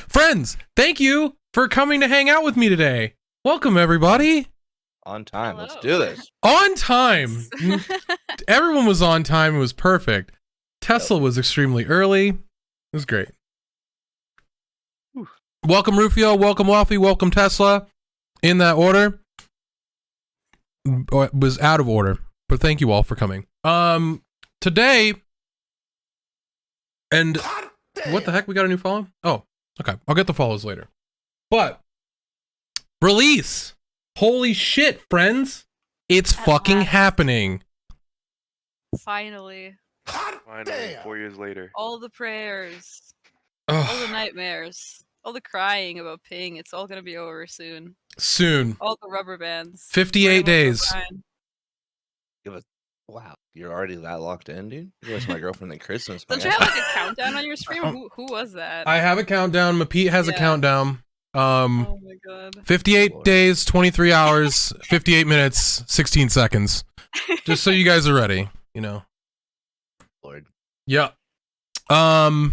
Friends, thank you for coming to hang out with me today. Welcome, everybody. On time. Hello. Let's do this. On time. Everyone was on time. It was perfect. Tesla was extremely early. It was great. Whew. Welcome, Rufio. Welcome, Laufie. Welcome, Tesla. In that order. It was out of order, but thank you all for coming. Today, and what the heck? We got a new follow? Oh, okay. I'll get the follows later. But release. Holy shit, friends. It's fucking happening. Finally. Finally, 4 years later. All the prayers, Ugh. all the nightmares, all the crying about ping, it's all gonna be over soon. Soon. All the rubber bands. 58 days. Wow, you're already that locked in, dude? You was my girlfriend at Christmas. Don't you have like a countdown on your stream? Who was that? I have a countdown. Mapete has a countdown. Oh my god. 58 Lord. days, 23 hours, 58 minutes, 16 seconds. Just so you guys are ready, you know. Lord. Yeah. What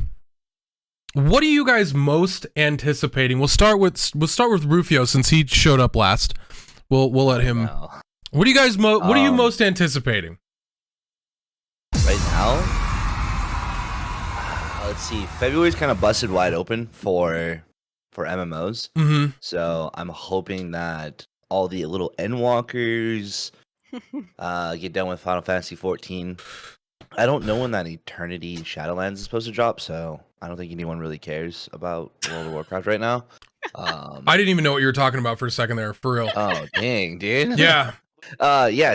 are you guys most anticipating? We'll start with Rufio since he showed up last. We'll let him. No. What are you guys what are you most anticipating? Right now, let's see. February's kind of busted wide open for MMOs. Mm-hmm. So I'm hoping that all the little endwalkers get done with Final Fantasy 14. I don't know when that Eternity Shadowlands is supposed to drop, so I don't think anyone really cares about World of Warcraft right now. I didn't even know what you were talking about for a second there, for real. Oh dang, dude. Yeah.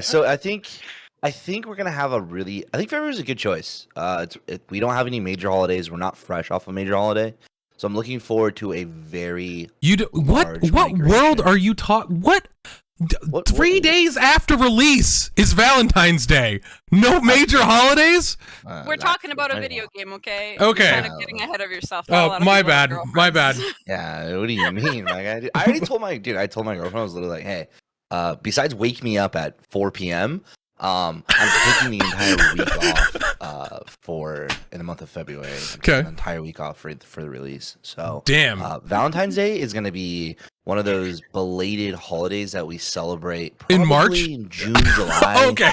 So I think we're gonna have I think February's a good choice. We don't have any major holidays. We're not fresh off a major holiday, so I'm looking forward to a very What migration. world are you talking? What? 3 days after release is Valentine's Day. No major holidays? We're talking about a video game, okay? Okay. You're kind of getting ahead of yourself. Not a lot Oh, of my people have bad. My bad. girlfriends. Yeah, what do you mean? Like, I already told my girlfriend, I was literally like, hey, besides wake me up at 4 p.m., I'm taking the entire week off in the month of February. I'm taking Okay. the entire week off for the release. So Damn. Valentine's Day is going to be one of those belated holidays that we celebrate In March? probably in June, July. Okay.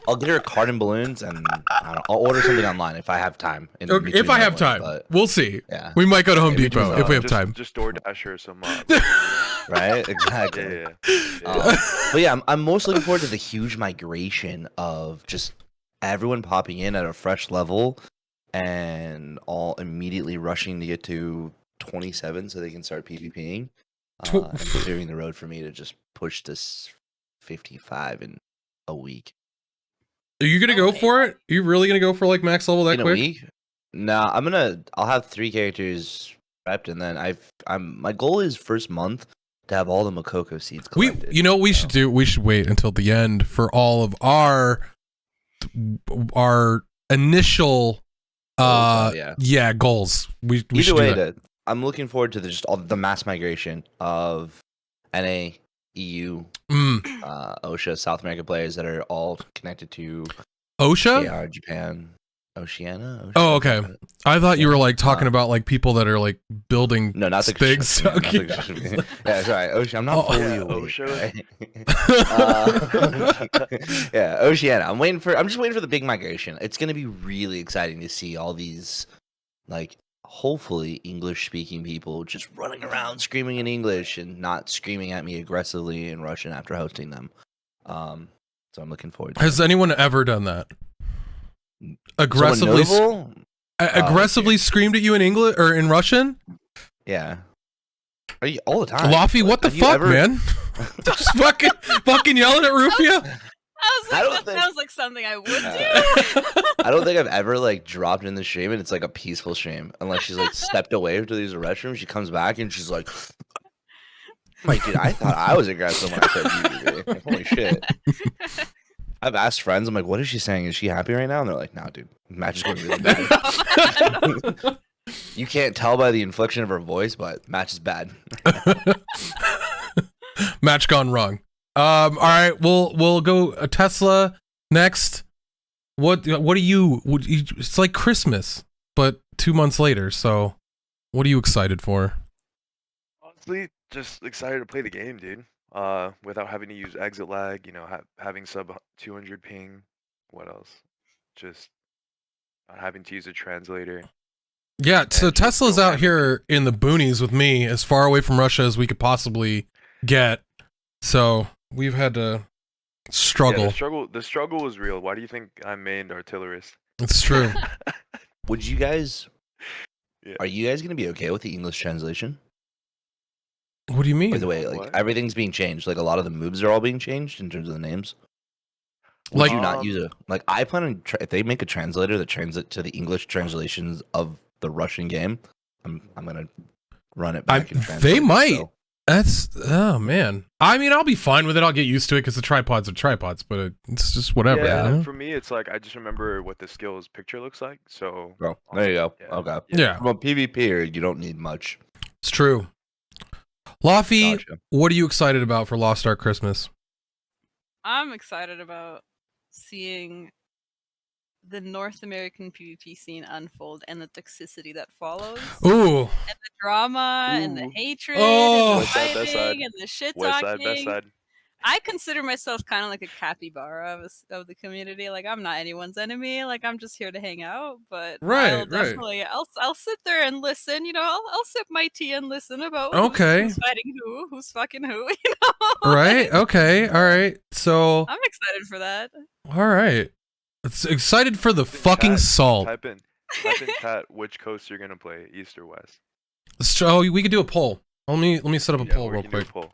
I'll get her a card and balloons, and I don't know, I'll order something online if I have time. Okay, if I have time, but, we'll see. yeah. We might go to Home Maybe Depot just, if we have just, time. Just DoorDash her some. Right? Exactly. Yeah. But yeah, I'm most looking forward to the huge migration of just everyone popping in at a fresh level and all immediately rushing to get to 27 so they can start PvPing. And clearing the road for me to just push this 55 in a week. Are you gonna go for it? Are you really gonna go for like max level that In a quick? week? No, I'll have 3 characters prepped, and then my goal is first month to have all the Mokoko seeds collected. You know what we should do? We should wait until the end for all of our initial goals. We Either should way, do that. I'm looking forward to just all the mass migration of NA, EU, OSHA, South America players that are all connected to OSHA? AR, Japan, Oceania. Oh, okay. I thought you were like talking about like people that are like building No, not the things. construction, not the construction. Yeah, sorry, OSHA. I'm not fully awake. OSHA. Yeah, Oceania. I'm just waiting for the big migration. It's gonna be really exciting to see all these, like, hopefully English-speaking people just running around screaming in English and not screaming at me aggressively in Russian after hosting them. So I'm looking forward to Has it. anyone ever done that? Someone notable? Aggressively screamed at you in English or in Russian? Yeah. Are you all the time? Laufie, what the Have you fuck, ever- man? Just fucking yelling at Rufio? I was like, that sounds like something I would do. I don't think I've ever like dropped in the stream and it's like a peaceful stream unless she's like stepped away to use the restroom. She comes back and she's like, I'm like, dude, I thought I was aggressive when I said you today. Like, holy shit. I've asked friends, I'm like, what is she saying? Is she happy right now? And they're like, no, dude, match is going really bad. You can't tell by the inflection of her voice, but match is bad. Match gone wrong. All right, we'll go Tesla next. What do you? It's like Christmas, but 2 months later. So What are you excited for? Honestly, just excited to play the game, dude. Without having to use exit lag, you know, having sub 200 ping. What else? Just not having to use a translator. Yeah, so And just Tesla's go out ham it. here in the boonies with me, as far away from Russia as we could possibly get. So we've had to Yeah, struggle. the struggle was real. Why do you think I mained artillerist? It's true. Would you guys? Yeah. Are you guys gonna be okay with the English translation? What do you By mean? the way, like What? everything's being changed. Like a lot of the moves are all being changed in terms of the names. Would Like- you not use a like? I plan on if they make a translator that translate to the English translations of the Russian game. I'm gonna run it back and translate. They it, might. so. That's oh man. I mean, I'll be fine with it. I'll get used to it because the tripods are tripods, but it's just whatever. Yeah, you know? for me, it's like I just remember what the skills picture looks like. So Bro, there you go. Yeah. Okay. Yeah, From a PvP, you don't need much. it's true. Laufie, Gotcha. what are you excited about for Lost Ark Christmas? I'm excited about seeing the North American PvP scene unfold and the toxicity that follows. Ooh, And the drama and the Ooh. hatred Oh. and the West side, best side. fighting and the shit West side, best talking. side. I consider myself kind of like a capybara of the community. Like I'm not anyone's enemy. Like I'm just here to hang out. But Right, I'll right. definitely I'll sit there and listen. You know, I'll sip my tea and listen about Okay. who's fighting who's fucking who. You know, right, okay, all right. So, I'm excited for that. all right. It's excited for the Type in fucking chat- salt. Type in chat which coast you're gonna play, east or west. So we could do a poll. Let me set up a Yeah, poll we real can do a quick. poll.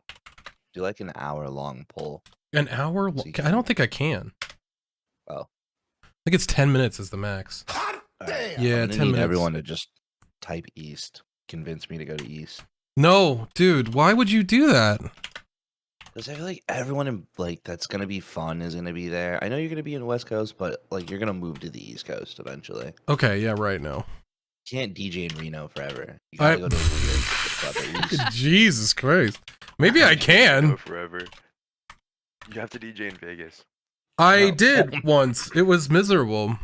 Do like an hour-long poll. An hour? So you I don't think I can. Oh. I think it's 10 minutes is the max. Alright, Yeah, I'm gonna 10 need minutes. everyone to just type east. Convince me to go to east. No, dude, why would you do that? Because I feel like everyone in, like that's gonna be fun is gonna be there. I know you're gonna be in the West Coast, but like you're gonna move to the East Coast eventually. Okay, yeah, right now. You can't DJ in Reno forever. You gotta go to a weird club at least. Jesus Christ. Maybe I Go can. forever. You have to DJ in Vegas. I No. did once. It was miserable.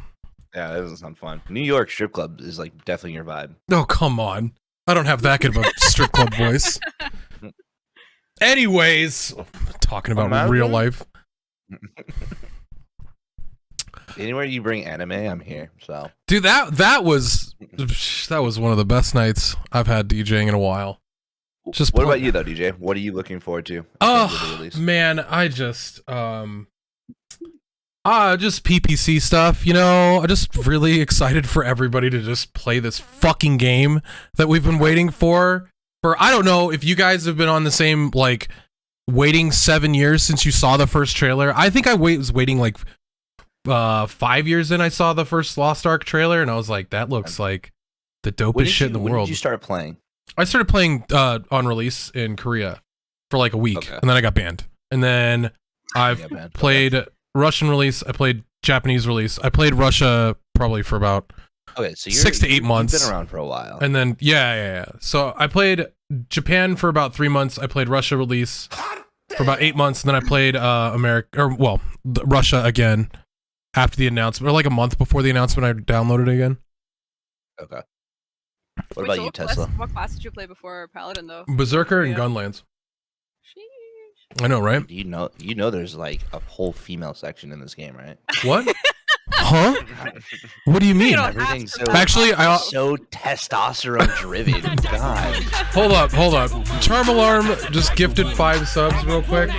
Yeah, that doesn't sound fun. New York strip club is like definitely your vibe. Oh, come on. I don't have that good of a strip club voice. Anyways, talking about Imagine- real life. Anywhere you bring anime, I'm here. So Dude, that was one of the best nights I've had DJing in a while. Just what play- about you though, DJ? What are you looking forward to? in terms of the Oh release? man, I just just PPC stuff, you know. I'm just really excited for everybody to just play this fucking game that we've been waiting for. I don't know if you guys have been on the same like waiting 7 years since you saw the first trailer. I think I was waiting like 5 years in. I saw the first Lost Ark trailer and I was like, that looks like the dopest shit in the when world. did you start playing? I started playing on release in Korea for like a week, Okay. and then I got banned. And then I've Yeah, man. played Russian release. I played Japanese release. I played Russia probably for about, Okay, so 6 to 8 you've months. been around for a while. and then yeah. So I played Japan for about 3 months. I played Russia release for about 8 months, and then I played Russia again after the announcement, or like a month before the announcement. I downloaded it again. Okay. Wait, What about so you, class- Tesla? What class did you play before Paladin though? Berserker and Yeah. Gunlands. Sheesh. I know, right? You know, there's like a whole female section in this game, right? What? Huh? What do you mean? don't have Everything's to so Actually, I so testosterone driven. God. Hold up. Charm Alarm just gifted 5 subs real quick,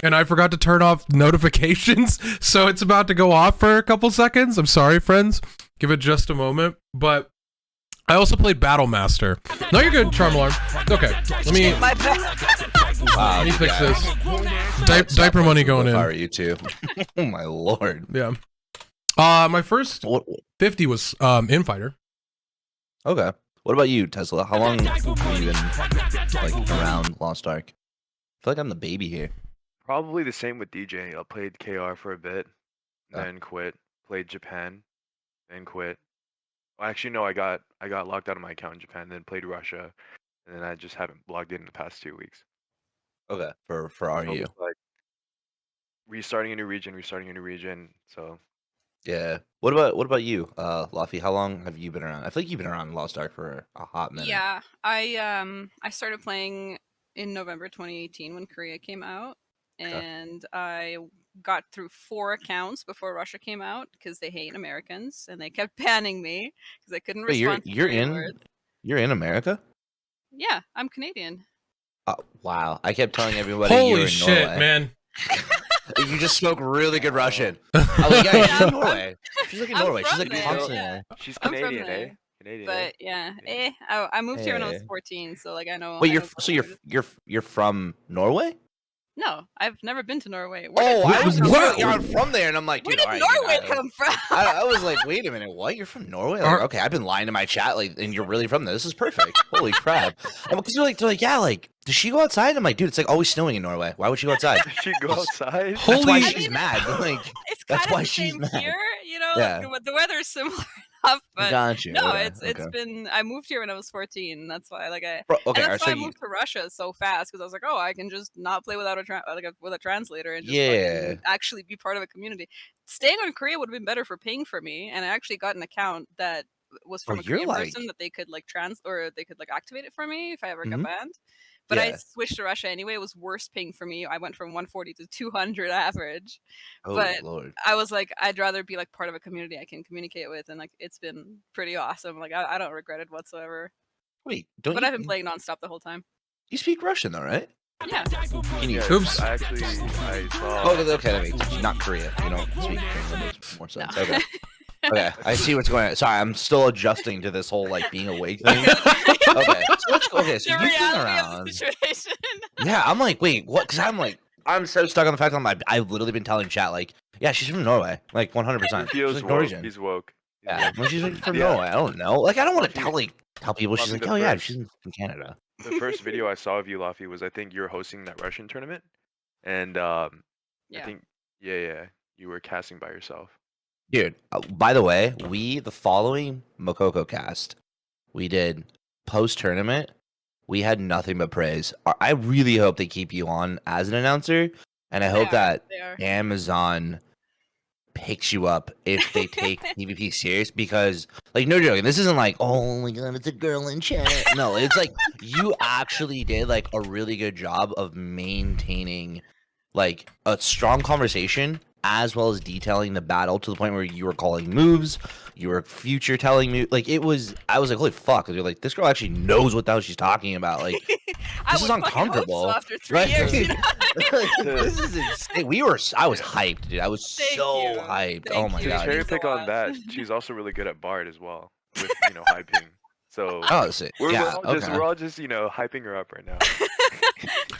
and I forgot to turn off notifications, so it's about to go off for a couple seconds. I'm sorry, friends. Give it just a moment. But I also played Battle Master. No, you're good, Charm Alarm. Okay, let me My bad. Wow, let me fix yeah. this. Diaper money going If I in. were you too. Oh my lord. Yeah. My first What? 50 was Infighter. Okay. What about you, Tesla? How long have you been like around Lost Ark? I feel like I'm the baby here. Probably the same with DJ. I played KR for a bit, Yeah. then quit. Played Japan, then quit. Well, actually, no, I got locked out of my account in Japan, then played Russia, and then I just haven't logged in the past 2 weeks. Okay. For So RU. it's like restarting a new region. So Yeah. What about you, Laufie? How long have you been around? I feel like you've been around Lost Ark for a hot minute. Yeah, I started playing in November 2018 when Korea came out, Okay. and I got through 4 accounts before Russia came out because they hate Americans and they kept banning me because I couldn't Wait, respond to you're Korean in words. you're in America? Yeah, I'm Canadian. Oh, wow. I kept telling everybody you were Holy in shit, Norway. man. You just spoke really good Russian. I was like, yeah, she's Yeah, in Norway. She's like in I'm Norway. She's from like there, constantly. yeah. She's I'm from Canadian, eh? there. Canadian, But yeah, Yeah. I moved here when I was Hey. 14, so like I know. Wait, I know both languages. you're from Norway? No, I've never been to Norway. Oh, I was What? yeah, I'm from there, and I'm like, Where dude, did all right, Norway dude, come from? I was like, wait a minute, what? You're from Norway? Like, okay, I've been lying to my chat, like, and you're really from there. This is perfect. Holy crap! Because they're like, yeah, like, does she go outside? I'm like, dude, it's like always snowing in Norway. Why would she go outside? Did she go outside? Holy- That's why I she's mean, mad. Like, It's that's kind of why the she's same mad. here, you know. Yeah. Like, the weather is similar enough, but Got you. no, Okay, it's okay. been. I moved here when I was 14. That's why, like, and Okay, all right, that's so why I moved to Russia so fast because I was like, oh, I can just not play without with a translator and just Yeah. fucking actually be part of a community. Staying on Korea would have been better for paying for me, and I actually got an account that was from a you're Korean person like- that they could like they could like activate it for me if I ever got Mhm. banned. But I Yeah. switched to Russia anyway. It was worse paying for me. I went from 140 to 200 average. Oh But Lord. I was like, I'd rather be like part of a community I can communicate with, and like it's been pretty awesome. Like I don't regret it whatsoever. Wait, don't But you? I've been playing nonstop the whole time. You speak Russian though, right? Yeah. Can you? Yeah, Oops. I saw. Oh, okay, that makes sense. Not Korea. You don't speak Korean. That makes more sense. No. Okay. Okay, I see what's going on. Sorry, I'm still adjusting to this whole like being awake thing. Okay, so The you've been reality of around. the situation. Yeah, I'm like, wait, what? Because I'm so stuck on the fact that I've literally been telling chat like, yeah, she's from Norway, like 100%. She's Rufio's like woke. Norwegian. He's woke. He's Yeah, woke. when she's like, from Yeah. Norway, I don't know. Like, I don't want to Laufie- tell people she's Laufie, like, the oh yeah, first- she's from Canada. The first video I saw of you, Laufie, was I think you were hosting that Russian tournament, and I Yeah. think yeah, you were casting by yourself. Dude, by the way, the following Mokoko Cast, we did post tournament. We had nothing but praise. I really hope they keep you on as an announcer, and I hope that They are. Amazon picks you up if they take PvP serious. Because, like, no joking, this isn't like, oh my god, it's a girl in chat. No, it's like you actually did like a really good job of maintaining like a strong conversation as well as detailing the battle to the point where you were calling moves, you were future telling me. Like, it was, I was like, holy fuck, you're like, this girl actually knows what the hell she's talking about. Like, I this is would fucking hope uncomfortable. so after 3 Right? years. You know? This is insane. I was hyped, dude. I was Thank so you. hyped. Thank Oh my you. To god. It cherry means a pick on lot. that, she's also really good at Bard as well, with high ping. So Oh, so, we're yeah, all just okay. we're all just hyping her up right now.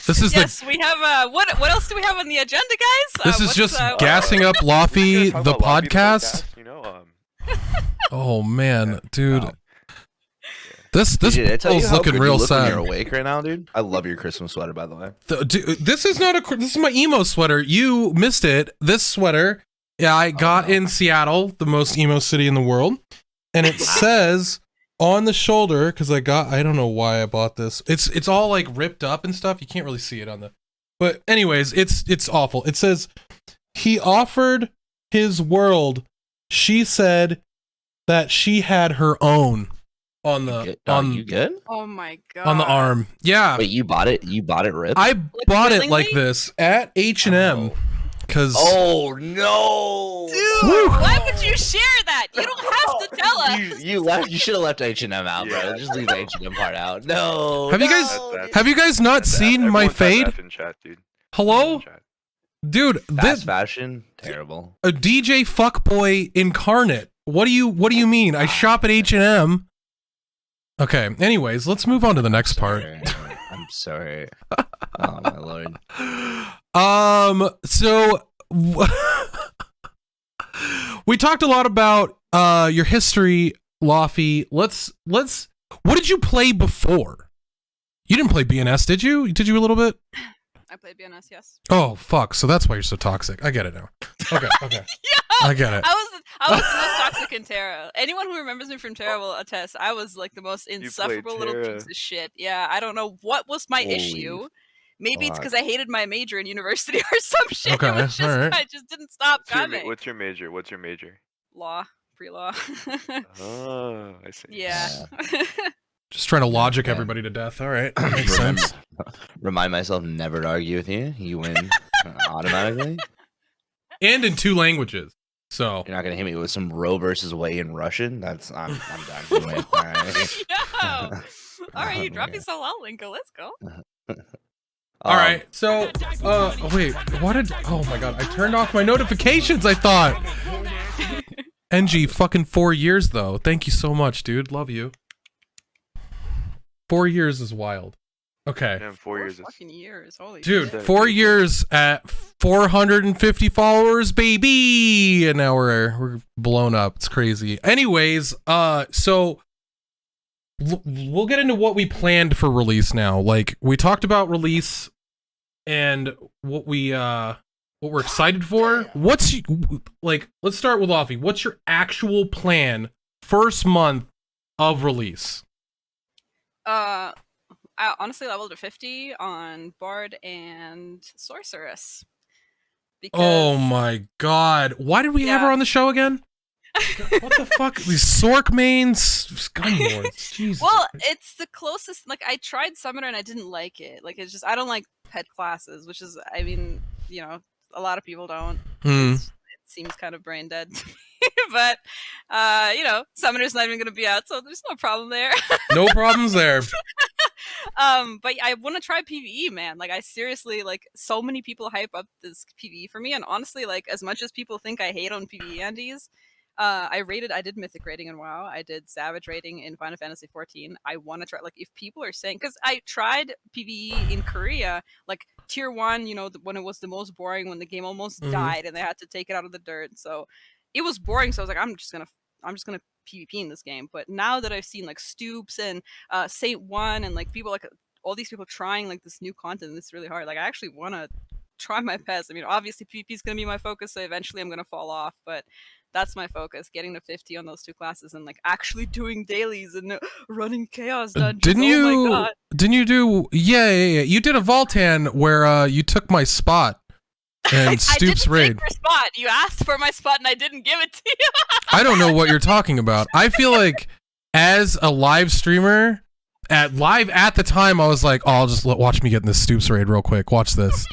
This is Yes, we have. What else do we have on the agenda, guys? this is What's, just what- gassing up We Laufie, can talk the about Laufie, podcast. Oh man, dude. Wow. This Did I tell you poll's how looking good real you look when sad. you're awake right now, dude? I love your Christmas sweater, by the way. Dude, this is not a. This is my emo sweater. You missed it. This sweater, yeah, I got no. in Seattle, the most emo city in the world, and it says on the shoulder because I don't know why I bought this. It's all like ripped up and stuff. You can't really see it on the. But anyways, it's awful. It says he offered his world. She said that she had her own on the You good? Oh my god. on the arm. Yeah. Wait, you bought it? You bought it ripped? I bought it like willingly? this at H&M because Oh no! Dude, Woo. why would you share that? You don't have to tell us. You should have left H&M out, bro. Yeah. Just leave the H&M part out. No. Have you guys- That's- have you guys not seen my Everyone type fade? F in chat, dude. Hello, In chat. dude. Fast This fashion, terrible. a DJ fuckboy incarnate. What do you mean? I shop at H&M. Okay. Anyways, let's move on to the next part. I'm sorry. Oh my lord. So we talked a lot about your history, Laufie. Let's. What did you play before? You didn't play BNS, did you? Did you a little bit? I played BNS, yes. Oh fuck! So that's why you're so toxic. I get it now. Okay. Yeah, I get it. I was the most toxic in Terra. Anyone who remembers me from Terra will attest. I was like the most played insufferable little Terra. piece of shit. Yeah, I don't know what was my Holy issue. Maybe it's fuck. because I hated my major in university or some shit. Okay, It was just, alright. I just didn't stop coming. What's your major? What's your major? pre-law. Oh, I see. Yeah. Just trying to logic Yeah. everybody to death. All right, that makes sense. Remind myself never to argue with you. You win automatically. And in 2 languages. So You're not gonna hit me with some Roe versus Wade in Russian. I'm done. You win. All right. No. All right, you drop Yeah. your soul out, Linko. Let's go. all right. So wait, what did? Oh my god, I turned off my notifications. I thought. NG fucking 4 years though. Thank you so much, dude. Love you. 4 years is wild. Okay. Damn, 4 years. Is... fucking years. Holy Dude, shit. 4 years at 450 followers, baby, and now we're blown up. It's crazy. Anyways, so we'll get into what we planned for release now. Like we talked about release and what we're excited for. What's like? Let's start with Laufie. What's your actual plan? First month of release. I honestly leveled to 50 on Bard and Sorceress. Because Oh my god. Why did we have her on the show again? What the fuck? These Sork mains, Scum Lords. Jesus. well, it's the closest. Like I tried Summoner and I didn't like it. Like it's just I don't like pet classes, which is I mean, you know, a lot of people don't. It seems kind of brain dead to me. But you know, Summoner's not even gonna be out, so there's no problem there. No problems there. But I want to try PvE, man. Like I seriously like so many people hype up this PvE for me, and honestly, like as much as people think I hate on PvE Andes, I did Mythic rating in WoW. I did Savage rating in Final Fantasy 14. I want to try, like, if people are saying, because I tried PvE in Korea, like tier 1, you know, when it was the most boring, when the game almost died and they had to take it out of the dirt. So it was boring. So I was like, I'm just gonna PvP in this game. But now that I've seen like Stoops and Saint One and like people like all these people trying like this new content, it's really hard. Like I actually want to try my best. I mean, obviously PvP is gonna be my focus, so eventually I'm gonna fall off, but that's my focus, getting to 50 on those 2 classes and like actually doing dailies and running chaos dungeons. Didn't Oh my god. Didn't you do? Yeah. You did a Voltan where you took my spot and Stoops I didn't raid. take your spot. You asked for my spot and I didn't give it to you. I don't know what you're talking about. I feel like as a live streamer, at the time, I was like, oh, I'll just watch me get in this Stoops raid real quick. Watch this.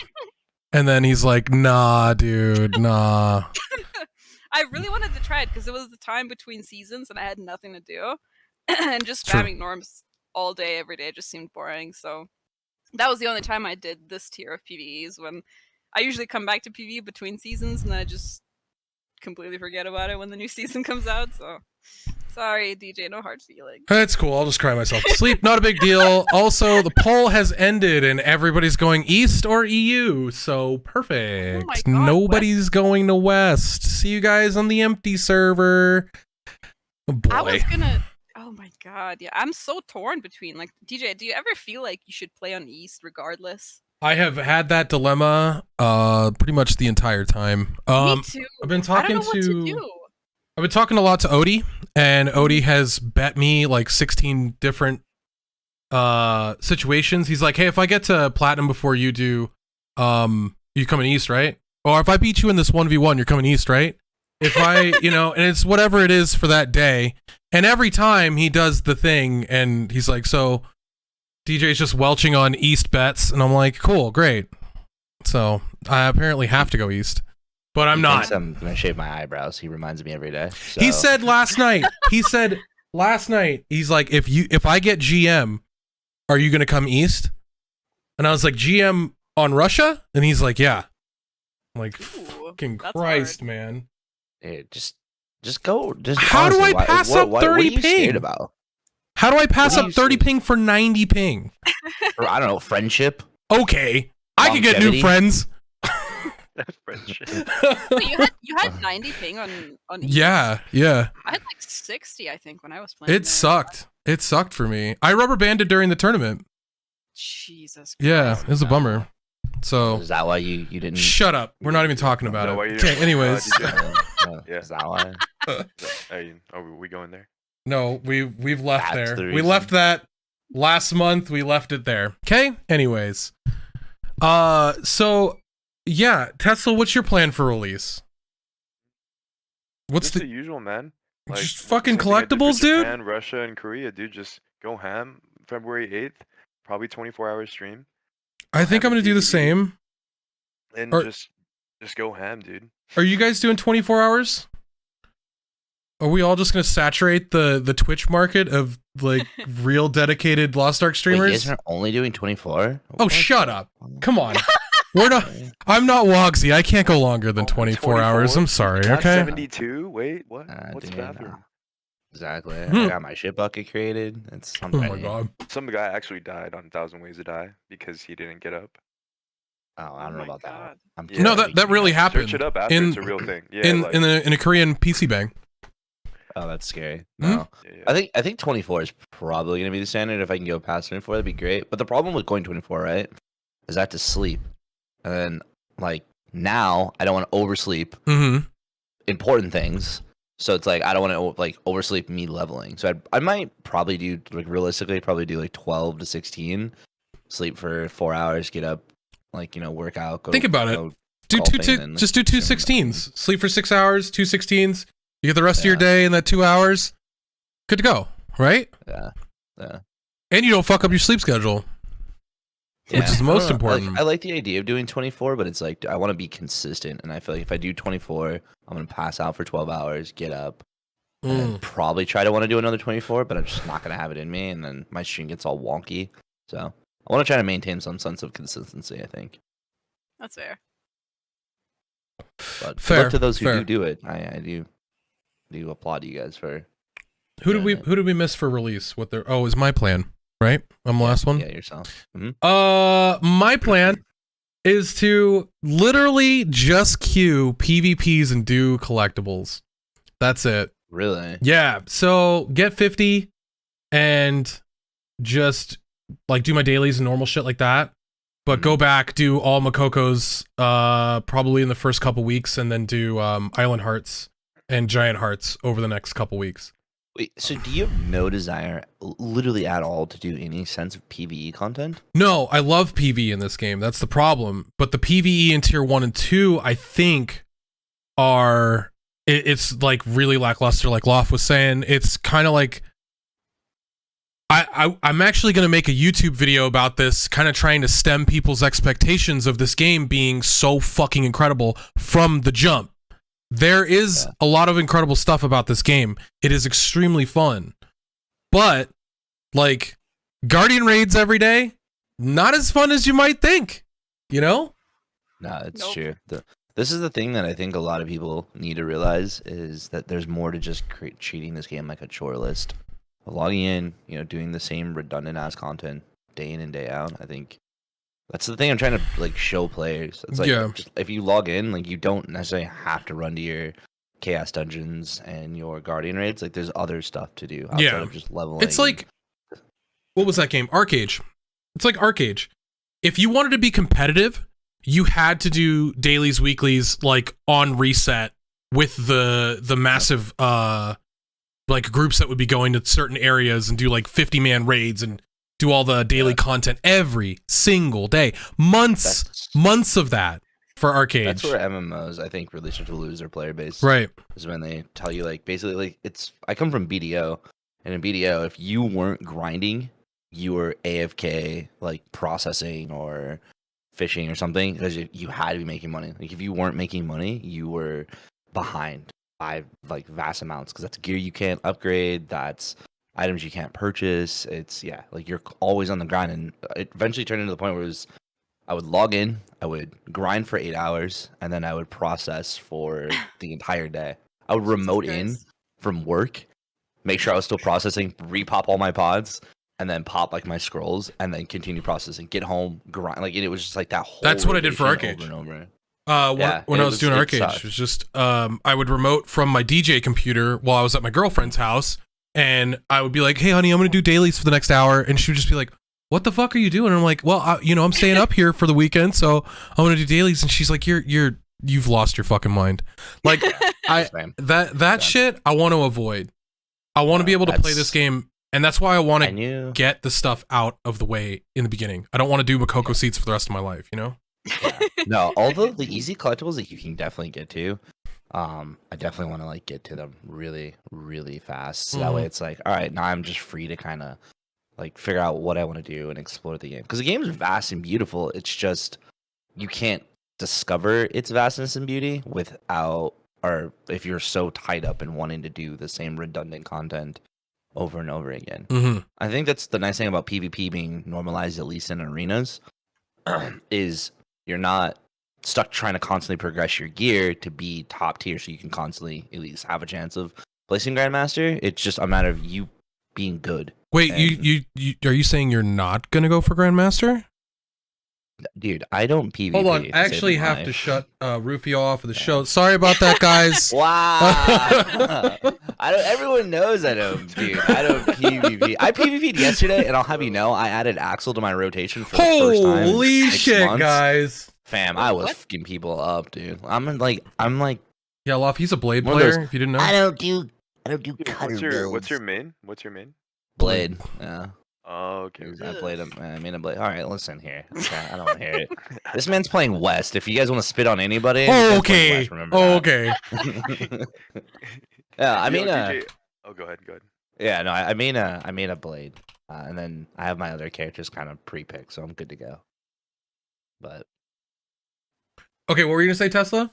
And then he's like, nah, dude, nah. I really wanted to try it because it was the time between seasons and I had nothing to do. And just spamming norms all day, every day just seemed boring. So that was the only time I did this tier of PvEs, when I usually come back to PvE between seasons and then I just completely forget about it when the new season comes out. So sorry, DJ, no hard feelings. That's cool. I'll just cry myself to sleep. Not a big deal. Also, the poll has ended and everybody's going east or EU. So perfect. Oh my God, Nobody's going to west. See you guys on the empty server. Oh boy. I was gonna. Oh my god, yeah. I'm so torn between, like, DJ, do you ever feel like you should play on East regardless? I have had that dilemma pretty much the entire time. Me too. I've been I don't talking know what to do. I've been talking a lot to Odie, and Odie has bet me like 16 different situations. He's like, hey, if I get to platinum before you do, you coming east, right? Or if I beat you in this 1v1, you're coming east, right? If I, you know, and it's whatever it is for that day. And every time he does the thing, and he's like, so DJ's just welching on east bets, and I'm like, cool, great. So I apparently have to go east, but I'm not. Thinks I'm gonna shave my eyebrows. He reminds me every day. So. He said last night. He's like, if I get GM, are you gonna come east? And I was like, GM on Russia? And he's like, yeah. I'm like, fucking that's Christ, hard. man. Hey, just go. Just How do I pass up 30 what are you ping? scared about? How do I pass What are up you 30 saying? ping for 90 ping? Or, I don't know, friendship. Okay, I could get new Longevity? friends. Friendship. Wait, you had 90 ping on East? Yeah. I had like 60, I think, when I was playing. It sucked. It sucked for me. I rubber banded during the tournament. Jesus Christ. Yeah, it was a bummer. So Is that why you didn't? shut up. We're not even talking about No, why it. you Okay, didn't- anyways. Yeah. Is that why? Hey, are we going there? No, we've left That's there. the We reason. left that last month. We left it there. Okay. Anyways, so yeah, Tesla, what's your plan for release? What's Just the the usual, man. Like just fucking same thing I did for collectibles, dude? Japan, Russia, and Korea, dude. Just go ham. February 8th, probably 24-hour stream. I think I'm ham gonna do the PvE, same. and Are just go ham, dude. are you guys doing 24 hours? Are we all just gonna saturate the Twitch market of like real dedicated Lost Ark Wait, you streamers? guys are only doing 24? Oh, shut up! Come on, we're not. I'm not Wogsy. I can't go longer than 24 hours. I'm sorry. Cat Okay. 72. Wait, what? What's Dude, bathroom? no. Exactly. Hmm. I got my shit bucket created. I'm Oh my ready. god. Some guy actually died on 1,000 Ways to Die because he didn't get up. Oh, I don't know my about that. God. I'm Yeah. No, totally that really kidding. happened. Search it up after. In- It's a real thing. Yeah, in like, in a Korean PC bang. Oh, that's scary. Hmm? No. yeah. I think 24 is probably gonna be the standard. If I can go past 24, that'd be great. But the problem with going 24, right, is I have to sleep, and then like now I don't want to oversleep Mm-hmm. important things. So it's like I don't want to like oversleep me leveling. So I might probably do like realistically probably do like 12 to 16, sleep for 4 hours, get up, like work out. Go, Think about it. go Do golfing, two, and then just do two stream that. 16s. Sleep for 6 hours, 2 16s. You get the rest of your Yeah. day in that 2 hours. Good to go, right? Yeah, yeah. And you don't fuck up your sleep schedule. Which is the I most don't know, like, important. I like the idea of doing 24, but it's like I want to be consistent, and I feel like if I do 24, I'm gonna pass out for 12 hours, get up, and then Mm. probably try to want to do another 24, but I'm just not gonna have it in me, and then my stream gets all wonky. So I want to try to maintain some sense of consistency. I think, That's fair. but good Fair, luck to those who fair. do it. I do applaud you guys for Who did doing we miss for release? What their is my plan, right? I'm the last one. Yeah, yourself. Mhm. My plan is to literally just queue PvPs and do collectibles. That's it. Really? Yeah. So get 50 and just like do my dailies and normal shit like that. But go back, do all Mokoko's probably in the first couple weeks, and then do Island Hearts and Giant Hearts over the next couple weeks. Wait, so do you have no desire, literally at all, to do any sense of PvE content? No, I love PvE in this game. That's the problem. But the PvE in tier 1 and 2, I think, are it's like really lackluster. Like Loft was saying, it's kind of like I'm actually going to make a YouTube video about this, kind of trying to stem people's expectations of this game being so fucking incredible from the jump. There is a lot of incredible stuff about this game. It is extremely fun. But, like, Guardian raids every day, not as fun as you might think, you know? No, it's Nope. true. This is the thing that I think a lot of people need to realize is that there's more to just treating this game like a chore list. Logging in, doing the same redundant ass content day in and day out. I think that's the thing I'm trying to like show players. It's like Yeah. just, if you log in, like you don't necessarily have to run to your chaos dungeons and your guardian raids. Like there's other stuff to do outside Yeah. of just leveling. It's like, what was that game? Arcade. It's like Arcade. If you wanted to be competitive, you had to do dailies, weeklies, like on reset with the massive like groups that would be going to certain areas and do like 50-man raids and do all the daily content every single day. Months of that for Arcade. That's where MMOs I think really start to lose their player base. Right. Is when they tell you like basically like I come from BDO, and in BDO if you weren't grinding, you were AFK like processing or fishing or something because you had to be making money. Like if you weren't making money, you were behind by like vast amounts because that's gear you can't upgrade, that's items you can't purchase. It's like you're always on the grind, and it eventually turned into the point where it was I would log in, I would grind for 8 hours, and then I would process for the entire day. I would remote in Christ. from work, make sure I was still processing, repop all my pods, and then pop like my scrolls, and then continue processing. Get home, grind. Like it was just like that whole. That's what I did for rotation Arcade. over and over. When I was doing Arcade, sucked. it was just I would remote from my DJ computer while I was at my girlfriend's house, and I would be like, "Hey, honey, I'm gonna do dailies for the next hour," and she would just be like, "What the fuck are you doing?" And I'm like, "Well, I'm staying up here for the weekend, so I'm gonna do dailies." And she's like, "You've lost your fucking mind." Like Same. that shit I want to avoid. I want to be able to play That's- this game, and that's why I want I to knew. get the stuff out of the way in the beginning. I don't want to do Mokoko seats for the rest of my life, you know? No, all the easy collectibles that you can definitely get to, I definitely want to like get to them really, really fast. So that way it's like, all right, now I'm just free to kind of like figure out what I want to do and explore the game. Because the game is vast and beautiful. It's just you can't discover its vastness and beauty without, or if you're so tied up in wanting to do the same redundant content over and over again. I think that's the nice thing about PvP being normalized, at least in arenas, is you're not stuck trying to constantly progress your gear to be top tier so you can constantly at least have a chance of placing Grandmaster. It's just a matter of you being good. Wait, And- you are you saying you're not gonna go for Grandmaster? Dude, I don't PvP. Hold on, to I save actually my have life. to shut Rufio off of the show. Sorry about that, guys. Wow. Everyone knows I don't, dude. I don't PvP. I PvP'd yesterday, and I'll have you know, I added Axel to my rotation for the first time in Holy 6 shit, months. guys! Fam, I was What? fucking people up, dude. I'm like, Yeah, Lof, he's a Blade One of player. those- If you didn't know, I don't do Dude, cutter what's your builds. main? What's your main? Blade. Yeah. Oh, okay. I played him. I mean, a Blade. All right, listen here. Okay, I don't want to hear it. This man's playing West. If you guys want to spit on anybody, this man's playing okay, West, remember that. okay. Yeah, I Yo, mean, DJ oh, go ahead. yeah, no, I made a Blade, and then I have my other characters kind of pre-picked, so I'm good to go. But Okay, what were you gonna say, Tesla?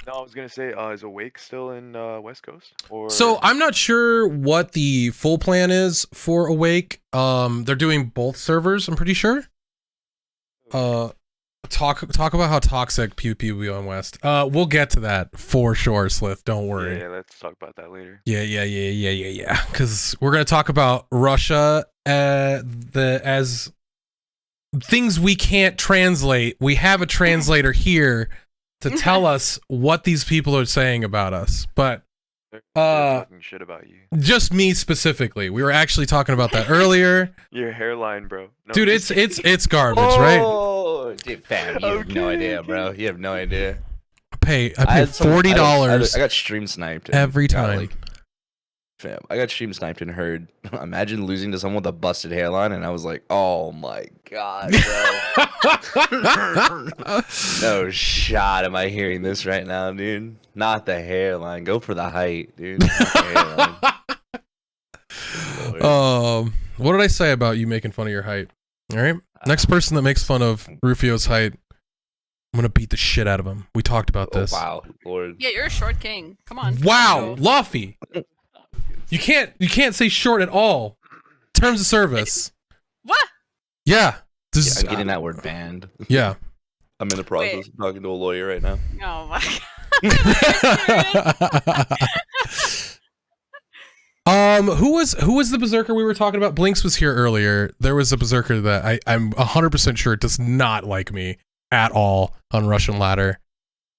No, I was gonna say, is Awake still in West Coast? Or So I'm not sure what the full plan is for Awake. They're doing both servers, I'm pretty sure. Talk about how toxic PvP will be on West. We'll get to that for sure, Slith. Don't worry. Yeah, let's talk about that later. Yeah. Because we're gonna talk about Russia as things we can't translate. We have a translator here to tell us what these people are saying about us, but They're Uh, talking shit about you. just me specifically. We were actually talking about that earlier, Your hairline, bro. No, dude. just It's garbage, right? Oh, dude, fam, you have no Okay, idea, bro. dude. You have no idea. I pay had some- $40 I got stream sniped and every got, time. like, fam, I got stream sniped and heard. Imagine losing to someone with a busted hairline, and I was like, "Oh my god, bro!" No shot. Am I hearing this right now, dude? Not the hairline. Go for the height, dude. Not the hairline. Lord. What did I say about you making fun of your height? All right. Next person that makes fun of Rufio's height, I'm gonna beat the shit out of him. We talked about Oh, this. wow, Lord. Yeah, you're a short king. Come on. Wow, Go. Laufie. You can't say short at all. Terms of service. What? Yeah. Yeah, This I'm getting that word banned. yeah. I'm in the process of talking to a lawyer right now. Oh my god. Who was the berserker we were talking about? Blinks was here earlier. There was a berserker that I'm 100% sure does not like me at all on Russian Ladder.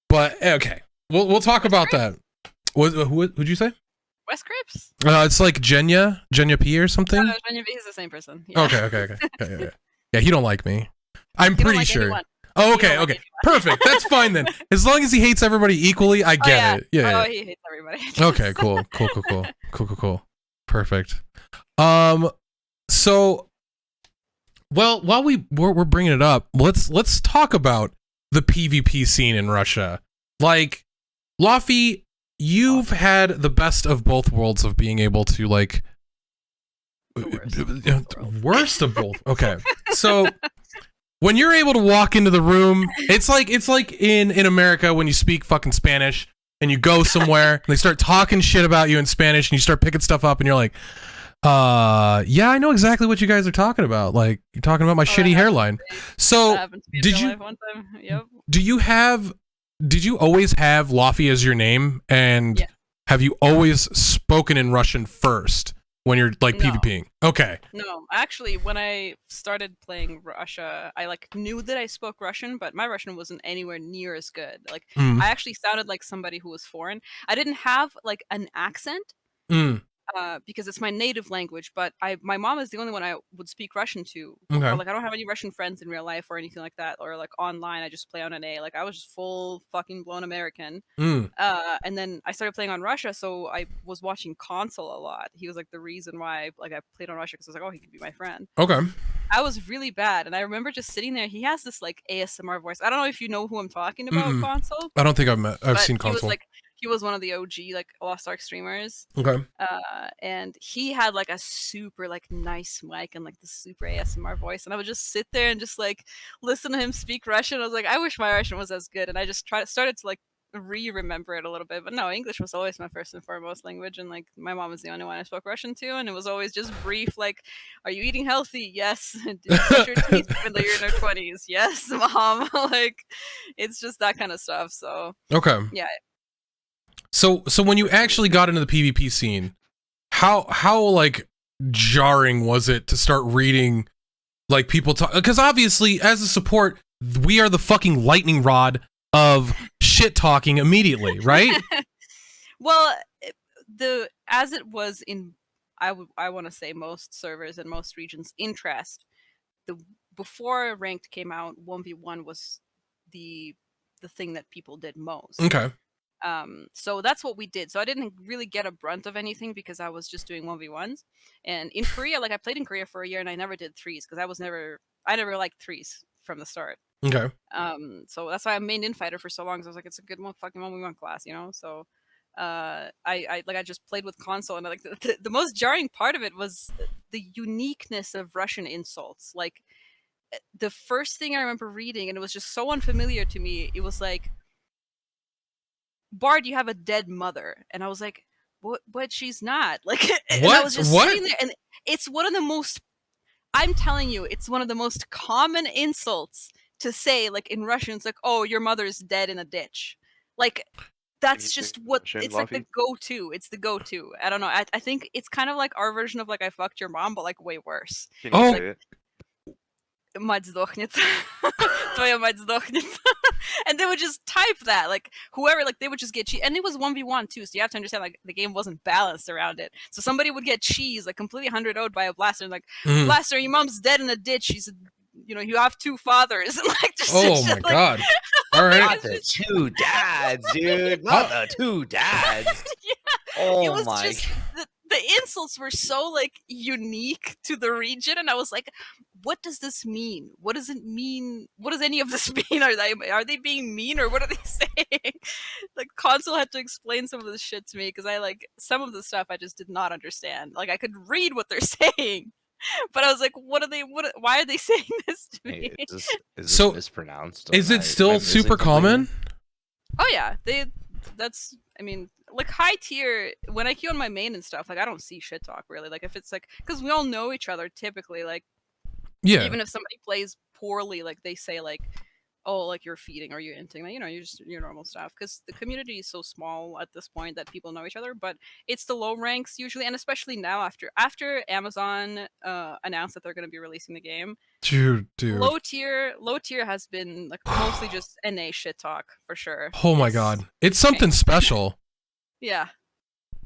But okay, we'll talk about that. Who'd you say? West Crips? It's like Jenya P or something. No, Genevieve is the same person. Yeah. Okay. Yeah, he don't like me. I'm He don't pretty like sure. anyone. Oh, He okay, don't like okay. Perfect. That's fine then. As long as he hates everybody equally, I get yeah. it. Yeah. Oh, he hates everybody. Okay, cool. Perfect. So, well, while we're bringing it up, let's talk about the PvP scene in Russia. Like, Laufie, you've had the best of both worlds of being able to like worst of both. Okay, so when you're able to walk into the room, it's like in America when you speak fucking Spanish and you go somewhere and they start talking shit about you in Spanish and you start picking stuff up and you're like, yeah, I know exactly what you guys are talking about. Like, you're talking about my shitty hairline. So That happened to me in did real you- life one time. Yep. did you always have Laufie as your name? And Yeah. have you always spoken in Russian first when you're like No. PvPing? Okay. No, actually, when I started playing Russia, I like knew that I spoke Russian, but my Russian wasn't anywhere near as good. Like, Mm, I actually sounded like somebody who was foreign. I didn't have like an accent, mm, because it's my native language. But my mom is the only one I would speak Russian to. okay. But, like, I don't have any Russian friends in real life or anything like that, or like online. I just play on an A. Like, I was just full fucking blown American. Mm, And then I started playing on Russia, so I was watching Console a lot. He was like the reason why I played on Russia, because I was like, oh, he could be my friend. okay. I was really bad, and I remember just sitting there. He has this like ASMR voice. I don't know if you know who I'm talking about, Mm-mm. Console. I don't think I've But seen he was console. like He was one of the OG like Lost Ark streamers. Okay. And he had like a super like nice mic and like the super ASMR voice, and I would just sit there and just like listen to him speak Russian. I was like, I wish my Russian was as good, and I just started to like remember it a little bit. But no, English was always my first and foremost language, and like my mom was the only one I spoke Russian to, and it was always just brief, like, are you eating healthy? Yes. Did you brush your teeth even though you're in your 20s? Yes, mom. Like, it's just that kind of stuff. So Okay. yeah. So when you actually got into the PvP scene, how like jarring was it to start reading like people talk? Because obviously, as a support, we are the fucking lightning rod of shit talking immediately, right? Well, as it was in, I want to say most servers and most regions interest, before ranked came out, 1v1 was the thing that people did most. Okay. So that's what we did. So I didn't really get a brunt of anything because I was just doing 1v1s. And in Korea, like I played in Korea for a year and I never did threes because I never liked threes from the start. Okay. So that's why I mained Infighter for so long. So I was like, it's a good one fucking 1v1 class, you know? So I just played with console, and like the most jarring part of it was the uniqueness of Russian insults. Like the first thing I remember reading, and it was just so unfamiliar to me, it was like, Bard, you have a dead mother. And I was like, what? But she's not. Like, and I was just sitting there, and it's one of the most, I'm telling you, it's one of the most common insults to say, like in Russian. It's like, oh, your mother's dead in a ditch. Like, that's just what, it's like the go-to. It's the go-to. I don't know. I think it's kind of like our version of like, I fucked your mom, but like way worse. Can you say it? Мать сдохнет. Твоя мать сдохнет. And they would just type that, like whoever, like they would just get cheese, and it was 1v1 too, so you have to understand like the game wasn't balanced around it. So somebody would get cheese, like completely 100-0'd by a blaster, and like, blaster, your mom's dead in a ditch. She's, you know, you have two fathers, and like just. Oh my god! All right, not the two dads, dude. Not the two dads. Yeah. Oh it was my. Just, the insults were so like unique to the region, and I was like, what does this mean? What does it mean? What does any of this mean? Are they being mean, or what are they saying? Like console had to explain some of this shit to me because I like some of the stuff I just did not understand. Like I could read what they're saying, but I was like, why are they saying this to me? Hey, is this mispronounced? Is it still super common? Oh yeah, I mean, like high tier, when I queue on my main and stuff, like I don't see shit talk really. Like if it's like, because we all know each other typically, like, yeah, even if somebody plays poorly, like they say like, oh, like you're feeding or you're inting, like, you know, you're just your normal stuff, because the community is so small at this point that people know each other. But it's the low ranks usually, and especially now after Amazon announced that they're going to be releasing the game, dude, low tier has been like mostly just NA shit talk for sure. Oh my god, it's something special. Yeah.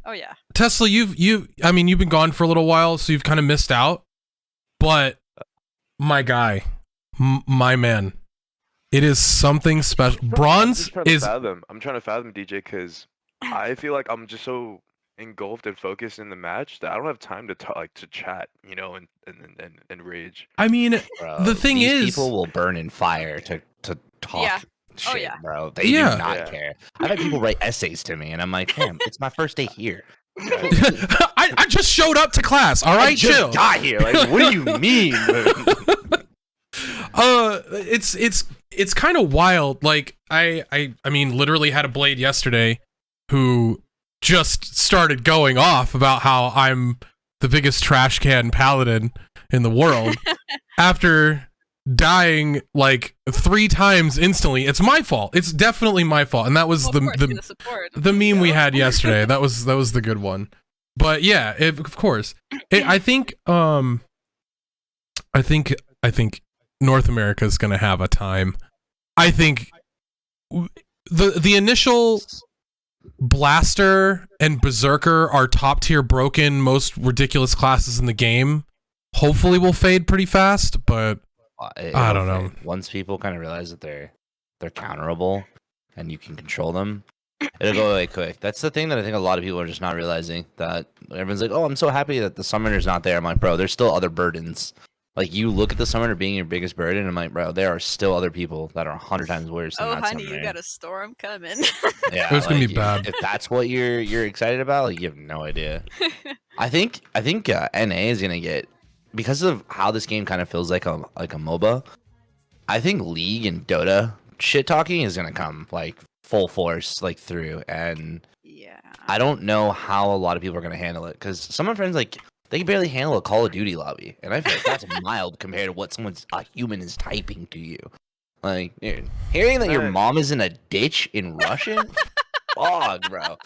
Oh yeah. Tesla, you've been gone for a little while, so you've kind of missed out. But my guy, my man, it is something special. Bronze is. I'm trying to fathom DJ because I feel like I'm just so engulfed and focused in the match that I don't have time to talk, like to chat, you know, and rage. I mean, bro, the thing these is, people will burn in fire to talk. Yeah. Shit, yeah. Bro. They do not care. I've had people write essays to me, and I'm like, damn, it's my first day here. I just showed up to class. All right, I just chill. got here. Like, what do you mean? It's kind of wild. Like I mean, literally had a blade yesterday who just started going off about how I'm the biggest trash can paladin in the world after dying like 3 times instantly. It's my fault. It's definitely my fault. And that was the meme we had yesterday. That was the good one. But yeah, of course. I think North America is going to have a time. I think the initial Blaster and Berserker are top tier broken, most ridiculous classes in the game. Hopefully will fade pretty fast, but I don't know. Once people kind of realize that they're counterable and you can control them, it'll go away quick. That's the thing that I think a lot of people are just not realizing. That everyone's like, "Oh, I'm so happy that the summoner's not there." I'm like, "Bro, there's still other burdens Like you look at the summoner being your biggest burden, and I'm like, bro, there are still other people that are 100 times worse than Oh, that honey, summoner. you got a storm coming. Yeah, It's gonna be like, bad. If that's what you're excited about, like you have no idea. I think NA is gonna get, because of how this game kind of feels like a MOBA. I think League and Dota shit talking is gonna come like full force like through, and Yeah. I don't know how a lot of people are gonna handle it because some of my friends like they can barely handle a Call of Duty lobby, and I feel like that's mild compared to what a human is typing to you. Like, dude, hearing that your Man. mom is in a ditch in Russian. Fuck, bro.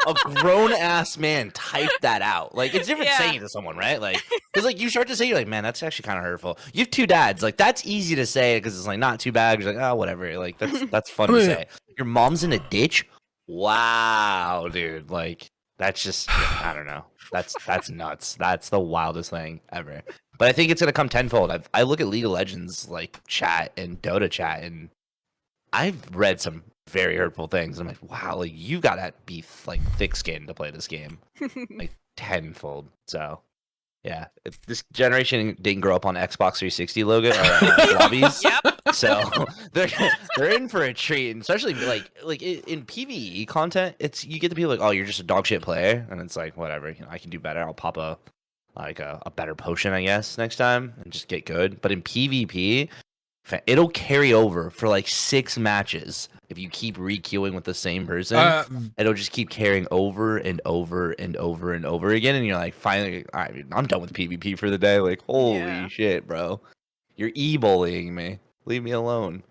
A grown ass man typed that out. Like, it's different Yeah. saying it to someone, right? Like, because like you start to say, you're like, man, that's actually kind of hurtful. You have two dads, like that's easy to say because it's like not too bad. You're like, oh, whatever. Like that's fun to say. Your mom's in a ditch. Wow, dude. Like that's just I don't know. That's nuts. That's the wildest thing ever. But I think it's gonna come tenfold. I look at League of Legends like chat and Dota chat, and I've read some very hurtful things. I'm like, wow, like you gotta be like thick-skinned to play this game, like tenfold. So, yeah, this generation didn't grow up on Xbox 360 logo or lobbies, Yep. so they're in for a treat. And especially like in PVE content, it's you get the people like, oh, you're just a dog shit player, and it's like whatever, I can do better. I'll pop a better potion, I guess, next time and just get good. But in PvP, it'll carry over for like 6 matches if you keep re-queuing with the same person. It'll just keep carrying over and over and over and over again, and you're like, finally, all right, I'm done with PvP for the day. Like, holy shit, bro, you're e-bullying me. Leave me alone.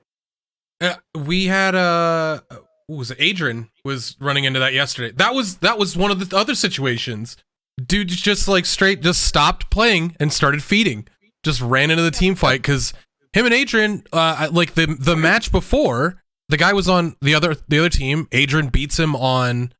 We had what was it? Adrian was running into that yesterday. That was one of the other situations. Dude just like straight just stopped playing and started feeding. Just ran into the team fight because him and Adrian, like the match before, the guy was on the other team. Adrian beats him on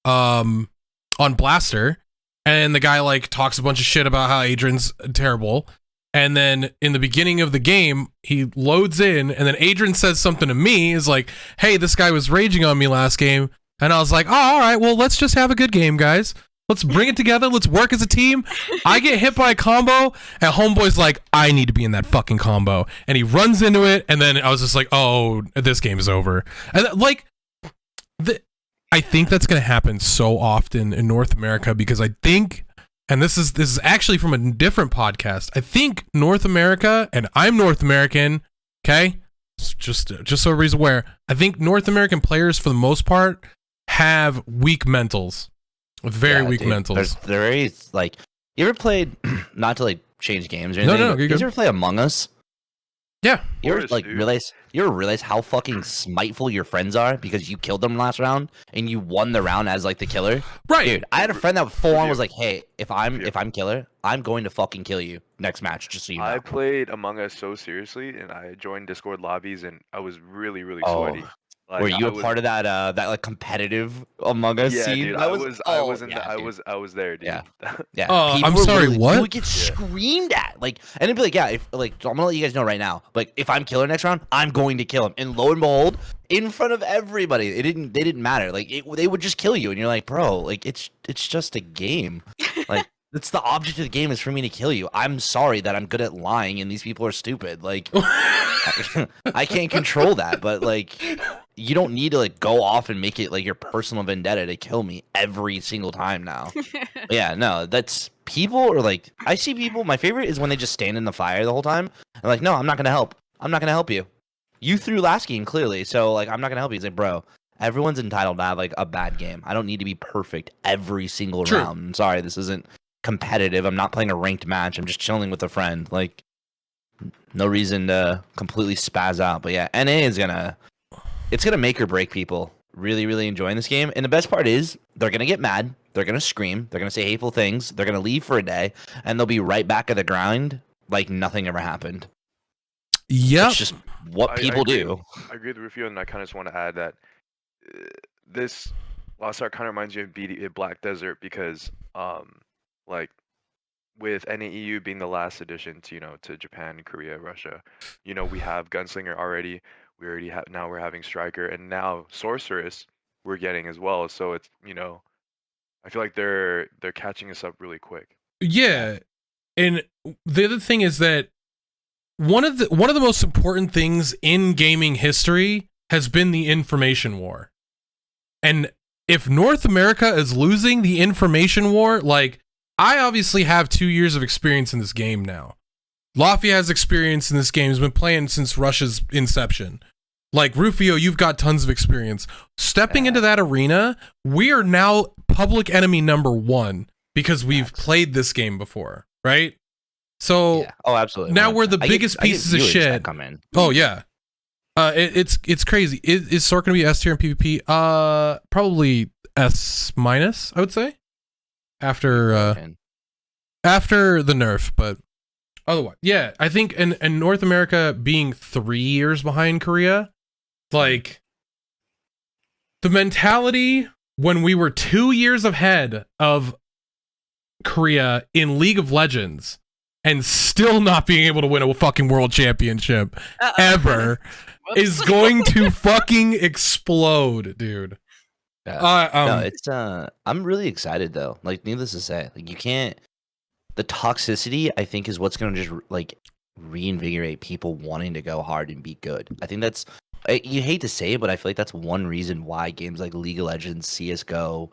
Blaster, and the guy like talks a bunch of shit about how Adrian's terrible. And then in the beginning of the game, he loads in, and then Adrian says something to me, is like, hey, this guy was raging on me last game. And I was like, oh, all right, well, let's just have a good game, guys. Let's bring it together. Let's work as a team. I get hit by a combo, and Homeboy's like, I need to be in that fucking combo. And he runs into it, and then I was just like, oh, this game is over. And like, I think that's going to happen so often in North America because I think, and this is actually from a different podcast, I think North America, and I'm North American, okay? Just so everybody's aware, I think North American players, for the most part, have weak mentals. Very weak mentals. They're very, like, you ever played, not to, like, change games or anything, No, but you ever play Among Us? Yeah. You ever, like, realize how fucking spiteful your friends are because you killed them last round and you won the round as, like, the killer? Right. Dude, I had a friend that full on was like, hey, if I'm killer, I'm going to fucking kill you next match, just so you know. I played Among Us so seriously, and I joined Discord lobbies, and I was really, really sweaty. Like, were you a part of that like competitive Among Us scene? Dude, I was there, dude. Yeah. I'm sorry, what? You would get screamed at, like, and it'd be like, yeah, if like, I'm gonna let you guys know right now, like, if I'm killer next round, I'm going to kill him, and lo and behold, in front of everybody, they didn't matter, like, they would just kill you, and you're like, bro, like, it's just a game, like. It's the object of the game is for me to kill you. I'm sorry that I'm good at lying and these people are stupid. Like, I can't control that, but like, you don't need to like go off and make it like your personal vendetta to kill me every single time now. Yeah, no, that's people are like, I see people. My favorite is when they just stand in the fire the whole time. I'm like, no, I'm not gonna help. I'm not gonna help you. You threw last game clearly, so like, I'm not gonna help you. It's like, bro, everyone's entitled to have like a bad game. I don't need to be perfect every single round. I'm sorry, this isn't competitive. I'm not playing a ranked match. I'm just chilling with a friend. Like, no reason to completely spaz out. But yeah, NA is gonna make or break people really, really enjoying this game. And the best part is they're gonna get mad, they're gonna scream, they're gonna say hateful things, they're gonna leave for a day, and they'll be right back at the grind like nothing ever happened. Yeah, it's just what people do. I agree with Rufio, and I kind of just want to add that this Lost Ark kind of reminds me of BD Black Desert because like with NAEU being the last edition to to Japan, Korea, Russia, we have Gunslinger already. We already have, now we're having Striker, and now Sorceress we're getting as well. So it's I feel like they're catching us up really quick. Yeah, And the other thing is that one of the most important things in gaming history has been the information war. And if North America is losing the information war, like, I obviously have 2 years of experience in this game now. Laufie has experience in this game. He's been playing since Rush's inception. Like, Rufio, you've got tons of experience. Stepping into that arena, we are now public enemy number 1 because we've played this game before, right? So oh, absolutely. now we're the I biggest get- I get pieces of viewers that shit. come in. Oh yeah, it's crazy. Is Sork gonna be S tier in PvP? Probably S minus, I would say. After And the nerf, but otherwise, yeah. I think in North America being 3 years behind Korea, like, the mentality when we were 2 years ahead of Korea in League of Legends and still not being able to win a fucking world championship ever is going to fucking explode, dude. Yeah. No, it's I'm really excited though. Like, needless to say, like, you can't. The toxicity, I think, is what's going to just like reinvigorate people wanting to go hard and be good. I think that's. You hate to say it, but I feel like that's one reason why games like League of Legends, CS:GO,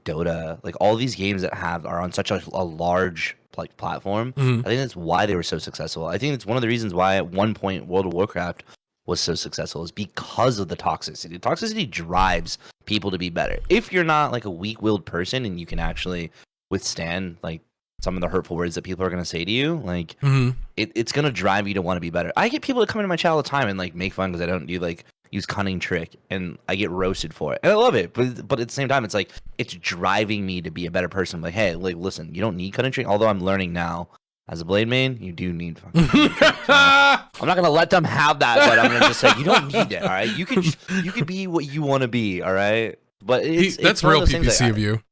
Dota, like all these games that are on such a large like platform. Mhm. I think that's why they were so successful. I think it's one of the reasons why at one point World of Warcraft was so successful is because of the toxicity. Toxicity drives people to be better. If you're not like a weak-willed person and you can actually withstand like some of the hurtful words that people are going to say to you, like Mhm. it's going to drive you to want to be better. I get people that come into my channel all the time and like make fun because I don't do like use cunning trick, and I get roasted for it, and I love it. But at the same time, it's like it's driving me to be a better person. I'm like, hey, like, listen, you don't need cunning trick. Although I'm learning now as a blade main, you do need fucking cunning trick. So I'm not gonna let them have that, but I'm gonna just say you don't need it. All right, you can be what you want to be. All right, but That's one real of those things, PPC like, of you.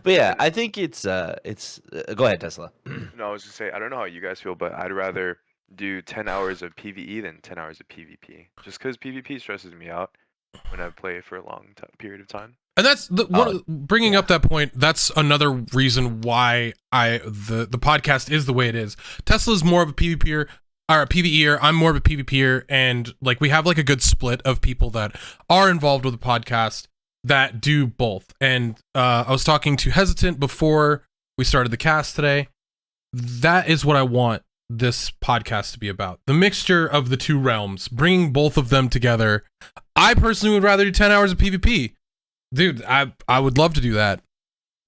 but yeah, I think it's go ahead, Tesla. No, I was just say I don't know how you guys feel, but I'd rather do 10 hours of PvE than 10 hours of PvP. Just because PvP stresses me out when I play for a long period of time. And that's bringing up that point. That's another reason why the podcast is the way it is. Tesla's more of a PvPer or a PvEer. I'm more of a PvPer, and like we have like a good split of people that are involved with the podcast that do both. And I was talking to Hesitant before we started the cast today. That is what I want this podcast to be about. The mixture of the two realms, bringing both of them together. I personally would rather do 10 hours of PvP. Dude, I would love to do that.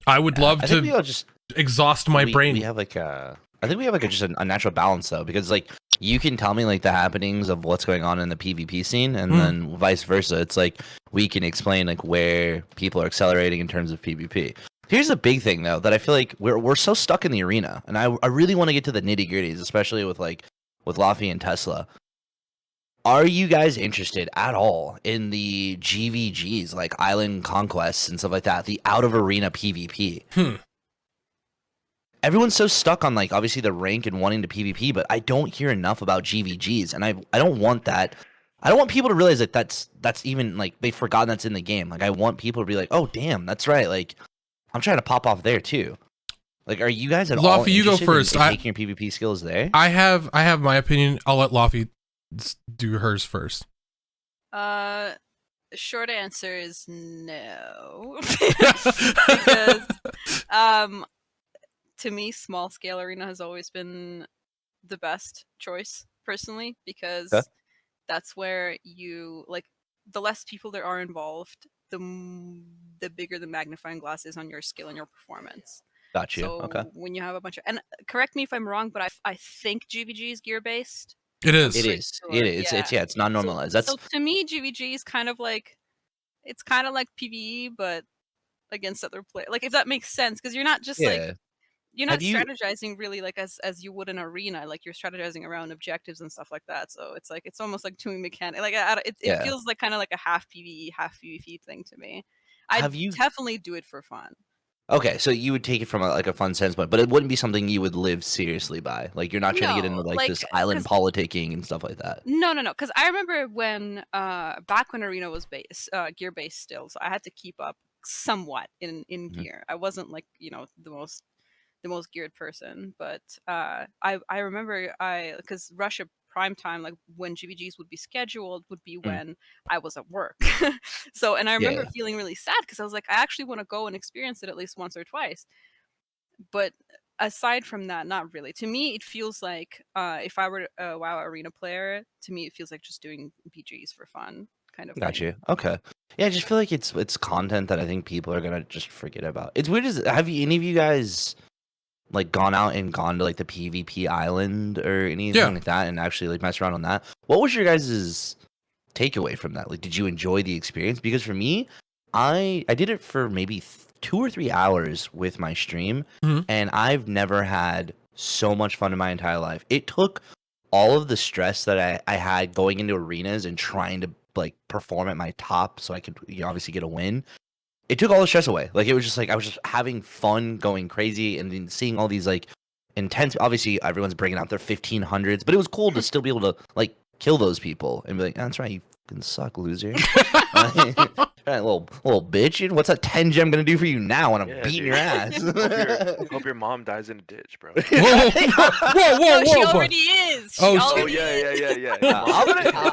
I would love I think we to all just exhaust my brain. We have like I think we have like just a natural balance though, because like you can tell me like the happenings of what's going on in the PvP scene, and then vice versa. It's like we can explain like where people are accelerating in terms of PvP. Here's a big thing though that I feel like we're so stuck in the arena, and I really want to get to the nitty gritties, especially with Laufie and Tesla. Are you guys interested at all in the GvGs, like Island Conquests and stuff like that, the out of arena PvP? Everyone's so stuck on like obviously the rank and wanting to PvP, but I don't hear enough about GvGs, and I don't want that. I don't want people to realize that that's even like they've forgotten that's in the game. Like I want people to be like, oh damn, that's right. Like I'm trying to pop off there too. Like, are you guys at all Laufie, you go interested first. in taking your PvP skills there? I have my opinion. I'll let Laufie do hers first. Short answer is no. Because to me, small scale arena has always been the best choice personally, because that's where you like the less people there are involved, the bigger the magnifying glass is on your skill and your performance. Got you. So Okay. when you have a bunch of, and correct me if I'm wrong, but I think GvG is gear based. It is. It is. It is. It's not normalized. So to me, GvG is kind of like PvE, but against other players. Like if that makes sense, because you're not just like you're not strategizing really like as you would in arena. Like you're strategizing around objectives and stuff like that. So it's like it's almost like doing mechanic. Like it feels like kind of like a half PvE, half PvP thing to me. I definitely do it for fun. Okay, so you would take it from a fun sense, but it wouldn't be something you would live seriously by. Like you're not trying to get into like this island politicking and stuff like that. No. Because I remember when back when arena was gear based still, so I had to keep up somewhat in gear. I wasn't like the most the most geared person. But I remember because Russia prime time, like when GvGs would be scheduled, would be Mm. when I was at work. So, and I remember Yeah. feeling really sad because I was like, I actually want to go and experience it at least once or twice. But aside from that, not really. To me, it feels like if I were a WoW arena player, to me it feels like just doing PGs for fun, kind of Got thing. you. Okay. Yeah, I just feel like it's content that I think people are gonna just forget about. It's weird. Have you any of you guys like gone out and gone to like the PvP island or anything Yeah. like that and actually like mess around on that? What was your guys' takeaway from that? Like, did you enjoy the experience? Because for me, I did it for maybe 2 or 3 hours with my stream, Mhm. and I've never had so much fun in my entire life. It took all of the stress that I had going into arenas and trying to like perform at my top so I could obviously get a win. It took all the stress away. Like, it was just like I was just having fun, going crazy, and then seeing all these like intense. Obviously, everyone's bringing out their 1500s, but it was cool to still be able to like kill those people and be like, "That's right, you fucking suck, loser." Right, little bitch. What's that 10 gem gonna do for you now when I'm Yeah, beating dude. your ass? Hope your mom dies in a ditch, bro. Whoa, whoa, No, she but- already is. She Oh, Oh already yeah, is. yeah.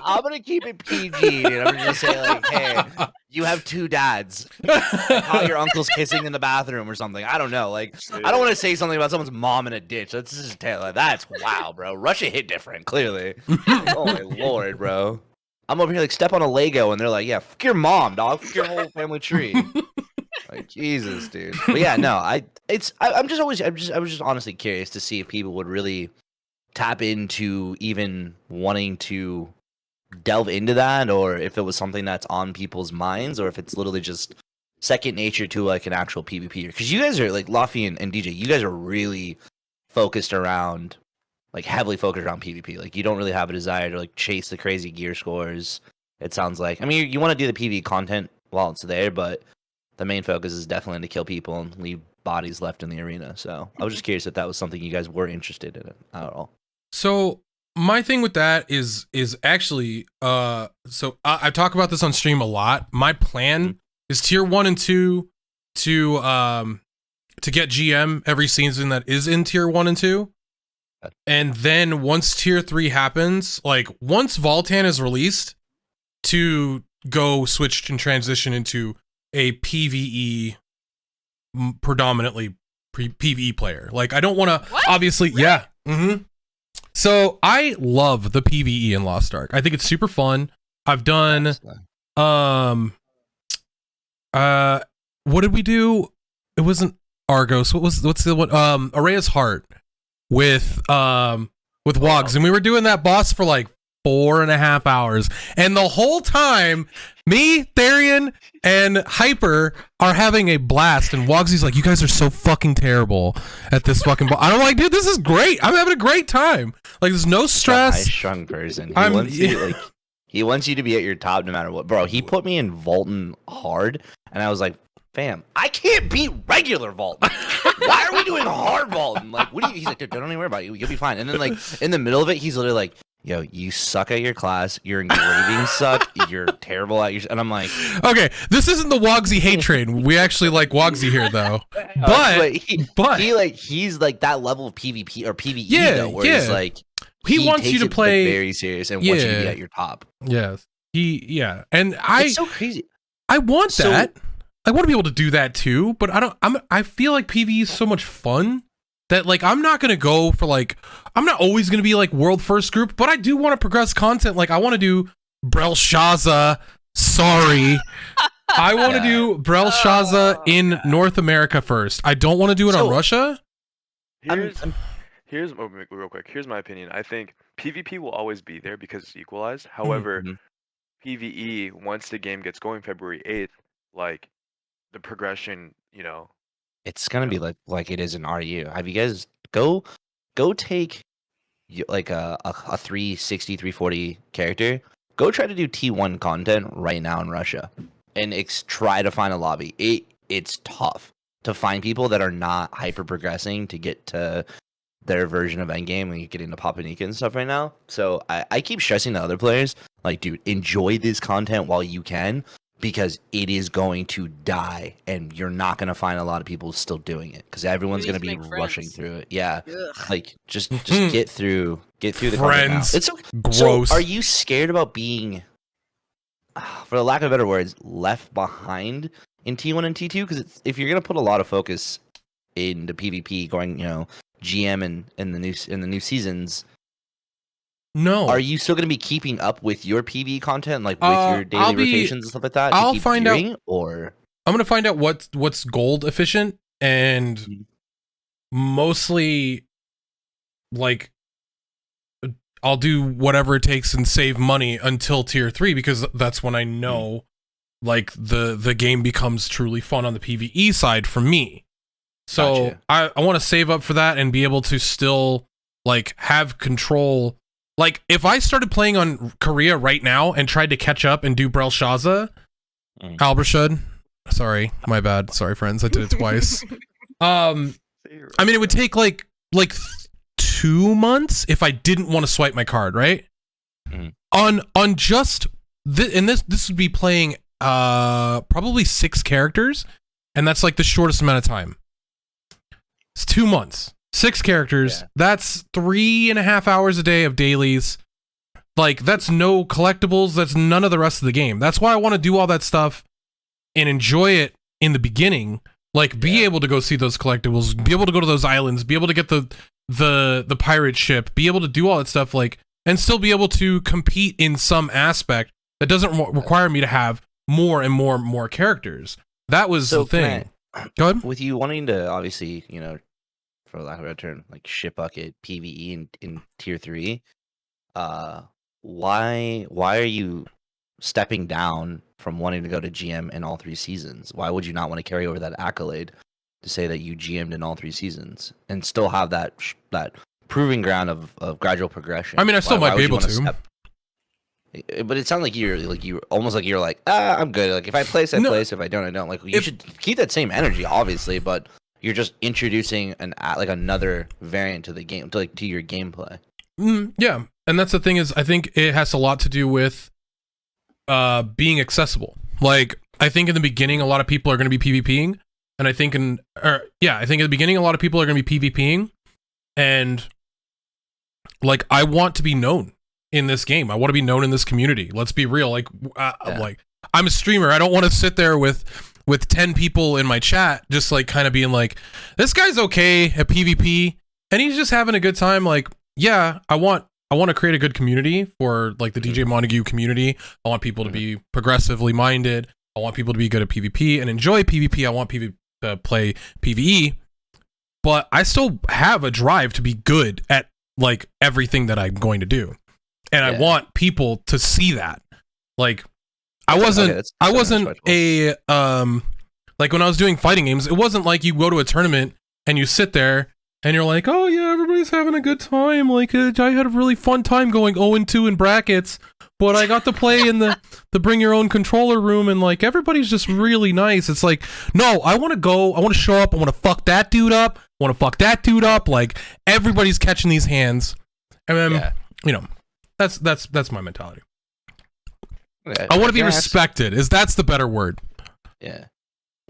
I'm gonna keep it PG, and I'm gonna just say like, hey, you have 2 dads. How your uncle's kissing in the bathroom or something. I don't know. Like, I don't want to say something about someone's mom in a ditch. That's just that's wow, bro. Russia hit different, clearly. Oh my lord, bro. I'm over here like step on a Lego, and they're like, yeah, fuck your mom, dog. Fuck your whole family tree. Like, Jesus, dude. But yeah, no, I was just honestly curious to see if people would really tap into even wanting to delve into that, or if it was something that's on people's minds, or if it's literally just second nature to like an actual PvP. Because you guys are like Laufie and DJ, you guys are really focused around, like heavily focused around PvP. Like, you don't really have a desire to like chase the crazy gear scores. It sounds like. I mean, you want to do the PvE content while it's there, but the main focus is definitely to kill people and leave bodies left in the arena. So I was just curious if that was something you guys were interested in at all. So my thing with that is actually so I talk about this on stream a lot. My plan is tier 1 and 2 to get GM every season that is in tier 1 and 2. And then once tier 3 happens, like once Voltan is released, to go switch and transition into a PvE predominantly PvE player. Like, I don't want to obviously yeah. So I love the PvE in Lost Ark. I think it's super fun. I've done what did we do? It wasn't Argos. What's the one? Araya's Heart with Wogs, and we were doing that boss for like 4.5 hours, and the whole time me, Therian, and Hyper are having a blast, and Wogsy's like, you guys are so fucking terrible at this fucking boss. I'm like, dude, this is great. I'm having a great time. Like, there's no stress. High strung person. He wants you to be at your top no matter what. Bro, he put me in Volton hard, and I was like, fam, I can't beat regular Volton. Why are we doing hard Volton? Like, what do you? He's like, dude, don't even worry about it. You'll be fine. And then, like, in the middle of it, he's literally like, yo, you suck at your class. Your engraving suck. You're terrible at your. And I'm like, okay, this isn't the Wogsy hate train. We actually like Wogsy here, though. But he's like that level of PvP or PvE though, where he's like, he wants you to play very serious and wants you to be at your top. Yes, and It's so crazy. I want that. I want to be able to do that too, but I feel like PvE is so much fun that like I'm not gonna go for like I'm not always gonna be like world first group, but I do want to progress content. Like I want to do Brelshaza. Sorry, I want to do Brelshaza in North America first. I don't want to do it on Russia. Here's real quick. Here's my opinion. I think PvP will always be there because it's equalized. However, PvE once the game gets going February 8th, like the progression, it's gonna be like it is in RU. Have you guys go take like a 360 340 character, go try to do T1 content right now in Russia and try to find a lobby. It's tough to find people that are not hyper progressing to get to their version of endgame when you get into Papanika and stuff right now. So I keep stressing to other players, like, dude, enjoy this content while you can. because it is going to die, and you're not going to find a lot of people still doing it because everyone's You going need to to be make rushing friends. through it. Yeah, Ugh. like just get through the content now. Friends. It's okay. Gross. So, are you scared about being, for the lack of better words, left behind in T1 and T2? Because if you're going to put a lot of focus in the PvP, going GM and in the new seasons. No. Are you still going to be keeping up with your PvE content, like with your daily rotations and stuff like that? I'll to keep find gearing, out. Or I'm gonna find out what's gold efficient, and mostly like I'll do whatever it takes and save money until tier 3 because that's when I know like the game becomes truly fun on the PvE side for me. So Gotcha. I want to save up for that and be able to still like have control. Like, if I started playing on Korea right now and tried to catch up and do Brelshaza, Albershud, sorry, my bad. Sorry, friends, I did it twice. I mean, it would take like 2 months if I didn't want to swipe my card, right? On just and this would be playing probably 6 characters, and that's like the shortest amount of time. It's 2 months. 6 characters. Yeah. That's 3.5 hours a day of dailies. Like, that's no collectibles. That's none of the rest of the game. That's why I want to do all that stuff and enjoy it in the beginning. Like, be able to go see those collectibles, be able to go to those islands, be able to get the pirate ship, be able to do all that stuff, like, and still be able to compete in some aspect that doesn't require me to have more and more characters. That was the thing. Go ahead. With you wanting to, obviously, for lack of a better term, like ship bucket PvE in tier 3, why are you stepping down from wanting to go to GM in all 3 seasons? Why would you not want to carry over that accolade to say that you GM'd in all 3 seasons and still have that proving ground of gradual progression? I mean, I still might be able to. But it sounds like you're like, I'm good. Like, if I place, I place. If I don't, I don't. Like, you should keep that same energy, obviously, but you're just introducing another variant to the game, to your gameplay. Yeah, and that's the thing is, I think it has a lot to do with being accessible. Like, I think in the beginning, a lot of people are going to be PvPing, and I think in the beginning, a lot of people are going to be PvPing, and like, I want to be known in this game. I want to be known in this community. Let's be real. Like, like, I'm a streamer. I don't want to sit there with 10 people in my chat just like kind of being like, this guy's okay at PvP and he's just having a good time. Like, yeah, I want to create a good community for like the DJ Montague community. I want people to be progressively minded. I want people to be good at PvP and enjoy PvP. I want people to play PvE, but I still have a drive to be good at like everything that I'm going to do. And I want people to see that. Like, I wasn't a like when I was doing fighting games, it wasn't like you go to a tournament and you sit there and you're like, oh yeah, everybody's having a good time. Like, I had a really fun time going 0-2 in brackets, but I got to play in the bring your own controller room and like everybody's just really nice. It's like, no, I want to show up, I want to fuck that dude up, like everybody's catching these hands. And then that's my mentality. Okay, I want to be respected. That's the better word. Yeah.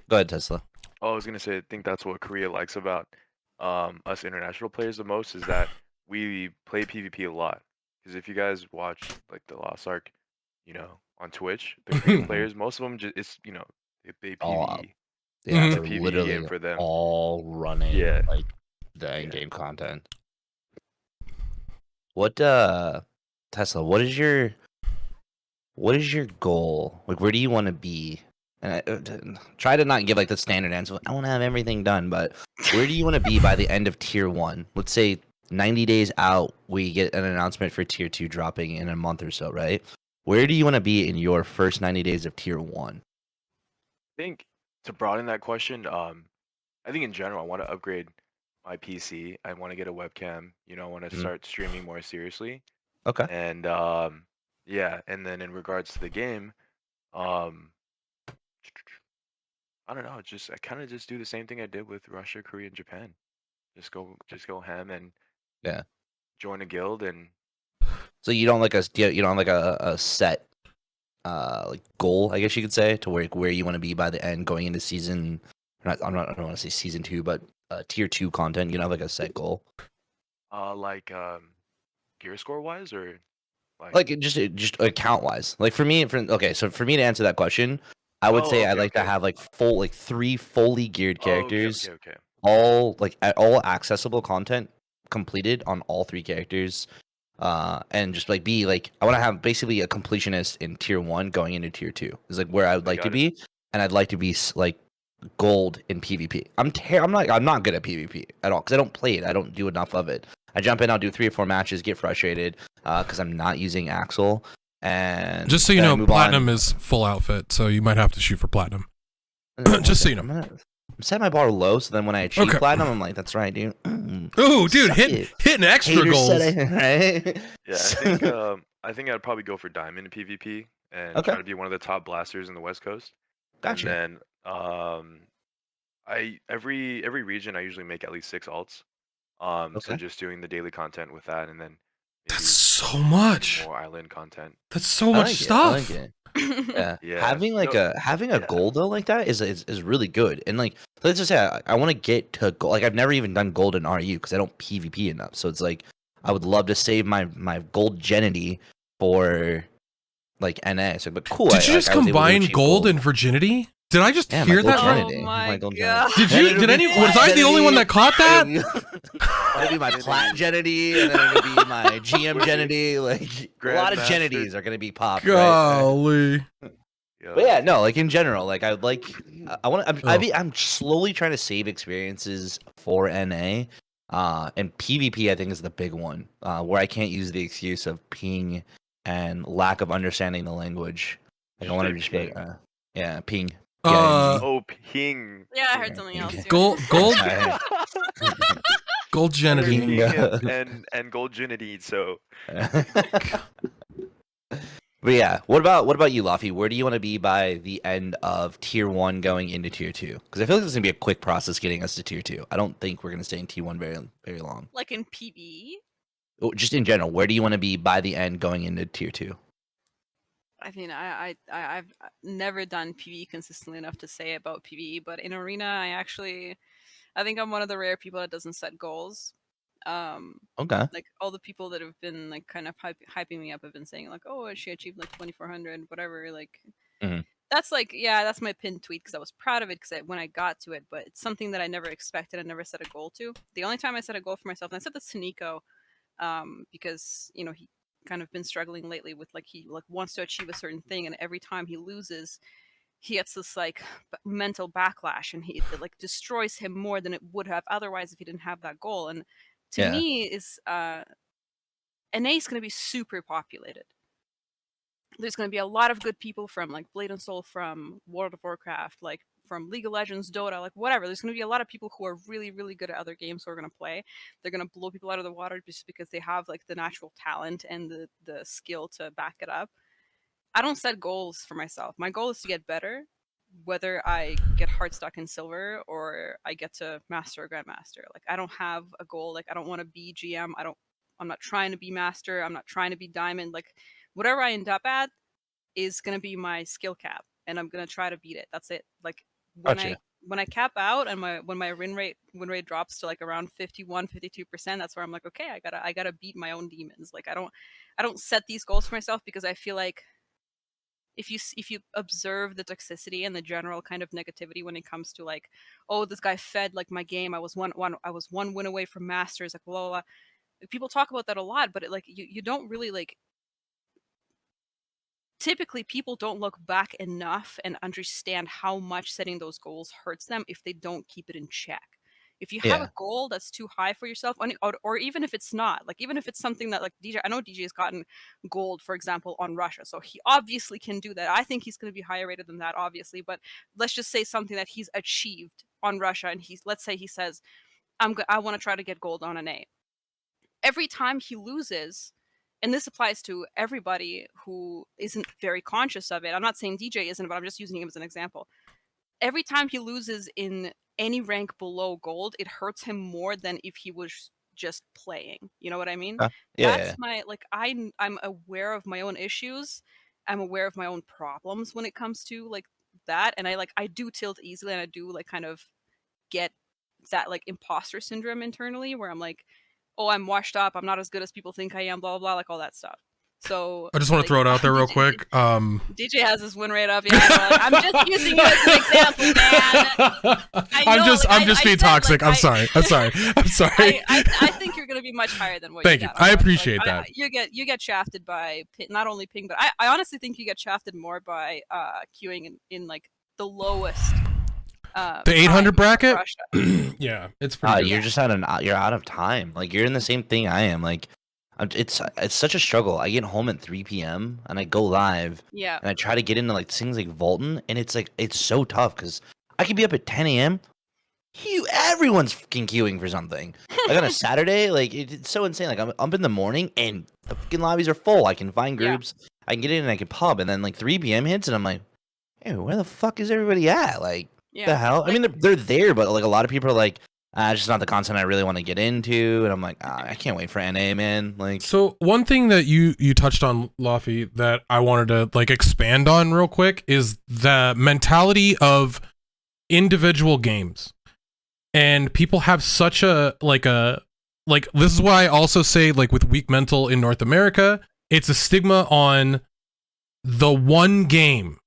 Go ahead, Tesla. Oh, I was gonna say, I think that's what Korea likes about us international players the most, is that we play PvP a lot. Because if you guys watch like the Lost Ark, on Twitch, the Korean players, most of them they PvE. They're literally for them. all running like the in-game content. What Tesla, what is your goal? Like, where do you want to be? And try to not give like the standard answer. I want to have everything done, but where do you want to be by the end of tier 1? Let's say 90 days out, we get an announcement for tier 2 dropping in a month or so, right? Where do you want to be in your first 90 days of tier 1? I think to broaden that question, I think in general, I want to upgrade my PC. I want to get a webcam. I want to start streaming more seriously. Okay. And and then in regards to the game, I don't know, I kind of just do the same thing I did with Russia, Korea, and Japan. Just go ham and join a guild. And so you don't like a set like goal, I guess you could say, to where you want to be by the end going into season. I don't want to say season 2, but tier 2 content. You know, like a set goal. Like gear score wise, or Like just account wise. Like for me, so for me to answer that question, I would say I'd okay, like to okay. have like 3 fully geared characters, Okay. all all accessible content completed on all 3 characters, and just like be like I want to have basically a completionist in tier 1 going into tier 2 is like where I would I like to got it. be, and I'd like to be like gold in PvP. I'm not good at PvP at all because I don't play it. I don't do enough of it. I jump in, I'll do 3 or 4 matches, get frustrated because I'm not using Axel, and Just so you then I know, move platinum on. is full outfit, so you might have to shoot for platinum. No, Just so you know. I'm set my bar low, so then when I achieve Okay. platinum, I'm like, that's right, dude. Oh, dude, Suck hitting it. extra Haters goals. said right? Yeah, I think I'd probably go for diamond in PvP and Okay. try to be one of the top blasters in the West Coast. Gotcha. And then every region I usually make at least 6 alts. So Okay. just doing the daily content with that, and then That's maybe so much. more island content. That's so I much like stuff. I like it. Yeah. Yeah. Having like No, having a yeah. goal though like that is really good. And like let's just say I want to get to gold. Like I've never even done gold in RU because I don't PvP enough. So it's like I would love to save my gold genity for like NA. So but cool. Did you just I was able to combine achieve gold and virginity? Did I just Yeah, my hear gold that right? genity. Oh my gold God. genity. Did Then you? it'll Did be any? plat Was I the only one that caught that? It'll be my plat genity, and then it'll be my GM genity. Like a lot of Grandmaster. genities are gonna be popped, right? Golly. But yeah, no, like in general, like I would like, I want to. Oh. I'm slowly trying to save experiences for NA, and PvP I think is the big one, where I can't use the excuse of ping and lack of understanding the language. Like I want to just be like, yeah, ping. Uh, Oh, ping. Yeah, I heard something else too. gold Sorry. gold genity. Ping Ping. and gold genity. So But yeah, what about you, Laufie? Where do you want to be by the end of tier 1 going into tier 2? Because I feel like this is gonna be a quick process getting us to tier 2. I don't think we're gonna stay in tier 1 very long. Like in PvE? Oh, just in general, where do you want to be by the end going into tier 2? I mean, I've never done PvE consistently enough to say about PvE, but in Arena, I think I'm one of the rare people that doesn't set goals. Okay. Like all the people that have been like kind of hyping me up have been saying like, oh, she achieved like 2400, whatever. Like Mhm. that's like, yeah, that's my pinned tweet because I was proud of it because when I got to it, but it's something that I never expected. I never set a goal to. The only time I set a goal for myself, and I said this to Nico, because you know he kind of been struggling lately with like he like wants to achieve a certain thing, and every time he loses, he gets this like mental backlash, and it like destroys him more than it would have otherwise if he didn't have that goal. And to Yeah. me, is NA is going to be super populated. There's going to be a lot of good people from like Blade and Soul, from World of Warcraft, like from League of Legends, Dota, like whatever. There's going to be a lot of people who are really, really good at other games who are going to play. They're going to blow people out of the water just because they have like the natural talent and the skill to back it up. I don't set goals for myself. My goal is to get better, whether I get hard stuck in silver or I get to master or grandmaster. Like I don't have a goal. Like I don't want to be GM. I'm not trying to be master. I'm not trying to be diamond. Like whatever I end up at is gonna be my skill cap, and I'm gonna try to beat it. That's it. Like Gotcha. when I cap out and when my win rate drops to like around 51-52%, that's where I'm like, okay, I gotta beat my own demons. Like I don't set these goals for myself because I feel like if you observe the toxicity and the general kind of negativity when it comes to like, oh, this guy fed like my game, I was one win away from masters, like blah, blah, blah. People talk about that a lot, but like you don't really like, typically people don't look back enough and understand how much setting those goals hurts them if they don't keep it in check. If you have Yeah. a goal that's too high for yourself, or even if it's not, like even if it's something that like DJ, I know DJ has gotten gold, for example, on Russia, so he obviously can do that. I think he's going to be higher rated than that, obviously, but let's just say something that he's achieved on Russia, and let's say he says, I want to try to get gold on an A. Every time he loses, and this applies to everybody who isn't very conscious of it. I'm not saying DJ isn't, but I'm just using him as an example. Every time he loses in any rank below gold, it hurts him more than if he was just playing. You know what I mean? Yeah. That's my like I'm aware of my own issues, I'm aware of my own problems when it comes to like that, and I do tilt easily, and I do like kind of get that like imposter syndrome internally where I'm like, oh, I'm washed up, I'm not as good as people think I am, blah blah blah, like all that stuff. So I just want to like, throw it out there real quick. DJ has his win rate up. Yeah, like, I'm just using you as an example, man. I'm just being toxic. Like, I'm sorry. I'm sorry. I think you're gonna be much higher than what Thank you you. got. I appreciate that. You get shafted by not only ping, but I honestly think you get shafted more by queuing in like the lowest. The 800 bracket. Yeah, it's pretty good. You're just you're out of time. Like you're in the same thing I am. Like it's such a struggle. I get home at 3 p.m. and I go live. Yeah. And I try to get into like things like Volton, and it's like it's so tough because I could be up at 10 a.m. Everyone's fucking queuing for something. Like on a Saturday, like it's so insane. Like I'm up in the morning and the fucking lobbies are full. I can find groups. Yeah. I can get in and I can pub, and then like 3 p.m. hits, and I'm like, hey, where the fuck is everybody at? Like. Yeah, the hell? I mean, they're there, but like a lot of people are like, it's just not the content I really want to get into, and I'm like, I can't wait for NA, man. Like, so one thing that you touched on, Laufie, that I wanted to like expand on real quick is the mentality of individual games, and people have such a this is why I also say like with weak mental in North America, it's a stigma on the one game.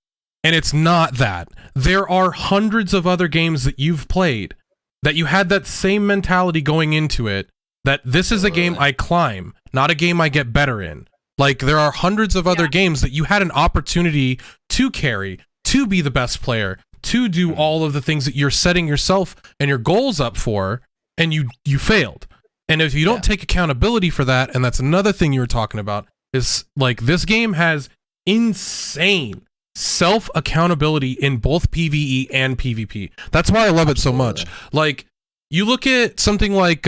And it's not that. There are hundreds of other games that you've played that you had that same mentality going into it, that this is a game I climb, not a game I get better in. Like, there are hundreds of other games that you had an opportunity to carry, to be the best player, to do all of the things that you're setting yourself and your goals up for, and you failed. And if you don't take accountability for that, and that's another thing you were talking about, is like this game has insane self-accountability in both PvE and PvP. That's why I love it so much. Like, you look at something like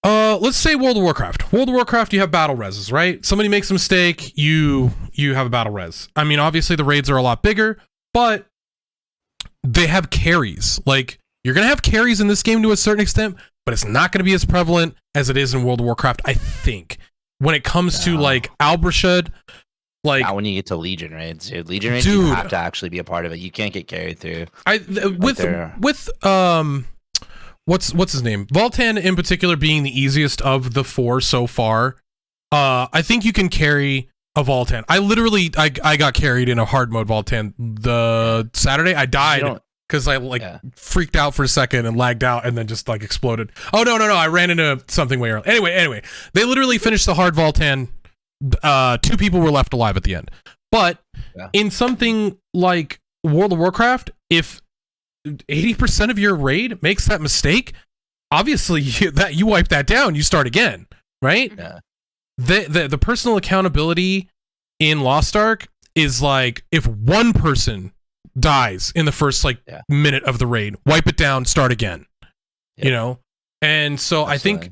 let's say World of Warcraft. World of Warcraft, you have battle reses, right? Somebody makes a mistake, you have a battle res. I mean, obviously the raids are a lot bigger, but they have carries. Like, you're gonna have carries in this game to a certain extent, but it's not gonna be as prevalent as it is in World of Warcraft, I think. When it comes to like Albrashad, like when you get to Legion raids, dude. Legion raids, you have to actually be a part of it. You can't get carried through. With what's his name? Voltan in particular being the easiest of the four so far. I think you can carry a Voltan. I got carried in a hard mode Voltan the Saturday. I died because I freaked out for a second and lagged out and then just like exploded. Oh no, I ran into something way early. Anyway, they literally finished the hard Voltan. 2 people were left alive at the end. But in something like World of Warcraft, if 80% of your raid makes that mistake, obviously you wipe that down, you start again, right? Yeah. The personal accountability in Lost Ark is like, if one person dies in the first minute of the raid, wipe it down, start again. Yep. You know? And so I think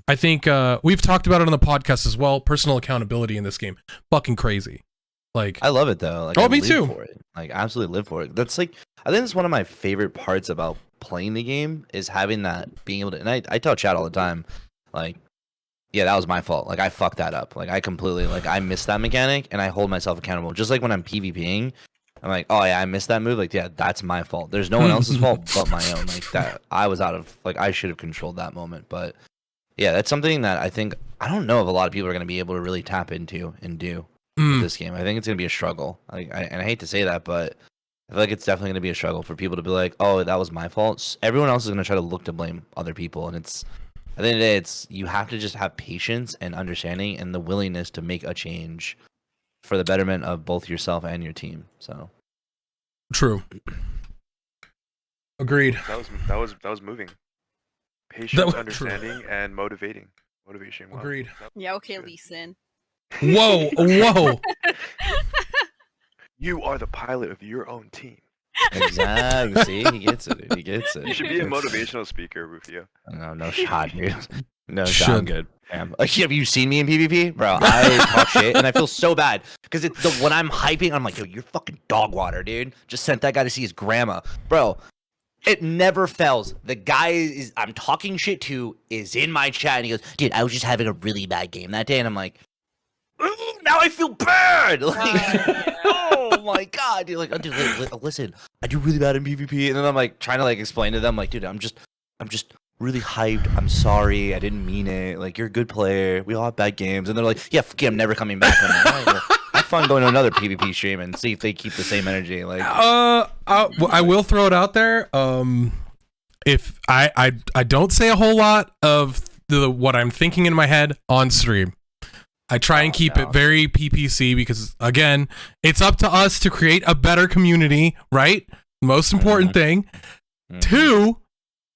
we've talked about it on the podcast as well. Personal accountability in this game, fucking crazy. Like, I love it though. Like, me too. For it. Like, absolutely live for it. That's like, I think it's one of my favorite parts about playing the game is having that, being able to. And I tell chat all the time, like, yeah, that was my fault. Like, I fucked that up. Like, I completely I missed that mechanic, and I hold myself accountable. Just like when I'm PvPing. I'm like, oh yeah, I missed that move. Like, yeah, that's my fault. There's no one else's fault but my own. Like, that I was out of, I should have controlled that moment. But yeah, that's something that I think, I don't know if a lot of people are going to be able to really tap into and do with this game. I think it's going to be a struggle. And I hate to say that, but I feel like it's definitely going to be a struggle for people to be like, oh, that was my fault. Everyone else is going to try to look to blame other people. And it's, at the end of the day, you have to just have patience and understanding and the willingness to make a change for the betterment of both yourself and your team. So true. Agreed. That was moving. Patience, understanding, and motivation. Wow. Agreed. Yeah, okay, Lee Sin. Whoa. You are the pilot of your own team. Exactly. See, he gets it. Dude. He gets it. You should be a motivational speaker, Rufio. No shot, dude. No shot. I'm good. Have you seen me in PvP, bro? I talk shit and I feel so bad because when I'm hyping, I'm like, yo, you're fucking dog water, dude. Just sent that guy to see his grandma, bro. It never fails. The guy I'm talking shit to is in my chat and he goes, dude, I was just having a really bad game that day, and I'm like, now I feel bad. Like, yeah. oh my god, dude. Like, dude, listen, I do really bad in PvP, and then I'm like trying to like explain to them, like, dude, I'm just really hyped. I'm sorry, I didn't mean it. Like, you're a good player. We all have bad games, and they're like, yeah, fuck you, I'm never coming back. I'm like, "All right, well, have fun going to another PvP stream and see if they keep the same energy. Like, I will throw it out there. If I don't say a whole lot of what I'm thinking in my head on stream. I try and keep it very PPC because, again, it's up to us to create a better community, right? Most important thing. 2,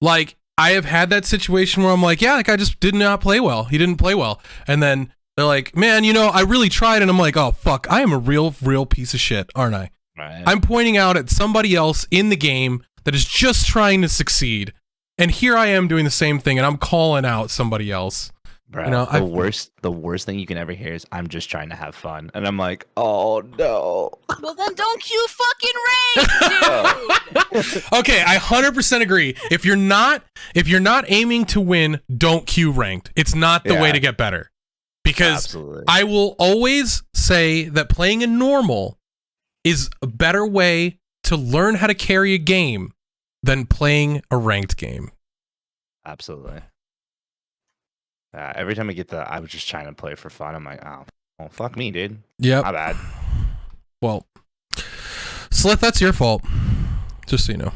like, I have had that situation where I'm like, yeah, like, I just did not play well. He didn't play well. And then they're like, man, I really tried. And I'm like, oh, fuck, I am a real piece of shit, aren't I? right. I'm pointing out at somebody else in the game that is just trying to succeed. And here I am doing the same thing, and I'm calling out somebody else. Bro, the worst thing you can ever hear is I'm just trying to have fun, and I'm like, oh no. Well, then don't queue fucking rank, dude. Okay, I 100% agree. If you're not aiming to win, don't queue ranked. It's not the way to get better. Because Absolutely. I will always say that playing in normal is a better way to learn how to carry a game than playing a ranked game. Absolutely. Every time I get I was just trying to play for fun. I'm like, oh, well, fuck me, dude. Yep. My bad. Well, Slith, that's your fault. Just so you know.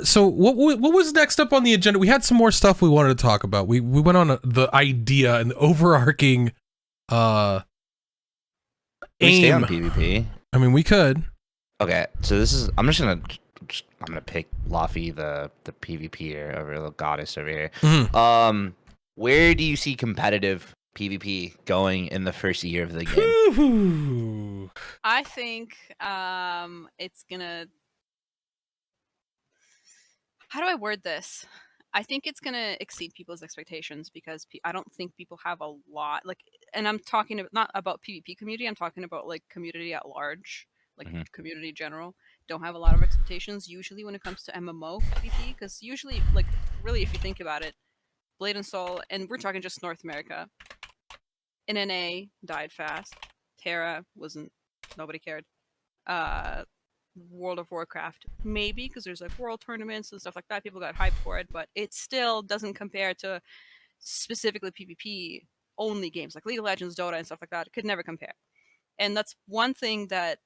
So what was next up on the agenda? We had some more stuff we wanted to talk about. We went on the idea and the overarching We stay on aim. PvP. I mean, we could. Okay, so I'm gonna pick Laufie, the PvPer over the goddess over here. Mhm. Where do you see competitive PvP going in the first year of the game? I think it's gonna. How do I word this? I think it's gonna exceed people's expectations because I don't think people have a lot and I'm talking not about PvP community. I'm talking about like community at large, like community general. Don't have a lot of expectations usually when it comes to MMO PvP because usually, like, really, if you think about it, Blade and Soul, and we're talking just North America. NNA died fast. Terra nobody cared. World of Warcraft, maybe, because there's like world tournaments and stuff like that. People got hyped for it, but it still doesn't compare to specifically PvP only games like League of Legends, Dota, and stuff like that. It could never compare. And that's one thing that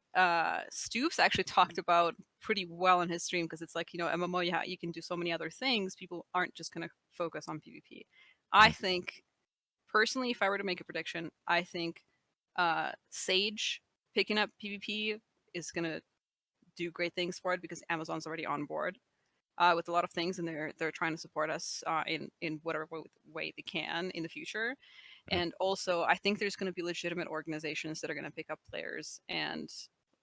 Stoops actually talked about pretty well in his stream because it's like, MMO, you can do so many other things. People aren't just going to focus on PvP. I think, personally, if I were to make a prediction, I think Sage picking up PvP is going to do great things for it because Amazon's already on board with a lot of things, and they're trying to support us in whatever way they can in the future. And also, I think there's going to be legitimate organizations that are going to pick up players and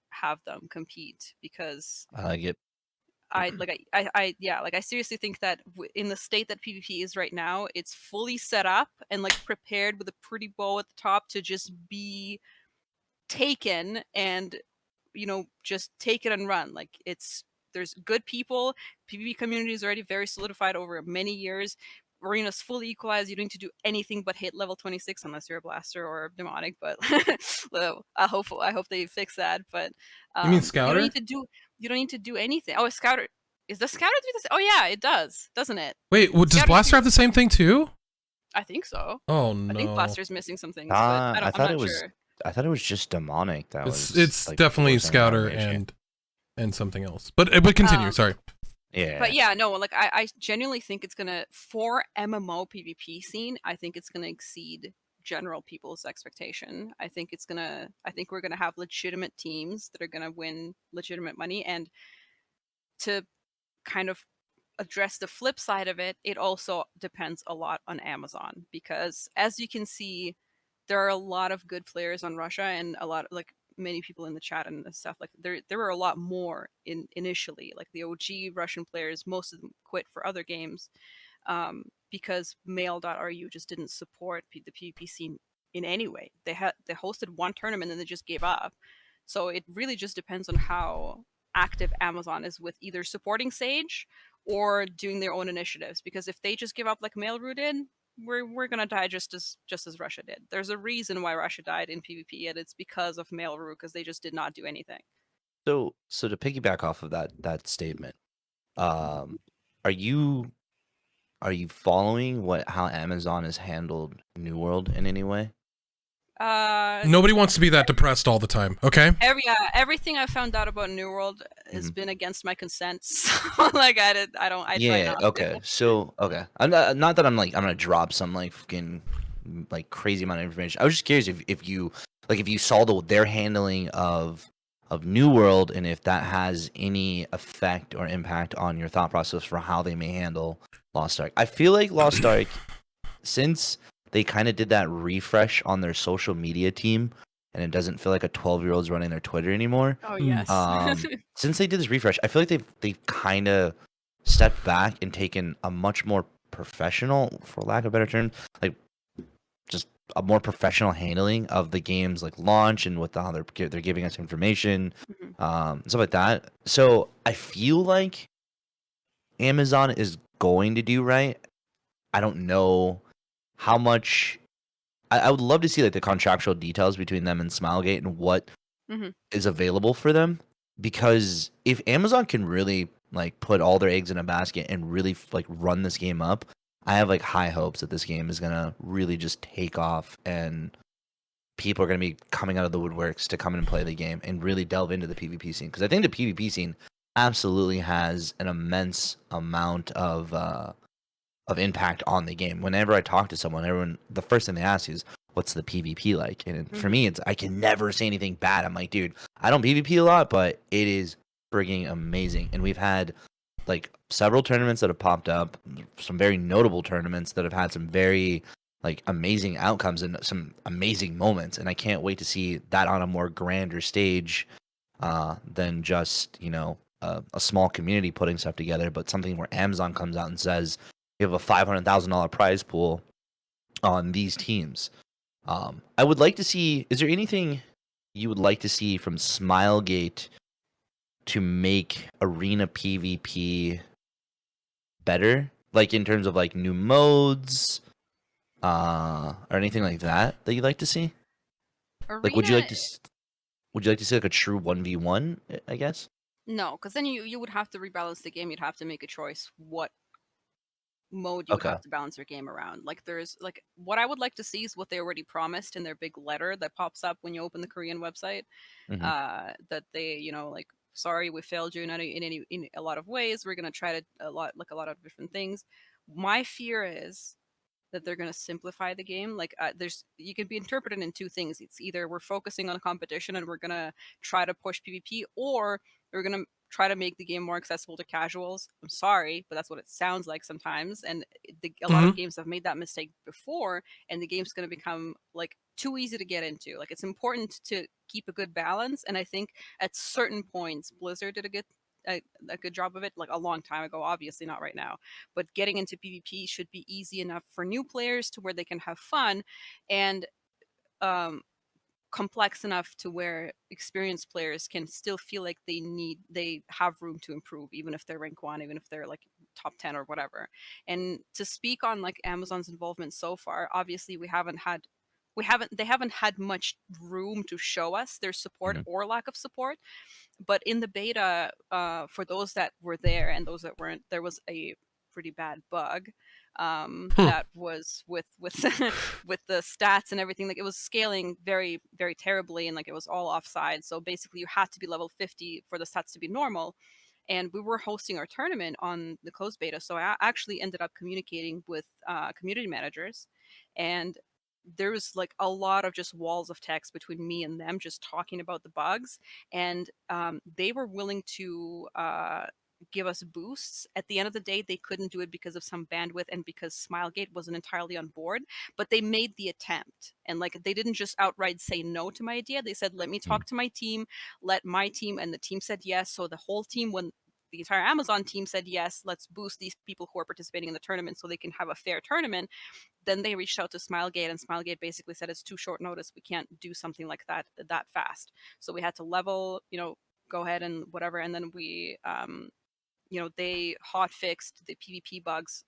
have them compete because I like it. I seriously think that in the state that PvP is right now, it's fully set up and like prepared with a pretty bow at the top to just be taken and just take it and run. Like there's good people. PvP community is already very solidified over many years. Arena's fully equalized. You don't need to do anything but hit level 26 unless you're a blaster or a demonic. But I hope they fix that. But You mean Scouter? You don't need to do anything. Oh, a Scouter. Is the Scouter do this? Oh yeah, it does, doesn't it? Wait, does Blaster have the same thing too? I think so. Oh no. I think Blaster's missing some things. But I'm not sure. I thought it was just demonic. It's like definitely Scouter and something else. But continue. Sorry. Yeah. But yeah, no, like I genuinely think it's gonna, for MMO PvP scene, I think it's gonna exceed general people's expectation. I think we're gonna have legitimate teams that are gonna win legitimate money. And to kind of address the flip side of it, it also depends a lot on Amazon because, as you can see, there are a lot of good players on Russia and a lot of, like, many people in the chat and stuff. Like there were a lot more initially, like the OG Russian players. Most of them quit for other games because mail.ru just didn't support the PvP scene in any way. They hosted one tournament and they just gave up. So it really just depends on how active Amazon is with either supporting Sage or doing their own initiatives. Because if they just give up like Mail.ru did, we're gonna die just as Russia did. There's a reason why Russia died in PvP, and it's because of Mail.ru, because they just did not do anything. So to piggyback off of that statement, um, are you following how Amazon has handled New World in any way? Nobody wants to be that depressed all the time, okay? Everything I found out about New World has Mhm. been against my consent. So like I try Yeah. not Okay. to. So okay. I'm not that I'm gonna drop some like fucking like crazy amount of information. I was just curious if you if you saw their handling of New World and if that has any effect or impact on your thought process for how they may handle Lost Ark. I feel like Lost Ark, since they kind of did that refresh on their social media team, and it doesn't feel like a 12-year-old's running their Twitter anymore. Oh yes. Since they did this refresh, I feel like they've kind of stepped back and taken a much more professional, for lack of a better term, like just a more professional handling of the game's like launch and with how they're giving us information, Mhm. stuff like that. So I feel like Amazon is going to do right. I don't know how much. I would love to see like the contractual details between them and Smilegate and what Mhm. is available for them, because if Amazon can really like put all their eggs in a basket and really like run this game up, I have like high hopes that this game is gonna really just take off and people are gonna be coming out of the woodworks to come and play the game and really delve into the PvP scene, because I think the PvP scene absolutely has an immense amount of impact on the game. Whenever I talk to someone, everyone, the first thing they ask is, "What's the PvP like?" And for Mhm. me, it's I can never say anything bad. I'm like, dude, I don't PvP a lot, but it is frigging amazing. And we've had like several tournaments that have popped up, some very notable tournaments that have had some very like amazing outcomes and some amazing moments. And I can't wait to see that on a more grander stage than just a small community putting stuff together, but something where Amazon comes out and says, "We have a $500,000 prize pool on these teams." I would like to see. Is there anything you would like to see from Smilegate to make arena PvP better, like in terms of like new modes, or anything like that you'd like to see? Like, would you Arena, like to? Would you like to see like a true 1v1? I guess. no, because then you would have to rebalance the game. You'd have to make a choice what mode you would Okay. have to balance your game around. Like there's like what I would like to see is what they already promised in their big letter that pops up when you open the Korean website. Hmm. That they, like, sorry, we failed you in a lot of ways. We're gonna try to a lot of different things. My fear is that they're going to simplify the game. Like there's you can be interpreted in two things. It's either we're focusing on competition and we're going to try to push PvP, or we're going to try to make the game more accessible to casuals. I'm sorry, but that's what it sounds like sometimes. And a lot Hmm. of games have made that mistake before, and the game's going to become like too easy to get into. Like it's important to keep a good balance, and I think at certain points Blizzard did a good job of it, like a long time ago, obviously not right now, but getting into PvP should be easy enough for new players to where they can have fun, and um, complex enough to where experienced players can still feel like they have room to improve, even if they're rank 1, even if they're like top 10 or whatever. And to speak on like Amazon's involvement so far, obviously they haven't had much room to show us their support Hmm. or lack of support. But in the beta, for those that were there and those that weren't, there was a pretty bad bug Hmm. that was with with the stats and everything. Like it was scaling very very terribly, and like it was all offside. So basically, you had to be level 50 for the stats to be normal. And we were hosting our tournament on the closed beta, so I actually ended up communicating with community managers, and there was like a lot of just walls of text between me and them just talking about the bugs. And they were willing to give us boosts. At the end of the day, they couldn't do it because of some bandwidth and because Smilegate wasn't entirely on board, but they made the attempt. And like they didn't just outright say no to my idea. They said, let me talk to my team, let my team, and the team said yes. So the whole team, when the entire Amazon team said yes, let's boost these people who are participating in the tournament so they can have a fair tournament. Then they reached out to Smilegate, and Smilegate basically said it's too short notice. We can't do something like that fast. So we had to level, go ahead and whatever. And then we, they hot fixed the PvP bugs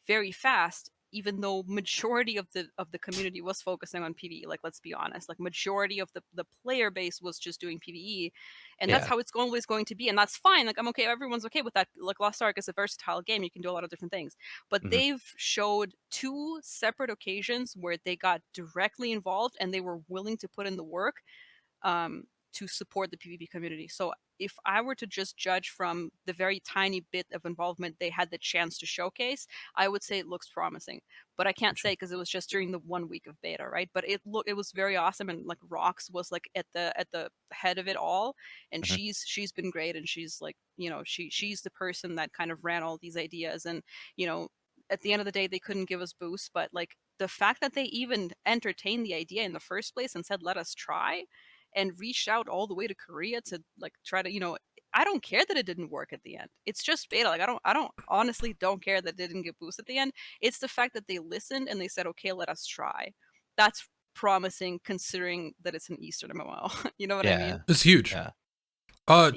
very fast. even though majority of the community was focusing on PvE, like let's be honest, like majority of the player base was just doing PvE, and that's Yeah. how it's always going to be, and that's fine. Like I'm okay, everyone's okay with that. Like Lost Ark is a versatile game, you can do a lot of different things, but Mhm. they've showed 2 separate occasions where they got directly involved and they were willing to put in the work to support the PvP community. So if I were to just judge from the very tiny bit of involvement they had the chance to showcase, I would say it looks promising. But I can't say because it was just during the 1 week of beta, right? But it was very awesome, and like Rox was like at the head of it all, and Mhm. she's been great, and she's like, you know, she's the person that kind of ran all these ideas, and you know, at the end of the day they couldn't give us boosts, but like the fact that they even entertained the idea in the first place and said let us try, and reached out all the way to Korea to like try to, you know, I don't care that it didn't work at the end. It's just beta. Like I don't honestly don't care that they didn't get boost at the end. It's the fact that they listened and they said, okay, let us try. That's promising considering that it's an Eastern MMO. You know what I mean? It's huge. Yeah.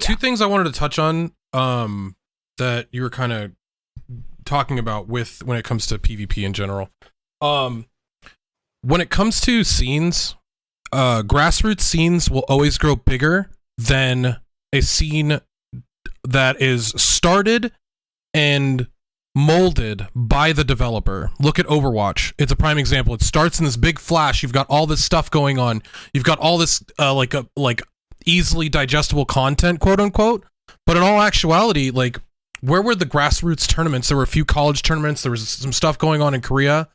Two things I wanted to touch on that you were kind of talking about with when it comes to PvP in general. When it comes to scenes, grassroots scenes will always grow bigger than a scene that is started and molded by the developer. Look at Overwatch. It's a prime example. It starts in this big flash. You've got all this stuff going on. You've got all this like easily digestible content, quote unquote. But in all actuality, like, where were the grassroots tournaments? There were a few college tournaments. There was some stuff going on in Korea.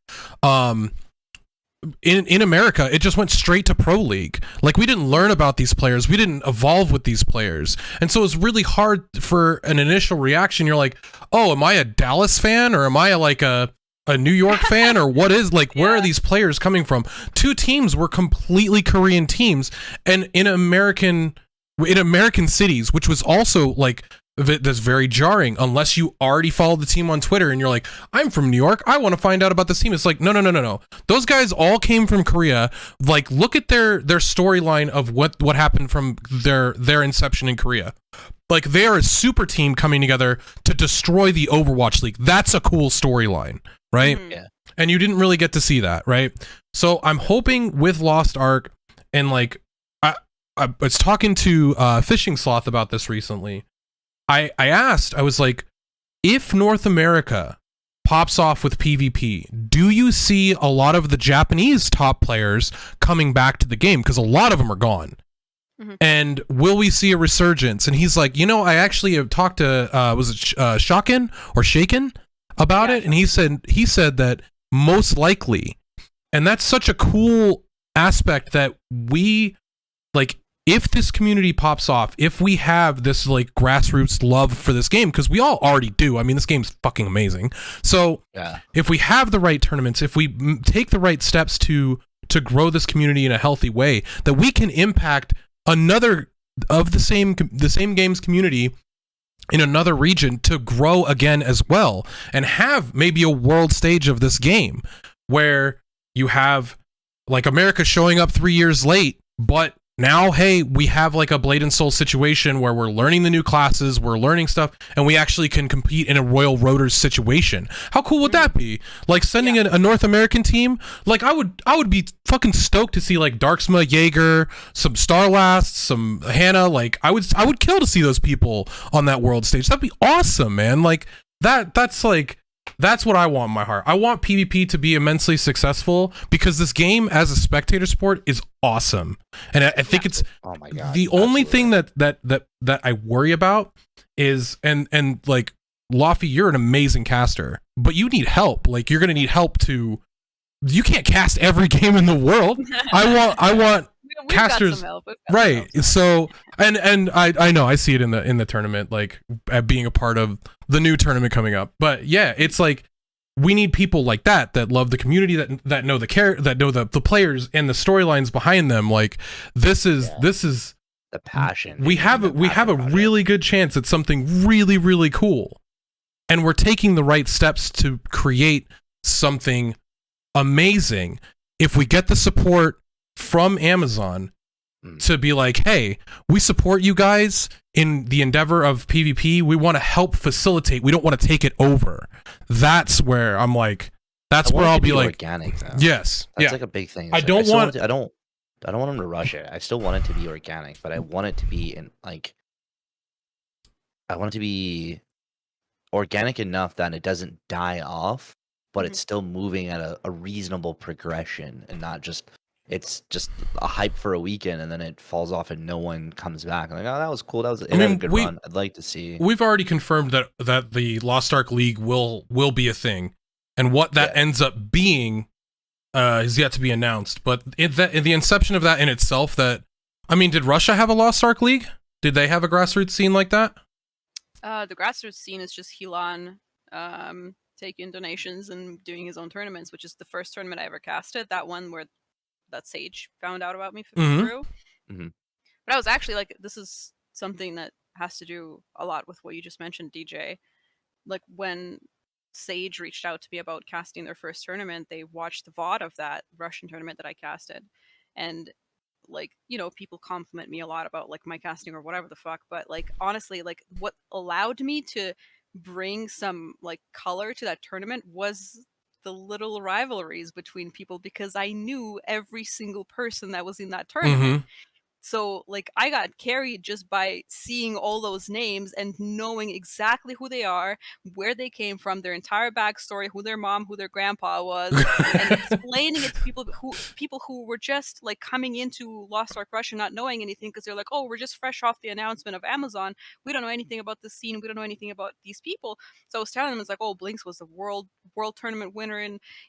In America, it just went straight to Pro League. Like, we didn't learn about these players. We didn't evolve with these players. And so it's really hard for an initial reaction. You're like, oh, am I a Dallas fan, or am I like a New York fan, or what is, like, where are these players coming from? 2 teams were completely Korean teams, and in American cities, which was also like, that's very jarring unless you already follow the team on Twitter and you're like, I'm from New York, I want to find out about this team. It's like, no. Those guys all came from Korea. Like, look at their storyline of what happened from their inception in Korea. Like, they are a super team coming together to destroy the Overwatch League. That's a cool storyline, right? Mhm. Yeah. And you didn't really get to see that, right? So I'm hoping with Lost Ark, and like, I was talking to Fishing Sloth about this recently. I asked, I was like, if North America pops off with PvP, do you see a lot of the Japanese top players coming back to the game? Because a lot of them are gone. Mhm. And will we see a resurgence? And he's like, you know, I actually have talked to, was it Shaken or Shaken about it? And he said that most likely, and that's such a cool aspect that we, like, if this community pops off, if we have this like grassroots love for this game, because we all already do. I mean, this game's fucking amazing. So if we have the right tournaments, if we take the right steps to grow this community in a healthy way, that we can impact another of the same game's community in another region to grow again as well, and have maybe a world stage of this game where you have like America showing up 3 years late, but now, hey, we have like a Blade and Soul situation where we're learning the new classes, we're learning stuff, and we actually can compete in a Royal Rotors situation. How cool would that be? Like, sending a North American team? Like, I would be fucking stoked to see like Darksma, Jaeger, some Starlast, some Hannah. Like, I would kill to see those people on that world stage. That'd be awesome, man. Like, that's what I want in my heart. I want PvP to be immensely successful because this game as a spectator sport is awesome. And I think it's the only thing that I worry about is, and like, Laufie, you're an amazing caster, but you need help. Like, you're going to need help you can't cast every game in the world. I want We've casters, got some help. right? So, and I know I see it in the tournament, like, being a part of the new tournament coming up. But yeah, it's like, we need people like that love the community, that know the players and the storylines behind them. Like, this is the passion. We have a really good chance at something really, really cool, and we're taking the right steps to create something amazing. If we get the support from Amazon to be like, hey, we support you guys in the endeavor of PvP. We want to help facilitate. We don't want to take it over. That's where I'm like, That's I where want it I'll to be like, organic though. yes, That's yeah. like a big thing. I It's like, don't still want- it to- I don't want them to rush it. I still want it to be organic, but I want it to be in like I want it to be organic enough that it doesn't die off, but Mhm. it's still moving at a reasonable progression and not just it's just a hype for a weekend and then it falls off and no one comes back. Like, oh, that was cool. It had a good run. I'd like to see. We've already confirmed that the Lost Ark League will be a thing, and what that ends up being is yet to be announced. But in the inception of that in itself, did Russia have a Lost Ark League? Did they have a grassroots scene like that? The grassroots scene is just Hilan taking donations and doing his own tournaments, which is the first tournament I ever casted. That one where that Sage found out about me through. Mhm. But I was actually like, this is something that has to do a lot with what you just mentioned, DJ. Like when Sage reached out to me about casting their first tournament, they watched the VOD of that Russian tournament that I casted. And like, you know, people compliment me a lot about like my casting or whatever the fuck, but like honestly, like what allowed me to bring some like color to that tournament was the little rivalries between people, because I knew every single person that was in that tournament. So like I got carried just by seeing all those names and knowing exactly who they are, where they came from, their entire backstory, who their mom, who their grandpa was, and explaining it to people who were just like coming into Lost Ark Russia not knowing anything, because they're like, oh, we're just fresh off the announcement of Amazon. We don't know anything about this scene. We don't know anything about these people. So I was telling them, it's like, oh, Blinks was the world tournament winner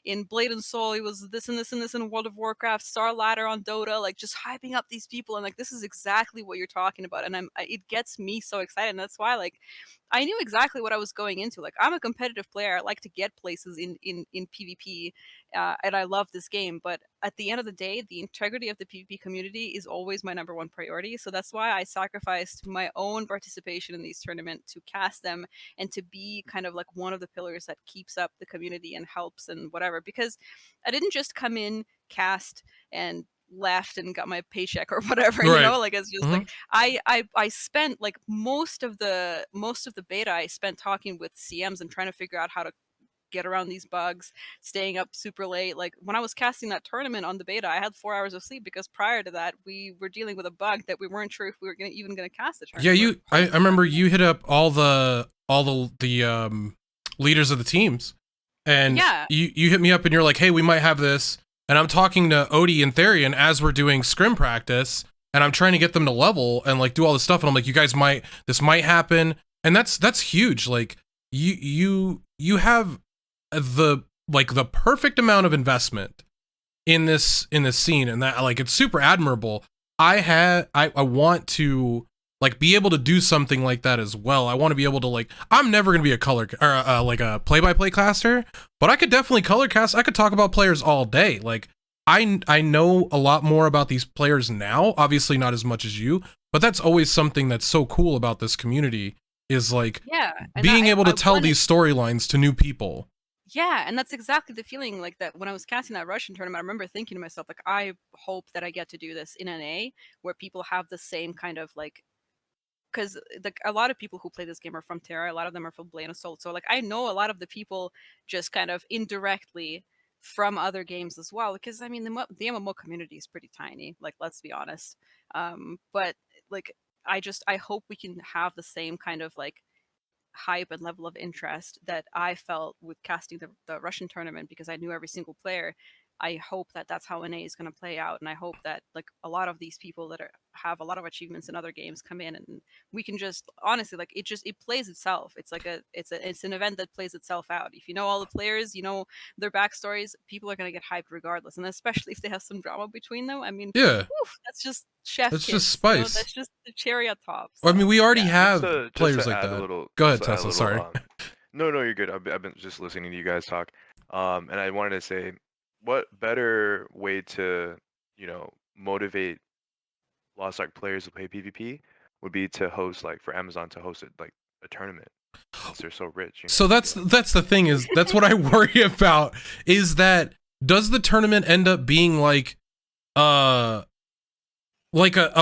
in Blade and Soul. He was this and this and this in World of Warcraft, Star Ladder on Dota, like just hyping up these people. And like, this is exactly what you're talking about. And it gets me so excited. And that's why like I knew exactly what I was going into. Like I'm a competitive player. I like to get places in PvP, and I love this game. But at the end of the day, the integrity of the PvP community is always my number one priority. So that's why I sacrificed my own participation in these tournaments to cast them and to be kind of like one of the pillars that keeps up the community and helps and whatever. Because I didn't just come in, cast, and left and got my paycheck or whatever, you know, like it's just like I spent like most of the beta I spent talking with CMs and trying to figure out how to get around these bugs, staying up super late. Like when I was casting that tournament on the beta, I had 4 hours of sleep because prior to that we were dealing with a bug that we weren't sure if we were even gonna cast the tournament. Yeah, I remember you hit up all the leaders of the teams, and you hit me up and you're like, hey, we might have this. And I'm talking to Odie and Therian as we're doing scrim practice, and I'm trying to get them to level and like do all this stuff. And I'm like, you guys this might happen, and that's huge. Like you have the perfect amount of investment in this scene, and that like it's super admirable. I want to like be able to do something like that as well. I want to be able to like, I'm never going to be a color or like a play-by-play caster, but I could definitely color cast. I could talk about players all day. Like I know a lot more about these players now, obviously not as much as you, but that's always something that's so cool about this community is like being able to tell these storylines to new people. Yeah, and that's exactly the feeling like that when I was casting that Russian tournament. I remember thinking to myself, like, I hope that I get to do this in NA where people have the same kind of like, because like a lot of people who play this game are from Terra, a lot of them are from Blade and Soul. So like I know a lot of the people just kind of indirectly from other games as well. Because I mean the MMO community is pretty tiny. Like let's be honest. But like I hope we can have the same kind of like hype and level of interest that I felt with casting the Russian tournament, because I knew every single player. I hope that that's how NA is going to play out, and I hope that like a lot of these people that have a lot of achievements in other games come in, and we can just honestly like it plays itself. It's like it's an event that plays itself out. If you know all the players, you know their backstories, people are going to get hyped regardless, and especially if they have some drama between them. I mean, that's just chef kiss, just spice. You know? That's just the cherry on top. So, I mean, we already have players just like that. Go ahead, Tesla. Sorry. No, you're good. I've been just listening to you guys talk, and I wanted to say, what better way to, you know, motivate Lost Ark players to play PvP would be to host, like, for Amazon to host it like a tournament, since they're so rich. You know? So that's the thing, is that's what I worry about, is that does the tournament end up being like a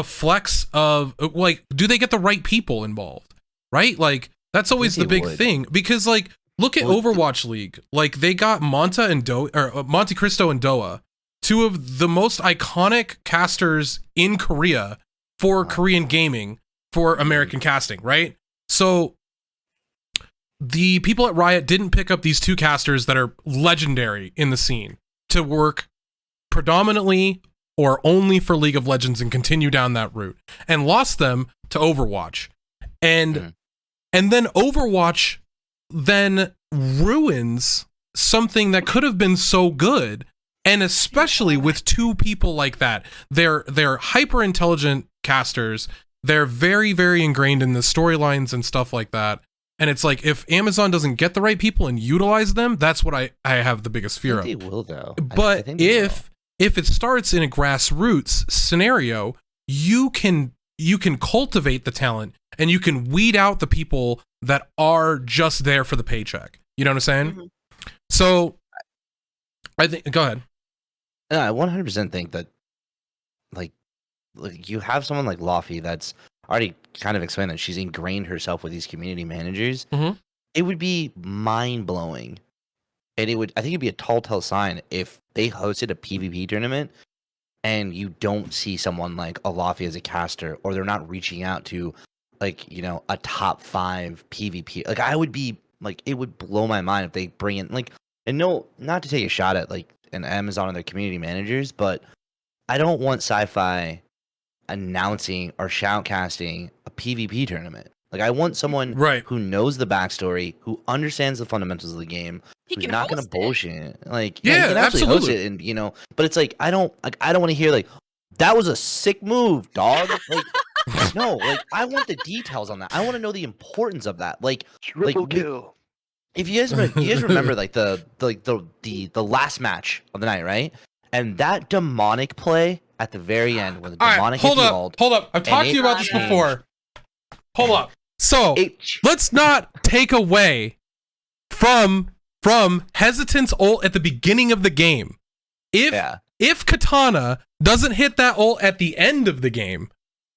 flex of like, do they get the right people involved, right? Like that's always the big thing, because like Look at Well, Overwatch League. Like they got Monta and Monte Cristo and Doa, two of the most iconic casters in Korea for Korean gaming for American casting, right? So the people at Riot didn't pick up these two casters that are legendary in the scene to work predominantly or only for League of Legends and continue down that route, and lost them to Overwatch. And then Overwatch then ruins something that could have been so good, and especially with two people like that. They're hyper intelligent casters. They're very, very ingrained in the storylines and stuff like that. And it's like, if Amazon doesn't get the right people and utilize them, that's what I have the biggest fear of. They will, though. But if it starts in a grassroots scenario, you can cultivate the talent and you can weed out the people that are just there for the paycheck. You know what I'm saying? Mhm. So I think, go ahead. No, I 100% think that, like you have someone like Laufie that's already kind of explained that she's ingrained herself with these community managers. Mhm. It would be mind blowing, and I think it'd be a telltale sign if they hosted a PvP tournament and you don't see someone like a Laufie as a caster, or they're not reaching out to, like, you know, a top 5 PvP. Like, I would be like, it would blow my mind if they bring in, like, and no, not to take a shot at like an Amazon and their community managers, but I don't want sci-fi announcing or shoutcasting a PvP tournament. Like, I want someone who knows the backstory, who understands the fundamentals of the game, who's not going to bullshit. Like, yeah, he can actually absolutely. host it, and, you know, but it's like, I don't want to hear like, that was a sick move, dog. Like, no, like, I want the details on that. I want to know the importance of that. Like, Triple kill. if you guys remember like the last match of the night, right? And that demonic play at the very end when the demonic hit the ult. Hold up. I've talked to you about this before. Hold up. So let's not take away from Hesitant's ult at the beginning of the game. If Katana doesn't hit that ult at the end of the game,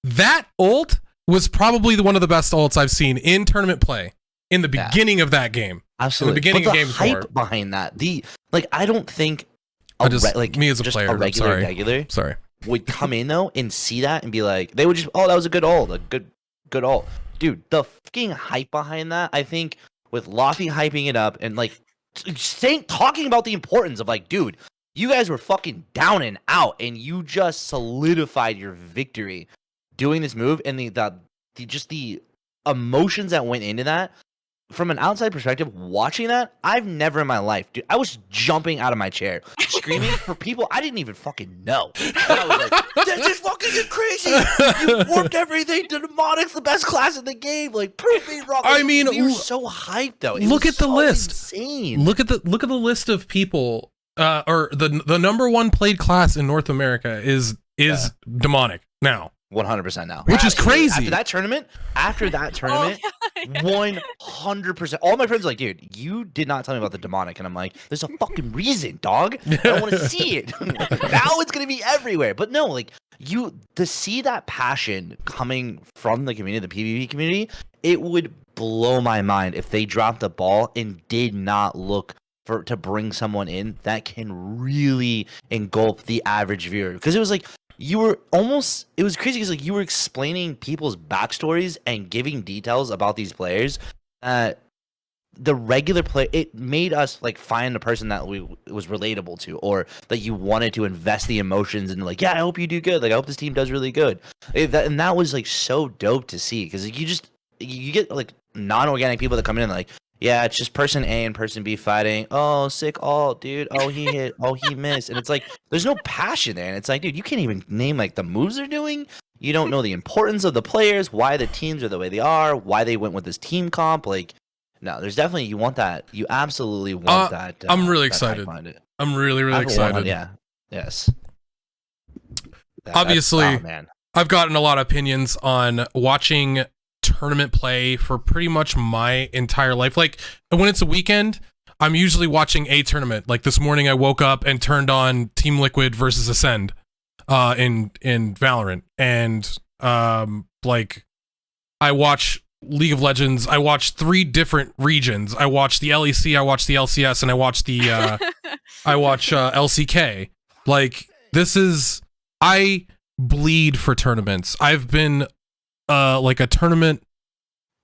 that ult was probably one of the best ults I've seen in tournament play in the beginning of that game. Absolutely. In the beginning but of game 4. Hype behind that. I don't think me as a player, a regular sorry, would come in though and see that and be like, they would just, oh, that was a good ult, a good ult. Dude, the fucking hype behind that, I think, with Laufie hyping it up and like talking about the importance of like, dude, you guys were fucking down and out and you just solidified your victory doing this move, and the emotions that went into that. From an outside perspective, watching that, I've never in my life, dude, I was jumping out of my chair, screaming for people I didn't even fucking know. And I was like, this is fucking crazy. You warped everything. The Demonic's the best class in the game. Like, prove me wrong. I mean, we were so hyped though. Look at the list. Insane. Look at the list of people. Or the number 1 played class in North America is Demonic now. 100% now, which is crazy. After that tournament, 100%. All my friends are like, dude, you did not tell me about the Demonic, and I'm like, there's a fucking reason, dog. I don't want to see it. Now it's gonna be everywhere. But no, like, to see that passion coming from the community, the PvP community, it would blow my mind if they dropped the ball and did not look to bring someone in that can really engulf the average viewer. Because it was like, it was crazy because like you were explaining people's backstories and giving details about these players. The regular play, it made us like find a person that was relatable to, or that you wanted to invest the emotions and like, yeah, I hope you do good. Like, I hope this team does really good. And that was like so dope to see, because like, you get like non-organic people that come in and like, yeah, it's just person A and person B fighting. Oh, sick ult, dude. Oh, he hit. Oh, he missed. And it's like, there's no passion there. And it's like, dude, you can't even name like the moves they're doing. You don't know the importance of the players, why the teams are the way they are, why they went with this team comp. Like, no, there's definitely, you want that. You absolutely want that. I'm really excited. I'm really, really excited. Yeah. Yes. Obviously, man. I've gotten a lot of opinions on watching tournament play for pretty much my entire life. Like, when it's a weekend, I'm usually watching a tournament. Like this morning I woke up and turned on Team Liquid versus Ascend in Valorant, and like I watch League of Legends. I watch 3 different regions. I watch the LEC, I watch the LCS, and I watch the LCK. Like, this is, I bleed for tournaments. I've been like a tournament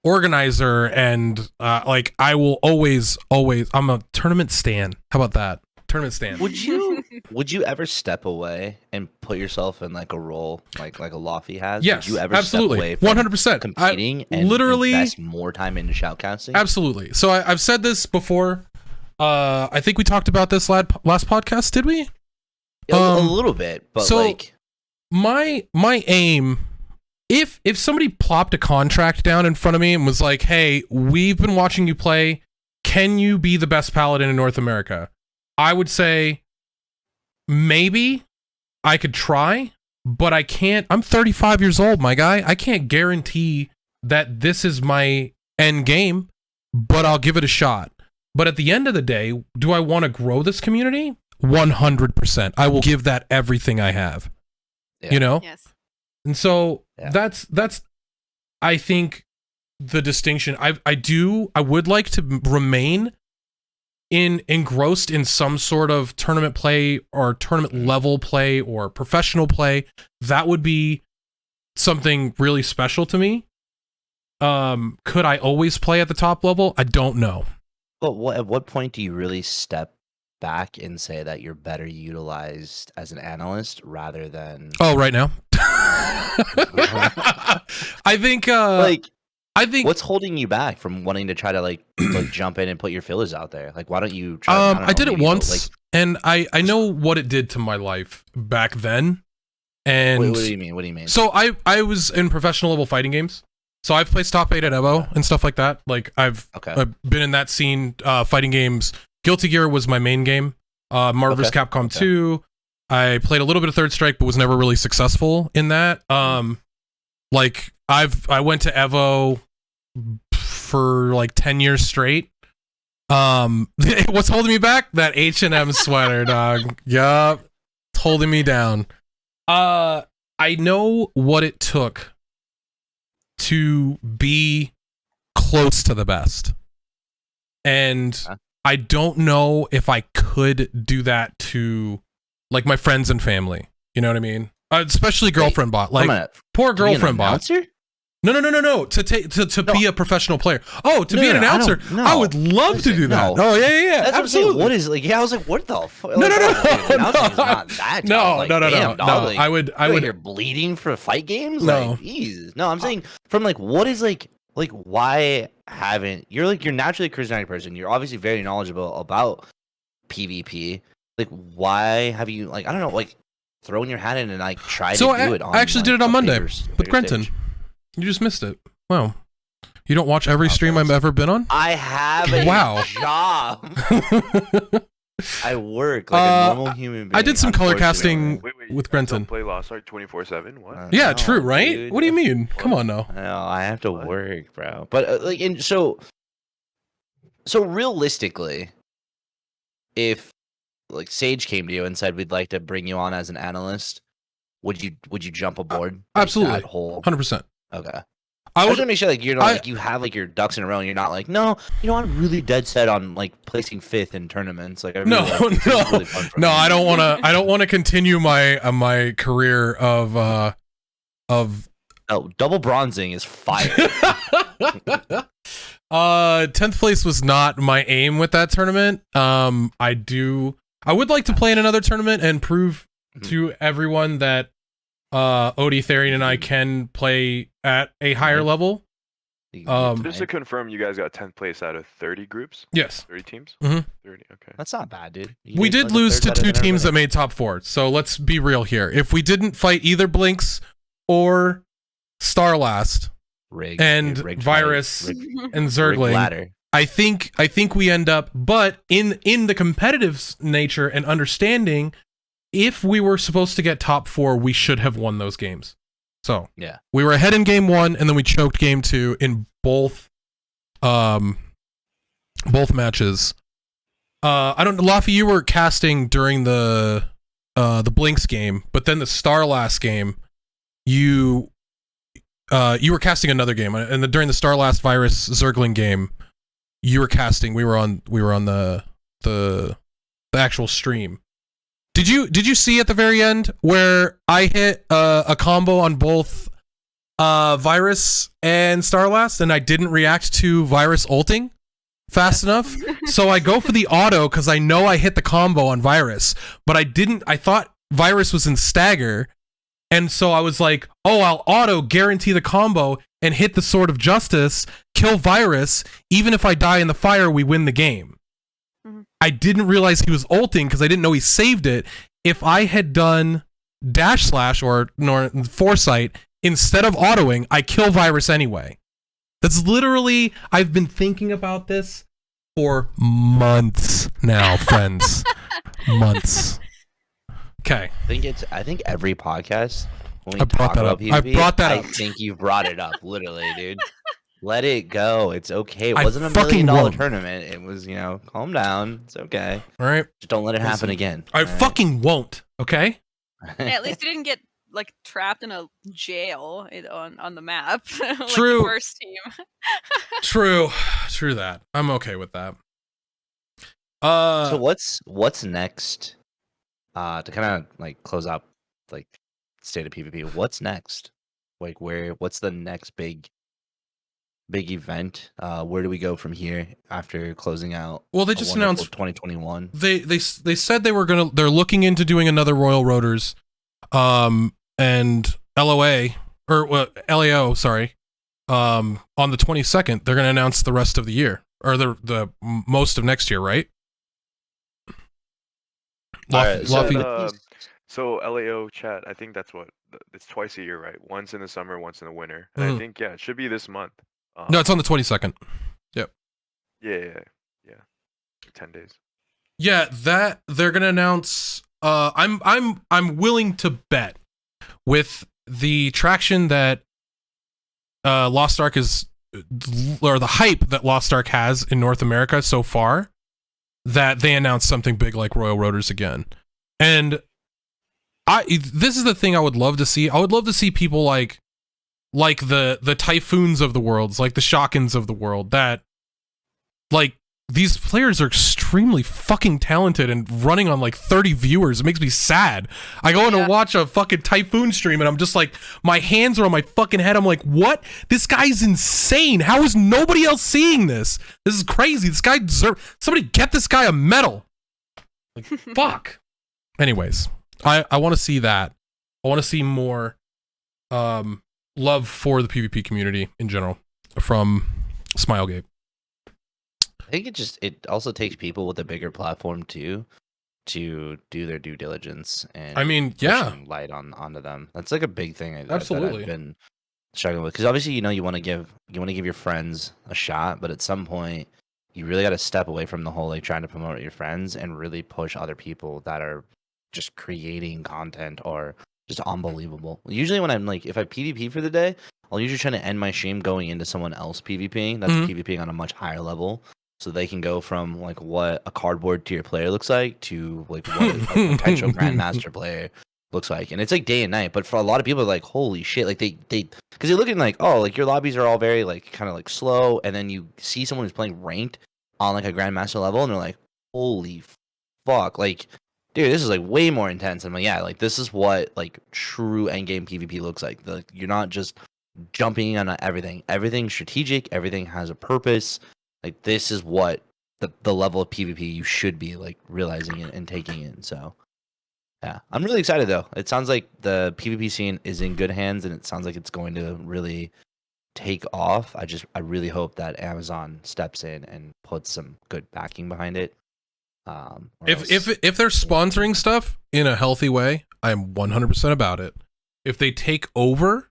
organizer, and like I will always I'm a tournament stan. How about that? Tournament stan. Would you ever step away and put yourself in like a role like a Laufie has? Yes, would you ever absolutely, step away from 100%. competing and literally invest more time into shoutcasting? Absolutely. So I've said this before. I think we talked about this last podcast. Did we? A little bit, but so like my aim. If somebody plopped a contract down in front of me and was like, "Hey, we've been watching you play. Can you be the best paladin in North America?" I would say maybe I could try, but I can't. I'm 35 years old, my guy. I can't guarantee that this is my end game, but I'll give it a shot. But at the end of the day, do I want to grow this community? 100%. I will give that everything I have. Yeah. You know? Yes. And so Yeah. that's I think the distinction. I would like to remain engrossed in some sort of tournament play or tournament level play or professional play. That would be something really special to me. Could I always play at the top level? I don't know. But at what point do you really step back and say that you're better utilized as an analyst rather than Oh, right now. I think what's holding you back from wanting to try to like jump in and put your fillers out there? Like, why don't you try? I don't know, I did it maybe go, once, and I know what it did to my life back then. And what do you mean? What do you mean? So I was in professional level fighting games. So I've placed top 8 at Evo and stuff like that. Like I've been in that scene, fighting games. Guilty Gear was my main game. Marvel vs. Capcom 2. I played a little bit of Third Strike, but was never really successful in that. Like I went to Evo for like 10 years straight. What's holding me back? That H&M sweater, dog. Yup. It's holding me down. I know what it took to be close to the best. And I don't know if I could do that to like my friends and family. You know what I mean? Especially girlfriend bot. Like poor girlfriend bot. No. To be a professional player. Oh, to be an announcer. I would love to do that. Oh yeah. That's absolutely. What is like? Yeah, I was like, what the fuck? No. Announcing's not that tough. No. Like, I would. You're bleeding for fight games. No. Like, Jesus. No, I'm saying from like, what is like why haven't you're naturally a charismatic person. You're obviously very knowledgeable about PvP. Like, why have you like I don't know like thrown your hat in and like tried to do it? I actually did it on Monday with Grenton. You just missed it. Wow. You don't watch every stream I've ever been on? I have a job. I work like a normal human being. I did some color casting with Grenton. Play Lost Ark 24/7. What? Yeah, true, right? Dude. What do you mean? Come on now. No, I have to work, bro. But like, and so realistically, if like Sage came to you and said we'd like to bring you on as an analyst, would you jump aboard? Like, absolutely, that whole 100%. Okay. I just want to make sure like you're not like you have like your ducks in a row and you're not like, no, you know, I'm really dead set on like placing 5th in tournaments. Like I really, I don't want to continue my career of double bronzing is fire. 10th place was not my aim with that tournament. I would like to play in another tournament and prove to everyone that Odie, Therian, and I can play at a higher level. Just to confirm, you guys got 10th place out of 30 groups? Yes. 30 teams? Mm-hmm. 30, okay. That's not bad, dude. We did lose to 2 teams that made top 4, so let's be real here. If we didn't fight either Blinks or Starlast and Virus and Zergling, I think we end up, but in the competitive nature and understanding, if we were supposed to get top 4, we should have won those games. So yeah, we were ahead in game 1, and then we choked game 2 in both matches. I don't know, Laufie, you were casting during the Blinks game, but then the Starlast game, you you were casting another game, and during the Starlast Virus Zergling game, you were casting. We were on the actual stream. Did you see at the very end where I hit a combo on both Virus and Starlast, and I didn't react to Virus ulting fast enough? So I go for the auto because I know I hit the combo on Virus, but I didn't. I thought Virus was in stagger, and so I was like, oh, I'll auto guarantee the combo and hit the Sword of Justice, kill Virus. Even if I die in the fire, we win the game. I didn't realize he was ulting because I didn't know he saved it. If I had done dash slash or foresight instead of autoing, I kill Virus anyway. That's literally, I've been thinking about this for months now, friends. Months. Okay. I think every podcast when we I brought talk that about up. PvP, I brought that I up. think you brought it up, literally, dude. Let it go. It's okay. It I wasn't a $1 fucking million won't. tournament. It was, calm down. It's okay. All right. Just don't let it happen again. I all right? fucking won't. Okay. Hey, at least you didn't get like trapped in a jail on the map. Like True. The first team. True that. I'm okay with that. So what's next? To kind of like close out like state of PvP. What's next? Like what's the next big event? Where do we go from here after closing out? Well, they just announced 2021. They said they're looking into doing another Royal Roaders, and LOA or LAO, sorry, on the 22nd. They're gonna announce the rest of the year or the most of next year, right? Alright, So LAO chat, I think that's it's twice a year, right? Once in the summer, once in the winter. And I think it should be this month. No, it's on the 22nd. Yep. Yeah. 10 days. Yeah, that they're gonna announce. I'm willing to bet with the traction that Lost Ark is, or the hype that Lost Ark has in North America so far, that they announce something big like Royal Roaders again. And this is the thing I would love to see. I would love to see people like the Typhoons of the worlds, like the Shockins of the world, that like these players are extremely fucking talented and running on like 30 viewers. It makes me sad. I go in to watch a fucking Typhoon stream and I'm just like, my hands are on my fucking head. I'm like, what? This guy's insane. How is nobody else seeing this? This is crazy. This guy deserves, somebody get this guy a medal. Like, fuck. Anyways, I want to see that. I want to see more love for the PvP community in general from Smilegate. I think it also takes people with a bigger platform too to do their due diligence and pushing light onto them. That's like a big thing that I've been struggling with, because obviously you want to give your friends a shot, but at some point you really got to step away from the whole like trying to promote your friends and really push other people that are just creating content or just unbelievable. Usually when I'm like, if I PvP for the day, I'll usually try to end my stream going into someone else PvPing that's PvPing on a much higher level, so they can go from like what a cardboard tier player looks like to like what a potential grandmaster player looks like. And it's like day and night, but for a lot of people, like, holy shit, like they because they're looking like, oh, like your lobbies are all very like kind of like slow, and then you see someone who's playing ranked on like a grandmaster level and they're like, holy fuck, like, dude, this is like way more intense. I'm like, yeah, like this is what like true endgame PvP looks like. You're not just jumping on everything. Everything's strategic. Everything has a purpose. Like this is what the level of PvP you should be like realizing and taking in. So yeah, I'm really excited though. It sounds like the PvP scene is in good hands, and it sounds like it's going to really take off. I really hope that Amazon steps in and puts some good backing behind it. If they're sponsoring stuff in a healthy way, I'm 100% about it. If they take over,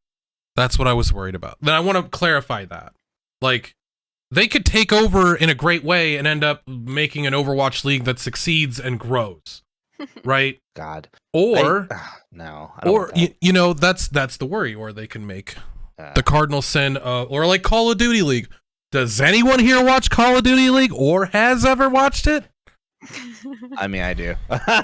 that's what I was worried about. Then I want to clarify that. Like, they could take over in a great way and end up making an Overwatch league that succeeds and grows, right? God. Or no. Or that's the worry. Or they can make the cardinal sin, or like Call of Duty League. Does anyone here watch Call of Duty League or has ever watched it? I mean, I do.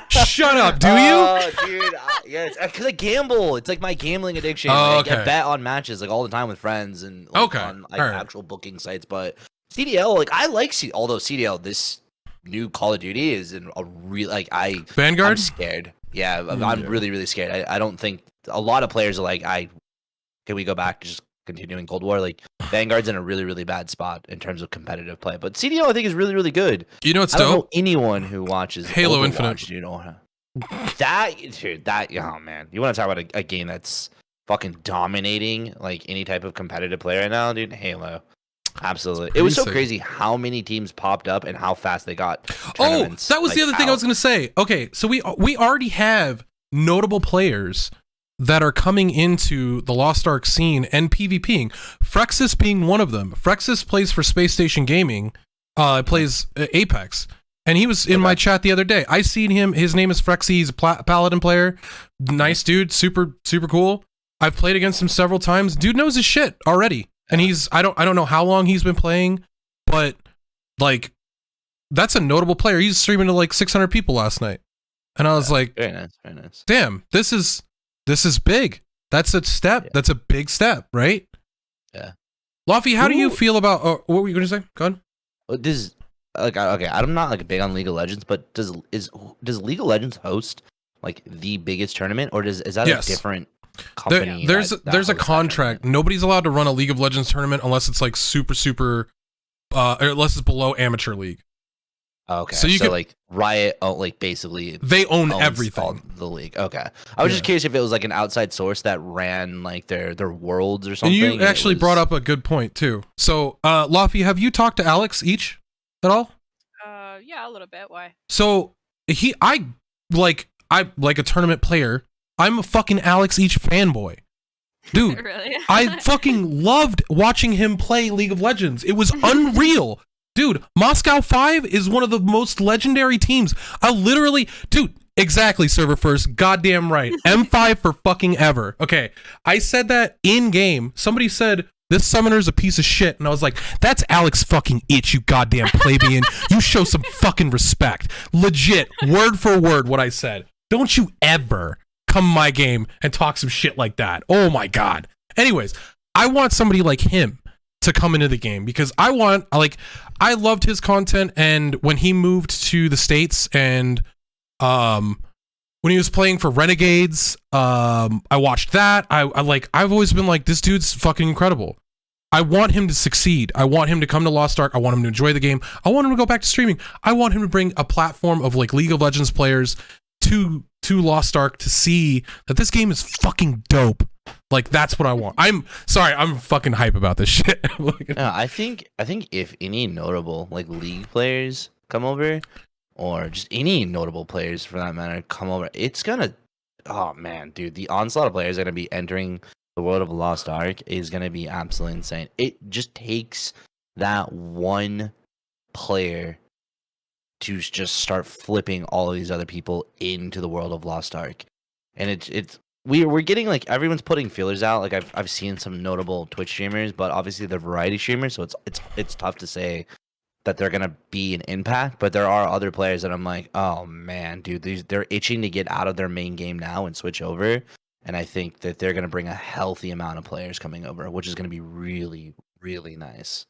Shut up, do you? Oh, dude, yeah, it's because I gamble. It's like my gambling addiction. Oh, Like, okay. I bet on matches like all the time with friends and like, on like Alright. actual booking sites. But CDL, like I like although CDL, this new Call of Duty is in a real like I'm Vanguard? scared. Yeah, I'm really scared. I don't think a lot of players are like, can we go back to just continuing Cold War? Like Vanguard's in a really bad spot in terms of competitive play, but CDL I think is really good. You know what's I don't know dope? anyone who watches Halo Overwatch, Infinite. You know that oh man, you want to talk about a game that's fucking dominating like any type of competitive play right now, dude? Halo. Absolutely. It was so sick. crazy how many teams popped up and how fast they got Oh, tournaments, that was like, the other thing I was going to say. Okay, so we already have notable players that are coming into the Lost Ark scene and PvPing. Frexus being one of them. Frexus plays for Space Station Gaming. Plays Apex. And he was in my chat the other day. I seen him. His name is Frexy. He's a Paladin player. Nice dude. Super cool. I've played against him several times. Dude knows his shit already. And he's I don't know how long he's been playing, but like that's a notable player. He's streaming to like 600 people last night. And I was like, very nice. Damn, this is big. That's a step. Yeah. That's a big step, right? Yeah. Laufie, how do you feel about what were you going to say? Go ahead. Does like okay, I'm not like big on League of Legends, but does League of Legends host like the biggest tournament, or is that Yes. a different company? There's that a hosts that contract. tournament? Nobody's allowed to run a League of Legends tournament unless it's like super unless it's below amateur league. Okay, So you could- like Riot, like basically They own owns everything. all the league. Okay, I was just curious if it was like an outside source that ran like their worlds or And something. you actually brought up a good point too. So, Laufie, have you talked to Alex each at all? Yeah, a little bit. Why? So I like a tournament player. I'm a fucking Alex each fanboy. Dude, Really? I fucking loved watching him play League of Legends. It was unreal. Dude, Moscow 5 is one of the most legendary teams. Dude, exactly, server first. Goddamn right. M5 for fucking ever. Okay, I said that in game. Somebody said, this summoner's a piece of shit. And I was like, that's Alex fucking itch, you goddamn plebeian. You show some fucking respect. Legit, word for word what I said. Don't you ever come my game and talk some shit like that. Oh my God. Anyways, I want somebody like him to come into the game because I loved his content, and when he moved to the States and when he was playing for Renegades, I watched that. I've always been like, this dude's fucking incredible. I want him to succeed. I want him to come to Lost Ark. I want him to enjoy the game. I want him to go back to streaming. I want him to bring a platform of like League of Legends players to Lost Ark to see that this game is fucking dope. Like, that's what I want. I'm sorry, I'm fucking hype about this shit. No, I think if any notable like League players come over, or just any notable players for that matter come over, it's gonna, oh man, dude, the onslaught of players gonna be entering the world of Lost Ark is gonna be absolutely insane. It just takes that one player to just start flipping all of these other people into the world of Lost Ark, and we're getting like everyone's putting feelers out. Like I've seen some notable Twitch streamers, but obviously they're variety streamers, so it's tough to say that they're gonna be an impact. But there are other players that I'm like, oh man, dude, they're itching to get out of their main game now and switch over. And I think that they're gonna bring a healthy amount of players coming over, which is gonna be really nice.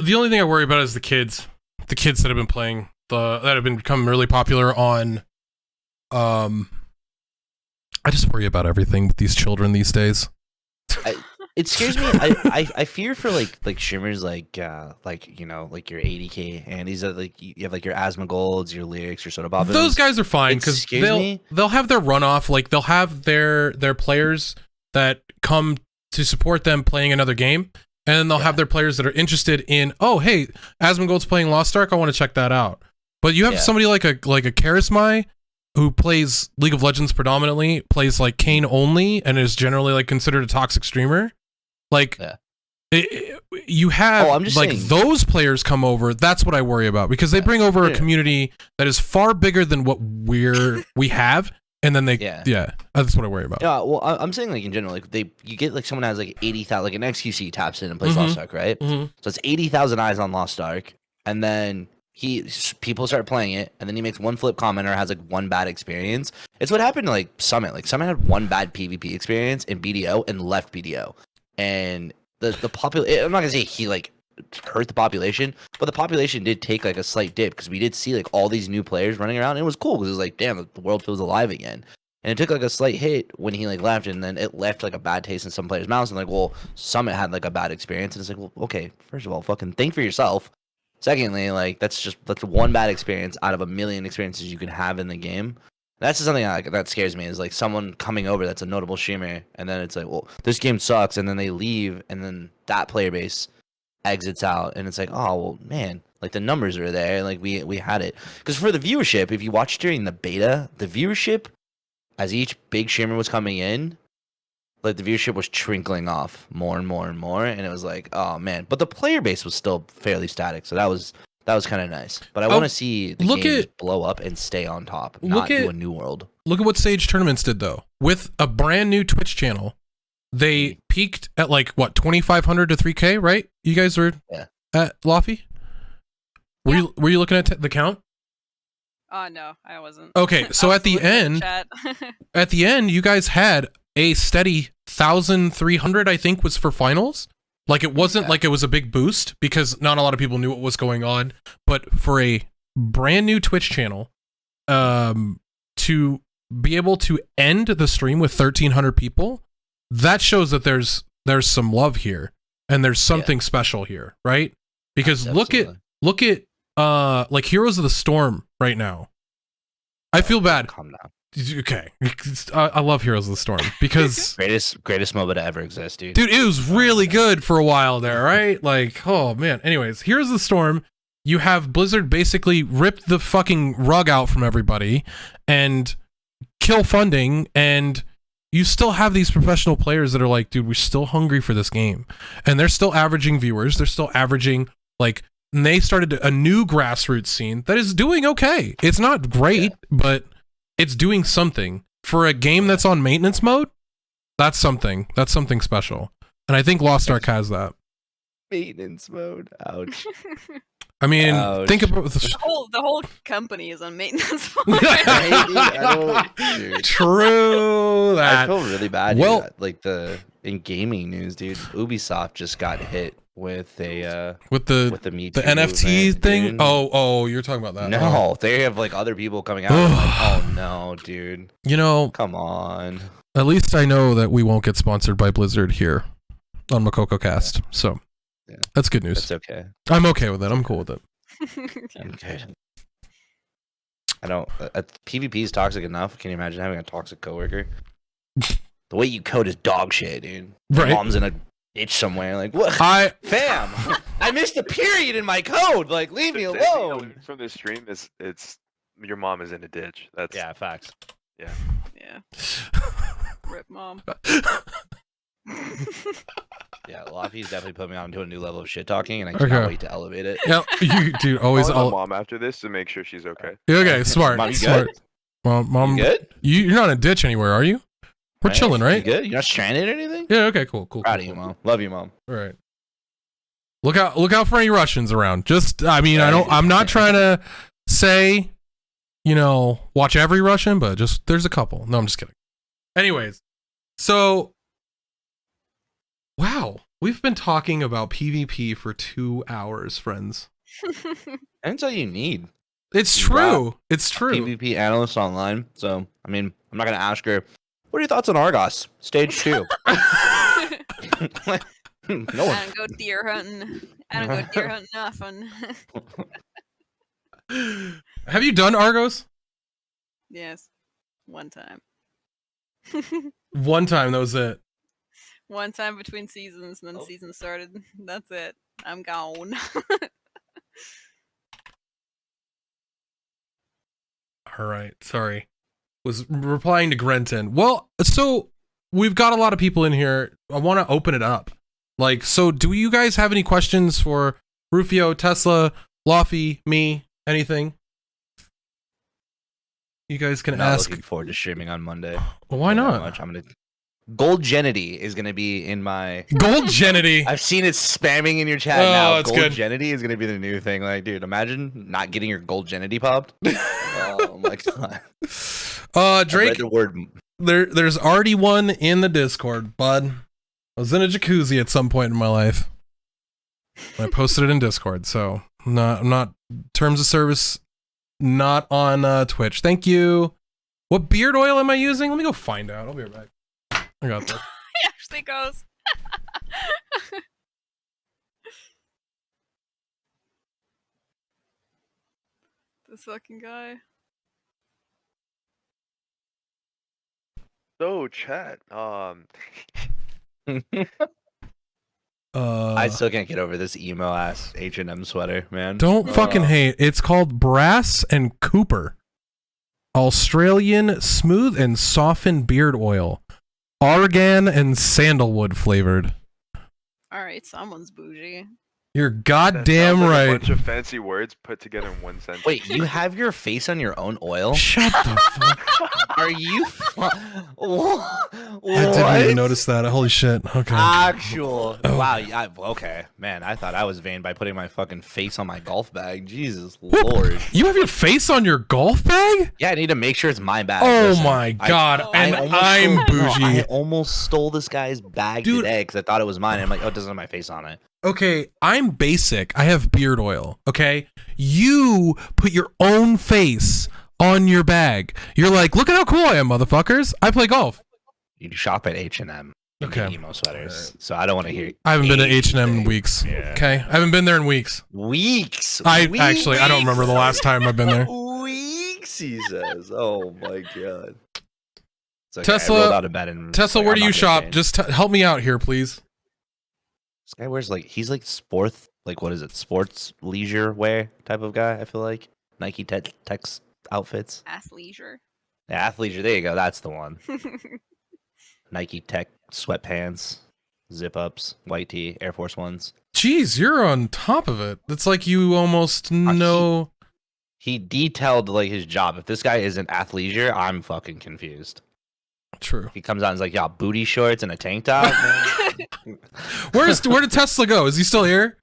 The only thing I worry about is the kids that have been playing, that have become really popular on. I just worry about everything with these children these days. It scares me. I fear for like streamers like you know, like your 80K and these are like you have like your Asma Golds, your Lyrics, your Soda Bobbins. Those guys are fine It because scares they'll have their runoff. Like they'll have their players that come to support them playing another game, and then they'll have their players that are interested in, oh hey, Asmongold's playing Lost Ark, I want to check that out. But you have somebody like a Charismai who plays League of Legends predominantly, plays like Kane only, and is generally like considered a toxic streamer. Like you have I'm just like saying. those players come over. That's what I worry about because they bring over a community that is far bigger than what we have, and then they that's what I worry about. Yeah, well, I'm saying like in general, like you get like someone has like 80,000, like an XQC taps in and plays Lost Ark, right? So it's 80,000 eyes on Lost Ark, and then people start playing it, and then he makes one flip comment or has like one bad experience. It's what happened to like Summit. Like Summit had one bad PvP experience in BDO and left BDO, and the population. I'm not gonna say he like hurt the population, but the population did take like a slight dip because we did see like all these new players running around, and it was cool because it was like, damn, the world feels alive again. And it took like a slight hit when he like left, and then it left like a bad taste in some players' mouths. And like, well, Summit had like a bad experience, and it's like, well, okay, first of all, fucking think for yourself. Secondly, like that's one bad experience out of a million experiences you can have in the game. That's just something that scares me, is like someone coming over that's a notable streamer, and then it's like, well, this game sucks, and then they leave, and then that player base exits out, and it's like, oh well, man, like the numbers are there, like we had it. Because for the viewership, if you watch during the beta, the viewership as each big streamer was coming in, like the viewership was trickling off more and more and more, and it was like, oh man. But the player base was still fairly static, so that was kind of nice. But I want to see the game just blow up and stay on top, not do a new world. Look at what Sage Tournaments did though. With a brand new Twitch channel, they peaked at like what 2,500 to 3K, right? You guys were at Laufie. Were you looking at the count? No, I wasn't. Okay, so at the end, you guys had a steady 1,300, I think, was for finals. Like it wasn't like it was a big boost because not a lot of people knew what was going on. But for a brand new Twitch channel, to be able to end the stream with 1,300 people, that shows that there's some love here and there's something special here, right? Because look at like Heroes of the Storm right now. I feel bad. Calm down. Okay, I love Heroes of the Storm because greatest MOBA to ever exist, dude. Dude, it was really good for a while there, right? Like, oh man. Anyways, Heroes of the Storm. You have Blizzard basically ripped the fucking rug out from everybody and kill funding, and you still have these professional players that are like, dude, we're still hungry for this game, and they're still averaging viewers. They're still averaging like. And they started a new grassroots scene that is doing okay. It's not great, but it's doing something. For a game that's on maintenance mode, that's something. That's something special. And I think Lost Ark has that. Maintenance mode. Ouch. I mean, think about the whole company is on maintenance mode. True that. I feel really bad. Well, like in gaming news, dude, Ubisoft just got hit with the NFT thing. Dude. Oh, you're talking about that. No, they have like other people coming out. Like, oh no, dude. You know, come on. At least I know that we won't get sponsored by Blizzard here on Mokoko Cast. So that's good news. That's okay. I'm okay with it. I'm cool with it. Okay. I don't. PvP is toxic enough. Can you imagine having a toxic coworker? The way you code is dog shit, dude. Right. Mom's in a ditch somewhere. Like, what? Fam, I missed a period in my code. Like, leave me alone. From this stream, it's your mom is in a ditch. That's facts. Yeah. Rip mom. Yeah, Laufie's definitely put me on to a new level of shit talking, and I cannot wait to elevate it. Yeah, you dude always. Call my mom after this to make sure she's okay. Okay, smart. Mom, you smart. Good? Mom, you good? You're not in a ditch anywhere, are you? We're chilling, right? You good? You're not stranded or anything? Yeah. Okay. Cool. Proud of you, Mom. Love you, Mom. All right. Look out for any Russians around. Just, I mean, I'm not trying to say, watch every Russian, but just there's a couple. No, I'm just kidding. Anyways, so wow, we've been talking about PvP for 2 hours, friends. That's all you need. It's true. It's true. PvP analyst online. So, I mean, I'm not gonna ask her. What are your thoughts on Argos Stage 2? No one. I don't go deer hunting. Often. Have you done Argos? Yes, one time. One time, that was it. One time between seasons, and then the season started. That's it. I'm gone. All right, sorry. Was replying to Grenton. Well, so we've got a lot of people in here. I want to open it up. Like, so do you guys have any questions for Rufio, Tesla, Laufie, me, anything? You guys can ask. Looking forward to streaming on Monday. Well, why not? I'm Gold Genity is gonna be in my Gold Genity. I've seen it spamming in your chat Oh, now. it's Gold good. Genity is gonna be the new thing. Like, dude, imagine not getting your Gold Genity popped. Oh my god. Drake, I read the word. there's already one in the Discord, bud. I was in a jacuzzi at some point in my life. I posted it in Discord, so I'm not terms of service, not on Twitch. Thank you. What beard oil am I using? Let me go find out. I'll be right back. I got this. He actually goes. This fucking guy. So chat. I still can't get over this emo ass H&M sweater, man. Don't fucking hate. It's called Brass and Cooper. Australian smooth and softened beard oil. Argan and sandalwood flavored. Alright, someone's bougie. You're That goddamn sounds like right. A bunch of fancy words put together in one sentence. Wait, you have your face on your own oil? Shut the fuck. Are you? What? I didn't even notice that. Holy shit. Okay. Actual. Oh. Wow. Okay, man. I thought I was vain by putting my fucking face on my golf bag. Jesus Lord. You have your face on your golf bag? Yeah, I need to make sure it's my bag. Oh Listen, my god. I And almost I'm stole- no, bougie. I almost stole this guy's bag Dude. today because I thought it was mine. I'm like, oh, it doesn't have my face on it. Okay, I'm basic. I have beard oil. Okay, you put your own face on your bag. You're like, look at how cool I am, motherfuckers. I play golf. You shop at H&M. You Okay. get emo sweaters. So I don't want to hear. I haven't been to H&M in anything. weeks. Yeah. Okay, I haven't been there in weeks. Weeks. I don't remember the last time I've been there. Weeks, he says. Oh my god. It's okay, Tesla- I rolled out of bed and Tesla, like, where I'm do not you gonna shop? change. Just help me out here, please. This guy wears he's like sports, like what is it? Sports leisure wear type of guy. I feel like Nike tech outfits. Athleisure. Yeah, athleisure. There you go. That's the one. Nike tech sweatpants, zip ups, white tee, Air Force Ones. Jeez, you're on top of it. It's like you almost know. He detailed like his job. If this guy isn't athleisure, I'm fucking confused. True. He comes out and is like, "Yeah, booty shorts and a tank top." Man. Where did Tesla go? Is he still here?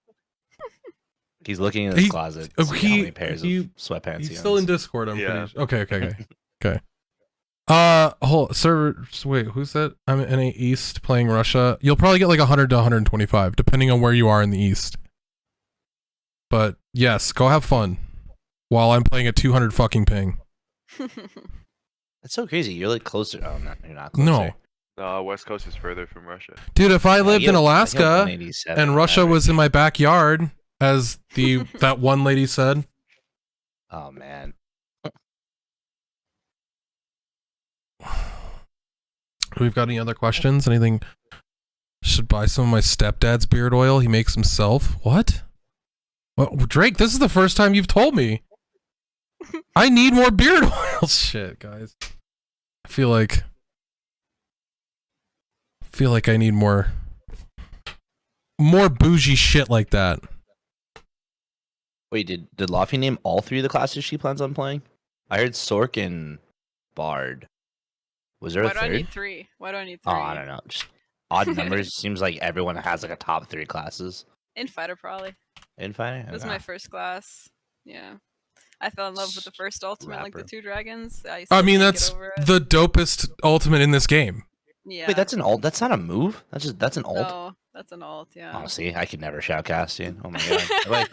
He's looking in his He- closet. oh, To see how many pairs he- of sweatpants He's he still in owns. Discord. I'm Yeah. pretty sure. Okay. Hold server. Wait, who's that? I'm in a East playing Russia. You'll probably get like 100 to 125, depending on where you are in the East. But yes, go have fun while I'm playing at 200 fucking ping. That's so crazy. You're like closer. Oh, no, you're not closer. No, West Coast is further from Russia. dude, if I lived Yeah, in I get Alaska 187 and on Russia average. was in my backyard, as that one lady said. Oh man. We've got any other questions? Anything? Should buy some of my stepdad's beard oil. He makes himself. What? Well, Drake, this is the first time you've told me. I need more beard oil. Shit, guys. I feel like I need more bougie shit like that. Wait, did Laufie name all three of the classes she plans on playing? I heard Sork and Bard. Was there Why a do I third? need three? Why do I need three? Oh, I don't know. Just odd numbers. Seems like everyone has like a top 3 classes. Infighter probably. Infighter? It was my first class. Yeah. I fell in love with the first ultimate, like the Rapper. 2 dragons. I still mean, can't get that's over it. the dopest ultimate in this game. Yeah. Wait, that's an alt. That's not a move. That's an alt. No, that's an alt, yeah. Honestly, I could never shoutcast, dude. Oh my god. Like,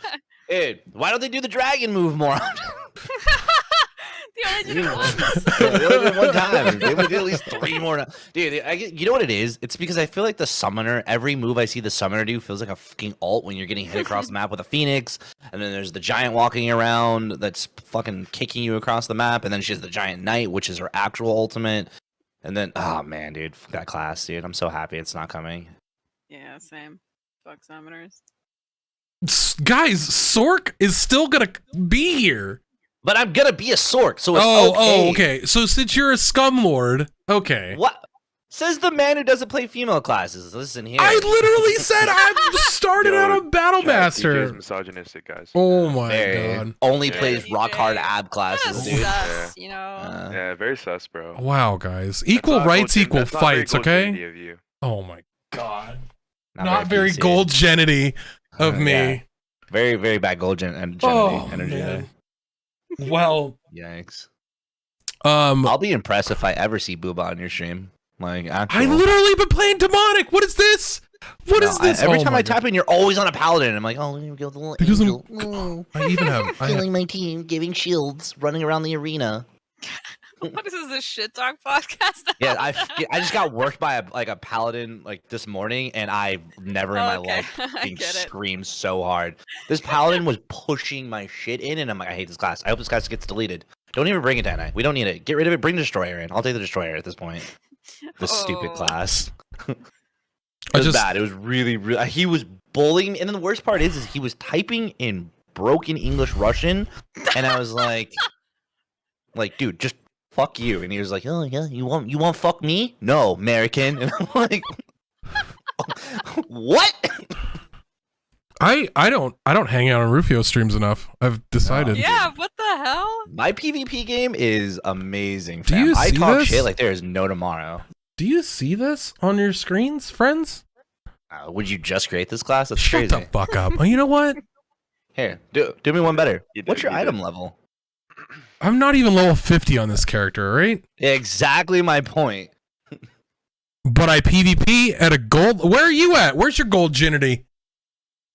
dude, why don't they do the dragon move more often? They only did it once. They only did it one time. They would do at least 3 more. Dude, you know what it is? It's because I feel like the summoner, every move I see the summoner do feels like a fucking alt when you're getting hit across the map with a phoenix, and then there's the giant walking around that's fucking kicking you across the map, and then she has the giant knight, which is her actual ultimate. And then, oh man, dude, that class, dude. I'm so happy it's not coming. Yeah, same. Fuck summoners. Guys, Sork is still gonna be here. But I'm gonna be a Sork, so it's okay. Okay. So since you're a scum lord, okay. What? Says the man who doesn't play female classes. Listen here. I literally said I started out on Battle Chat, Master. DJ's misogynistic, guys. Oh my Very. god. Only Yeah. plays rock hard DJ. ab classes, Kinda dude. sus, you know. Yeah, very sus, bro. Wow, guys. That's Equal not rights, gold gen- equal that's not very fights, gold okay? genity of you. Oh my god. Not Very PC. gold genity of me. Yeah. Very, very bad gold energy. Oh, energy man. Well, there. Yikes. I'll I'll be impressed if I ever see Booba on your stream. Like, I actual. literally been playing demonic. What is this? What is this? Every Oh time my I type in, you're always on a paladin. I'm like, oh, let me go with the little It doesn't- angel. Oh, I even have. killing my team, giving shields, running around the arena. What is this shit talk podcast? Yeah, I just got worked by a paladin like this morning, and I've never in my life I fucking get it. screamed so hard. This paladin was pushing my shit in, and I'm like, I hate this class. I hope this class gets deleted. Don't even bring it to NI. We don't need it. Get rid of it. Bring the destroyer in. I'll take the destroyer at this point. This stupid Oh. class. It I was just- bad. It was really, really. He was bullying me, and then the worst part is he was typing in broken English Russian, and I was like, dude, just fuck you. And he was like, oh yeah, you want fuck me? No, American. And I'm like, what? I don't hang out on Rufio streams enough. I've decided. Yeah, what the hell? My PvP game is amazing. Do Fam. you I see talk this? shit like there is no tomorrow. Do you see this on your screens, friends? Would you just create this class? That's Shut crazy. the fuck up. Oh, you know what? Here, do me one better. You did, What's your you item did. level? I'm not even level 50 on this character, right? Exactly my point. But I PvP at a gold. Where are you at? Where's your gold genity?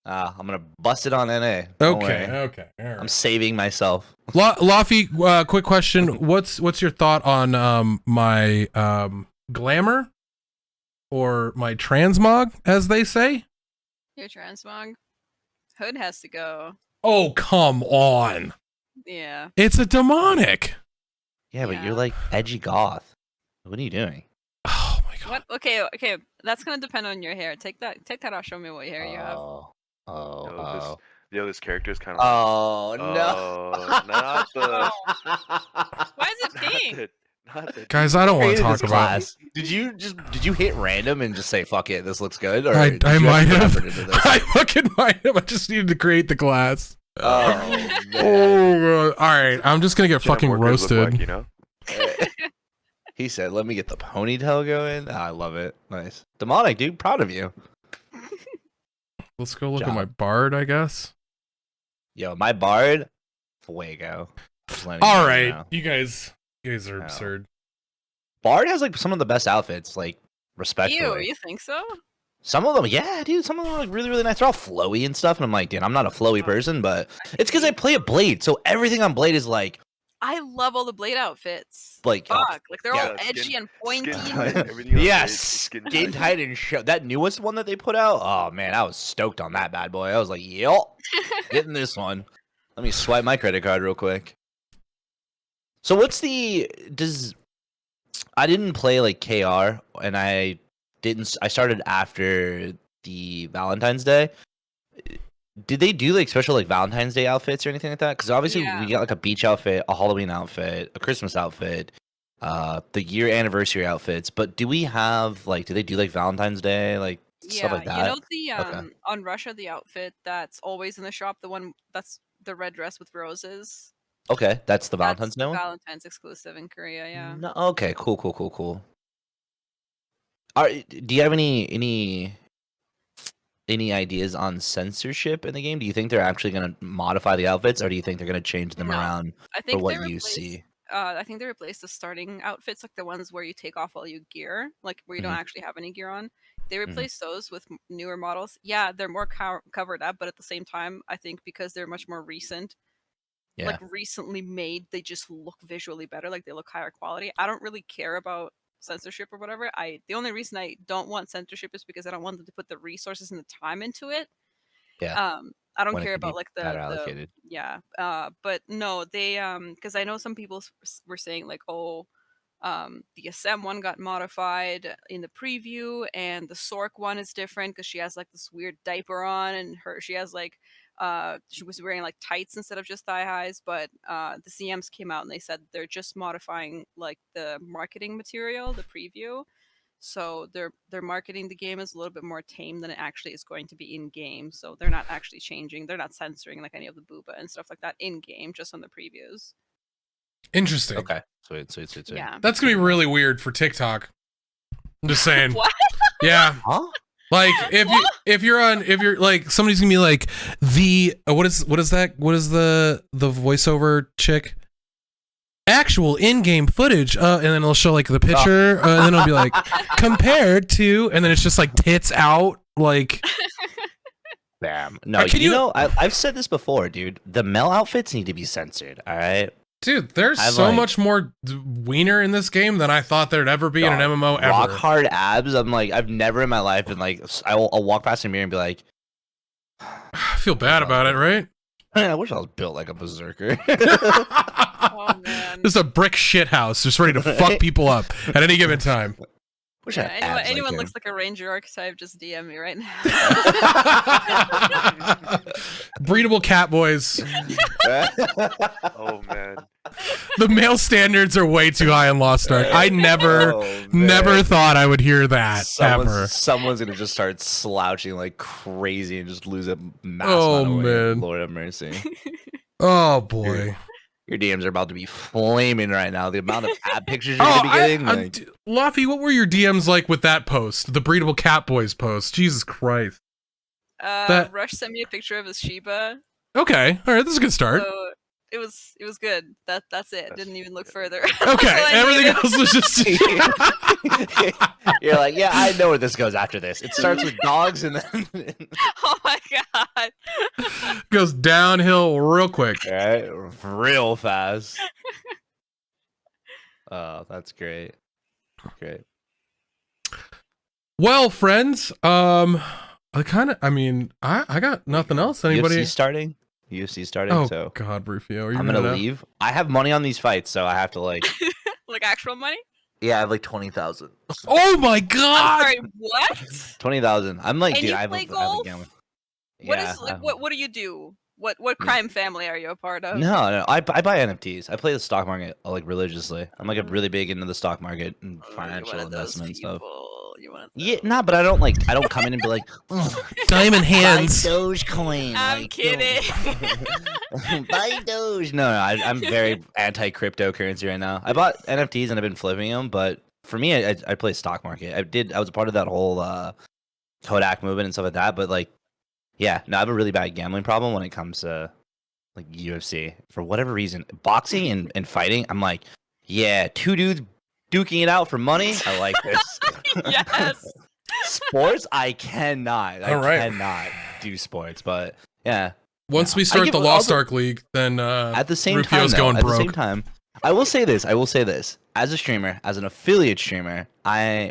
I'm gonna bust it on NA. Don't Okay, worry. okay. All right. I'm saving myself. Laufie, quick question. What's your thought on my glamour or my transmog, as they say? Your transmog. Hood has to go. Oh, come on. Yeah. It's a demonic. Yeah, but Yeah. you're like edgy goth. What are you doing? Oh my god. What? Okay. That's gonna depend on your hair. Take that off. Show me what hair you have. This character is kind of. Oh no! Oh, not the. Why is it pink? Not the. Guys, I don't want to Created talk this about class. Did you hit random and just say fuck it, this looks good? Or I did I you might actually have. put effort into this? I fucking might have. I just needed to create the class. Oh, man. Oh, all right. I'm just gonna get Gen fucking workers look roasted. like, you know? He said, "Let me get the ponytail going." I love it. Nice, demonic dude. Proud of you. Let's go look at Job. my bard, I guess. Yo, my bard, fuego. Just letting All you right, know. you guys are Oh. absurd. Bard has like some of the best outfits, like Ew, respectfully. you think so? Some of them, yeah, dude. Some of them are like really, really nice. They're all flowy and stuff. And I'm like, dude, I'm not a flowy person, but it's because I play a blade, so everything on blade is like, I love all the blade outfits. oh, Fuck, like they're all yeah, edgy skin- and pointy. Skin and- tight, everything on blade is yes, skin skin tight and show. That newest one that they put out, oh man, I was stoked on that bad boy. I was like, yup, getting this one. Let me swipe my credit card real quick. So I didn't play like KR, and I started after the Valentine's Day. Did they do like special like Valentine's Day outfits or anything like that? Because obviously Yeah. we got like a beach outfit, a Halloween outfit, a Christmas outfit, the year anniversary outfits. But do we have like, do they do like Valentine's Day, like stuff like that? You know the Okay. on Russia the outfit that's always in the shop, the one that's the red dress with roses. Okay, that's the Valentine's That's Day one. Valentine's exclusive in Korea, yeah. No, okay, cool. Do you have any ideas on censorship in the game? Do you think they're actually going to modify the outfits, or do you think they're going to change them No, around I for think what they you replaced, see? I think they replaced the starting outfits, like the ones where you take off all your gear, like where you don't Mhm. actually have any gear on. They Mhm. replaced those with newer models. Yeah, they're more covered up, but at the same time, I think because they're much more recent, Yeah. like recently made, they just look visually better, like they look higher quality. I don't really care about censorship or whatever. The only reason I don't want censorship is because I don't want them to put the resources and the time into it. Yeah. I don't When it care could be about like better the allocated. yeah. But no, they because I know some people were saying like, oh, the SM one got modified in the preview, and the Sork one is different because she has like this weird diaper on, and she has like she was wearing like tights instead of just thigh highs. But the CMs came out and they said they're just modifying like the marketing material, the preview. So they're marketing the game as a little bit more tame than it actually is going to be in game. So they're not actually changing. They're not censoring like any of the booba and stuff like that in game, just on the previews. Interesting. Okay. Sweet. Yeah. That's gonna be really weird for TikTok. I'm just saying. What? Huh? Like if you're like somebody's gonna be like what is the voiceover chick? Actual in-game footage, and then it'll show like the picture, and then it'll be like compared to, and then it's just like tits out, like. Damn. No, Can you know, I've said this before, dude. The male outfits need to be censored. All right. Dude, there's so much more wiener in this game than I thought there'd ever be in an MMO ever. Rock hard abs. I'm like, I've never in my life been like, I'll walk past a mirror and be like, I feel bad about it, right? I wish I was built like a berserker. Oh man. This is a brick shit house, just ready to fuck people up at any given time. Wish I Yeah, had abs anyone like looks like a ranger archetype, just DM me right now. Breedable cat boys. Oh man. The male standards are way too high in Lost Ark. I never thought I would hear that ever. Someone's gonna just start slouching like crazy and just lose a massive Oh, amount of weight. man. Lord have mercy. Oh boy. Your DMs are about to be flaming right now. The amount of ad pictures you're gonna be getting. Laufie, what were your DMs like with that post? The Breedable Cat Boys post. Jesus Christ. Rush sent me a picture of his Shiba. Okay. All right. This is a good start. So it was good. That's it. Didn't even look further. Okay. Everything else was just. You're like, yeah, I know where this goes after this. It starts with dogs and then Oh my god. goes downhill real quick. right, real fast. Oh, that's great. Great. Well, friends, I got nothing else. Anybody? UFC starting. Oh So God, Rufio, are you I'm gonna leave. I have money on these fights, so I have to like. Like actual money? Yeah, I have like 20,000. Oh my I'm God! sorry, what? 20,000. I'm like, And dude, you I have play a golf? gambling. What Yeah, is like I- what do you do? What crime family are you a part of? No, I buy NFTs. I play the stock market like religiously. I'm like really big into the stock market and Oh, you're financial one of those investment stuff. people. You one of Yeah, those. nah, but I don't come in and be like, oh, Diamond buy hands. Dogecoin. I'm like, kidding. buy Doge. No, I'm very anti cryptocurrency right now. I bought NFTs and I've been flipping them, but for me, I play stock market. I was a part of that whole Kodak movement and stuff like that. But like, yeah, no, I have a really bad gambling problem when it comes to like UFC for whatever reason. Boxing and fighting, I'm like, yeah, two dudes duking it out for money. I like this. Yes. Sports, I cannot. All right. Cannot do sports, but yeah. Once No. we I start give the all Lost the- Ark League, then At the same Rufio's time, though, going at the same broke. time, I will say this. As a streamer, as an affiliate streamer,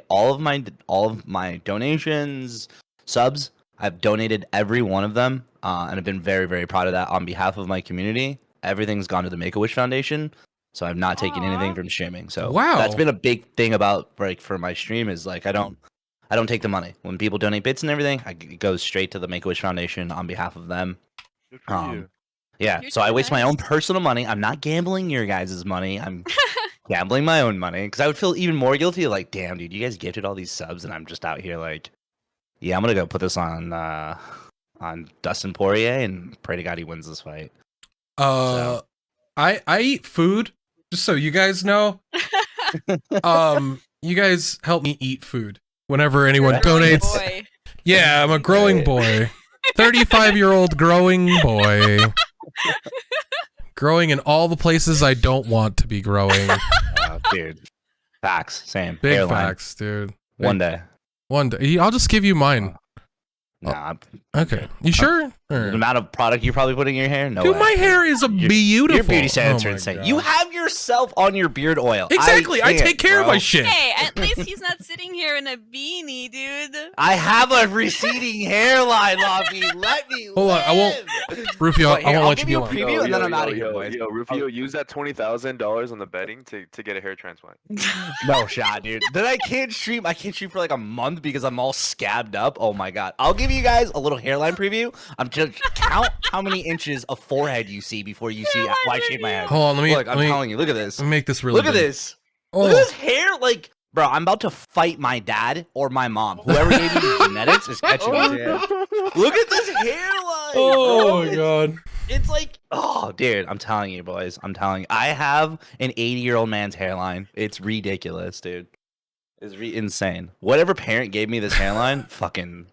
all of my donations, subs, I've donated every one of them, and I've been very, very proud of that on behalf of my community. Everything's gone to the Make-A-Wish Foundation, so I've not taken anything Aw. from streaming. So Wow. that's been a big thing about like for my stream is like I don't take the money when people donate bits and everything. It goes straight to the Make-A-Wish Foundation on behalf of them. Good for you. Yeah, You're so I too waste my own nice. personal money. I'm not gambling your guys' money. I'm gambling my own money because I would feel even more guilty. Like, damn, dude, you guys gifted all these subs, and I'm just out here like, yeah, I'm gonna go put this on Dustin Poirier and pray to God he wins this fight. So. I eat food, just so you guys know. You guys help me eat food whenever anyone Growing donates. boy. Yeah, I'm a growing boy. 35-year-old growing boy. Growing in all the places I don't want to be growing. Dude, facts, same. Big Hairline. facts, dude. One day. One day. I'll just give you mine. Nah, Okay. You sure? the Or- amount of product you probably put in your hair. No Dude, way. my hair is beautiful. Your beauty standards Oh are my insane. God. You have yourself on your beard oil. Exactly. I can't, take care of bro. my shit. Hey, at least he's not sitting here in a beanie, dude. I have a receding hairline, Laufie. Let me Hold on, I won't- live. Rufio, Wait, I here, won't I'll let give you you be a alone. preview and then I'm out of here, boys. Yo, Rufio, use that $20,000 on the betting to get a hair transplant. No shot, dude. Then I can't stream for like a month because I'm all scabbed up. Oh my god. I'll give you guys a little hairline preview. I'm just count how many inches of forehead you see before you see why I shave my head. Hold on, let me Look, I'm telling you, look at this. let me make this really Look at big. this. Oh, Look at this hair. Like Bro, I'm about to fight my dad or my mom. Whoever gave me the genetics is catching me. Look at this hairline. Oh bro. my god. It's like, oh, dude, I'm telling you, boys. I'm telling you. I have an 80-year-old man's hairline. It's ridiculous, dude. It's insane. Whatever parent gave me this hairline, fucking,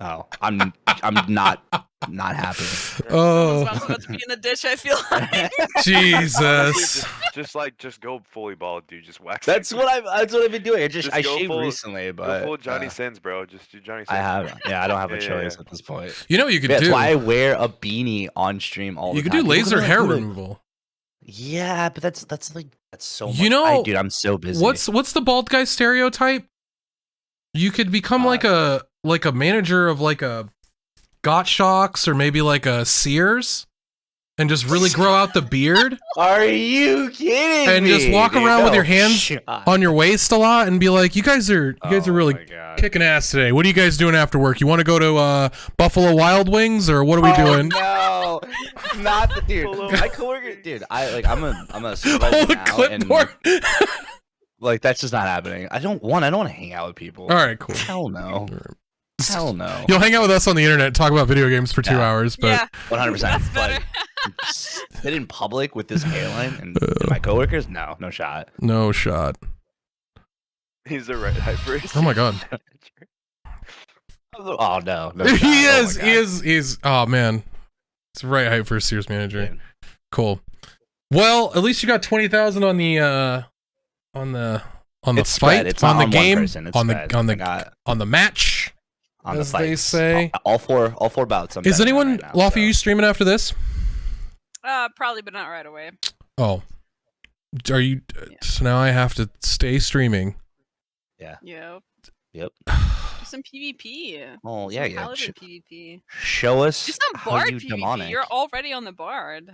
oh, I'm not happy. Oh, Someone's about to be in the ditch, I feel like. Jesus. Just go fully bald, dude. Just wax. That's what I've been doing. I Just I go shaved full- recently, Go but full Johnny Sins, bro. Just do Johnny Sins. I have. Yeah, I don't have a Yeah, choice yeah. at this point. You know what you could That's do? why I wear a beanie on stream all the You could time. do People laser be like, hair "Dude, removal. Yeah, but that's so much. You know, dude, I'm so busy. What's the bald guy stereotype? You could become like a manager of like a Gottschalks or maybe like a Sears and just really grow out the beard Are you kidding and me? just walk dude? around with No your hands shot. on your waist a lot and be like, you guys are Oh really my God. kicking ass today. What are you guys doing after work? You want to go to Buffalo Wild Wings or what are we doing? No, not the dude. My coworker, dude. I'm a supervisor Oh, the now, clipboard. and like that's just not happening. I don't want to hang out with people. All right, cool. Hell no. Hell no. You'll hang out with us on the internet, talk about video games for 2 Yeah. hours, but Yeah, 100%. that's better. But sit in public with this hairline and my coworkers, no shot. no shot. He's the right height for it. Oh my god. Oh no. no he shot. Oh, is. my He God. is. He's. Oh man, it's the right height for a Sears manager. Dude. Cool. Well, at least you got 20,000 on the It's fight, spread. It's on not the on game, one person. It's on spread. the I got on the match. on as the they fights. say. All four bouts. I'm Is betting on anyone right now, Laufie? You streaming after this? Probably, but not right away. Oh, are you? So now I have to stay streaming. Yep. Yep. Do some PvP. Oh Some yeah. Paladin PvP. Show us Do some how Bard you PvP. demonic. You're already on the Bard.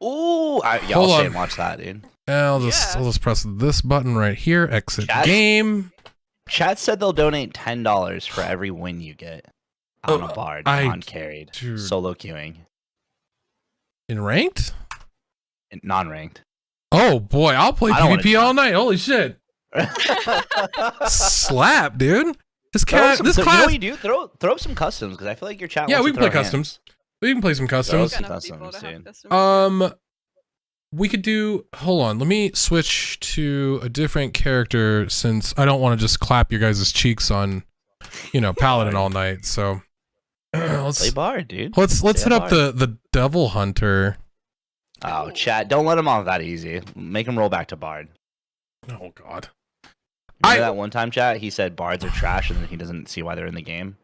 Ooh, I'll Hold stay on. and watch that, dude. I'll Yeah. just press this button right here. Exit Chat? game. Chat said they'll donate $10 for every win you get on a bard, non-carried, dude. solo queuing, In ranked? and non-ranked. Oh boy, I'll play I don't wanna PvP all night. Holy shit! Slap, dude. This cat. This You know class. what you do? Throw up some customs because I feel like your chat. Yeah, wants we to can play throw customs. We can play some customs. Some Got enough people customs, to have dude. customs. We could do. Hold on. Let me switch to a different character since I don't want to just clap your guys' cheeks on, Paladin all night. So Play let's bard, dude. let's Play hit up bard. the Devil Hunter. Oh, chat! Don't let him off that easy. Make him roll back to bard. Oh God. Remember that one time, chat? He said bards are trash, and then he doesn't see why they're in the game.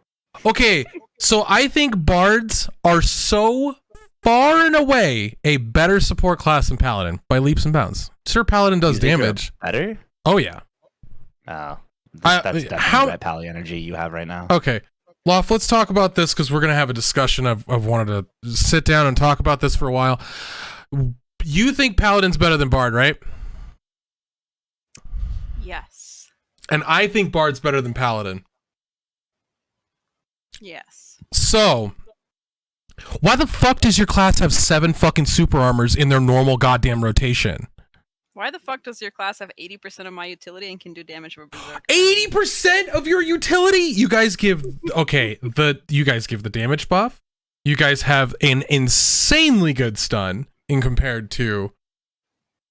Okay, so I think bards are so far and away a better support class than Paladin by leaps and bounds. Sure, Paladin does You think you're damage. Better? Oh yeah. Oh, I- that's definitely how- that pally energy you have right now. Okay. Lof, let's talk about this because we're gonna have a discussion. I've wanted to sit down and talk about this for a while. You think Paladin's better than Bard, right? Yes. And I think Bard's better than Paladin. Yes. So, why the fuck does your class have 7 fucking super armors in their normal goddamn rotation? Why the fuck does your class have 80% of my utility and can do damage with Berserk? 80% of your utility? You guys give the damage buff. You guys have an insanely good stun in compared to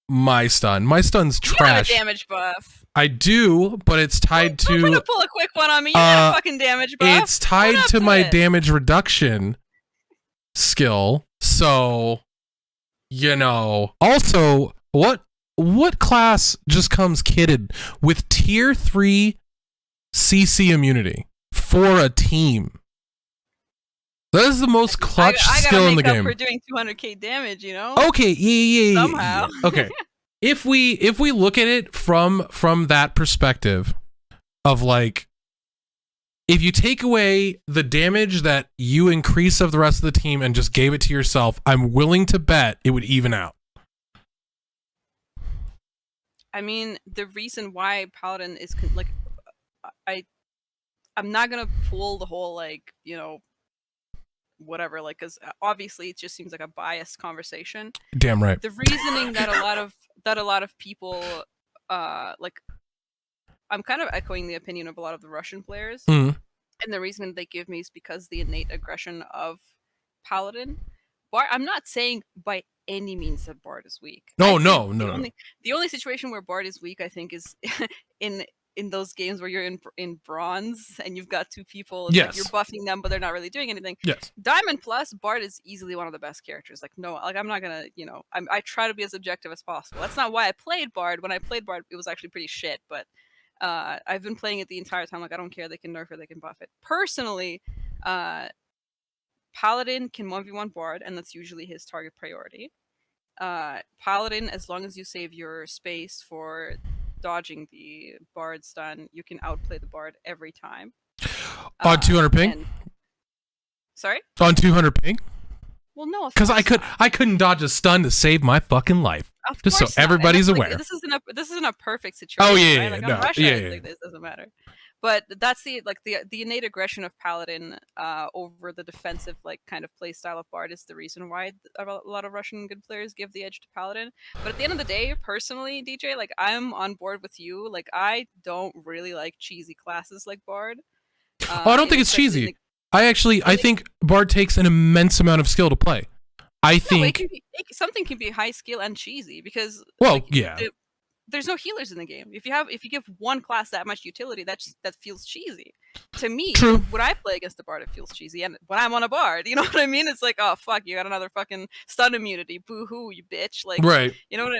my stun. My stun's You got trash. a damage buff. I do, but it's tied Don't try to to pull a quick one on me. You got a fucking damage buff. it's tied Own up to my it. damage reduction skill. So, also what class just comes kitted with tier 3 CC immunity for a team? That is the most clutch I gotta skill in the make up game. for doing 200k damage, you know? Okay, yeah. Somehow. Okay. If we look at it from that perspective of like, if you take away the damage that you increase of the rest of the team and just gave it to yourself, I'm willing to bet it would even out. I mean, the reason why Paladin is I'm not gonna pull the whole whatever, because obviously it just seems like a biased conversation. Damn right. The reasoning that a lot of people I I'm kind of echoing the opinion of a lot of the Russian players, Mhm. and the reason they give me is because the innate aggression of Paladin. Bard, I'm not saying by any means that Bard is weak. No, I'd say no, the no, no. only the only situation where Bard is weak, I think, is in those games where you're in bronze and you've got two people. It's like you're Yes. buffing them, but they're not really doing anything. Yes. Diamond Plus, Bard is easily one of the best characters. Like, no, like I'm not gonna, I try to be as objective as possible. That's not why I played Bard. When I played Bard, it was actually pretty shit, but I've been playing it the entire time. Like, I don't care. They can nerf it, they can buff it. Personally, Paladin can 1v1 Bard, and that's usually his target priority. Paladin, as long as you save your space for dodging the Bard stun, you can outplay the Bard every time. On 200 ping? Sorry? On 200 ping? Well, no, because I couldn't dodge a stun to save my fucking life. Of Just so course not. everybody's And, like, aware. This isn't a perfect situation. Oh yeah, right? yeah, Like, no, I'm Russia, yeah, yeah. like, this doesn't matter. But that's the innate aggression of Paladin over the defensive kind of play style of Bard is the reason why a lot of Russian good players give the edge to Paladin. But at the end of the day, personally, DJ, like, I'm on board with you. Like, I don't really like cheesy classes like Bard. Oh, I don't think it's cheesy. I think Bard takes an immense amount of skill to play. I think something can be high skill and cheesy because there's no healers in the game. If you give one class that much utility, that feels cheesy. To me, True. When I play against a Bard, it feels cheesy. And when I'm on a Bard, you know what I mean? It's like, oh fuck, you got another fucking stun immunity. Boo hoo, you bitch. Like, right. You know what?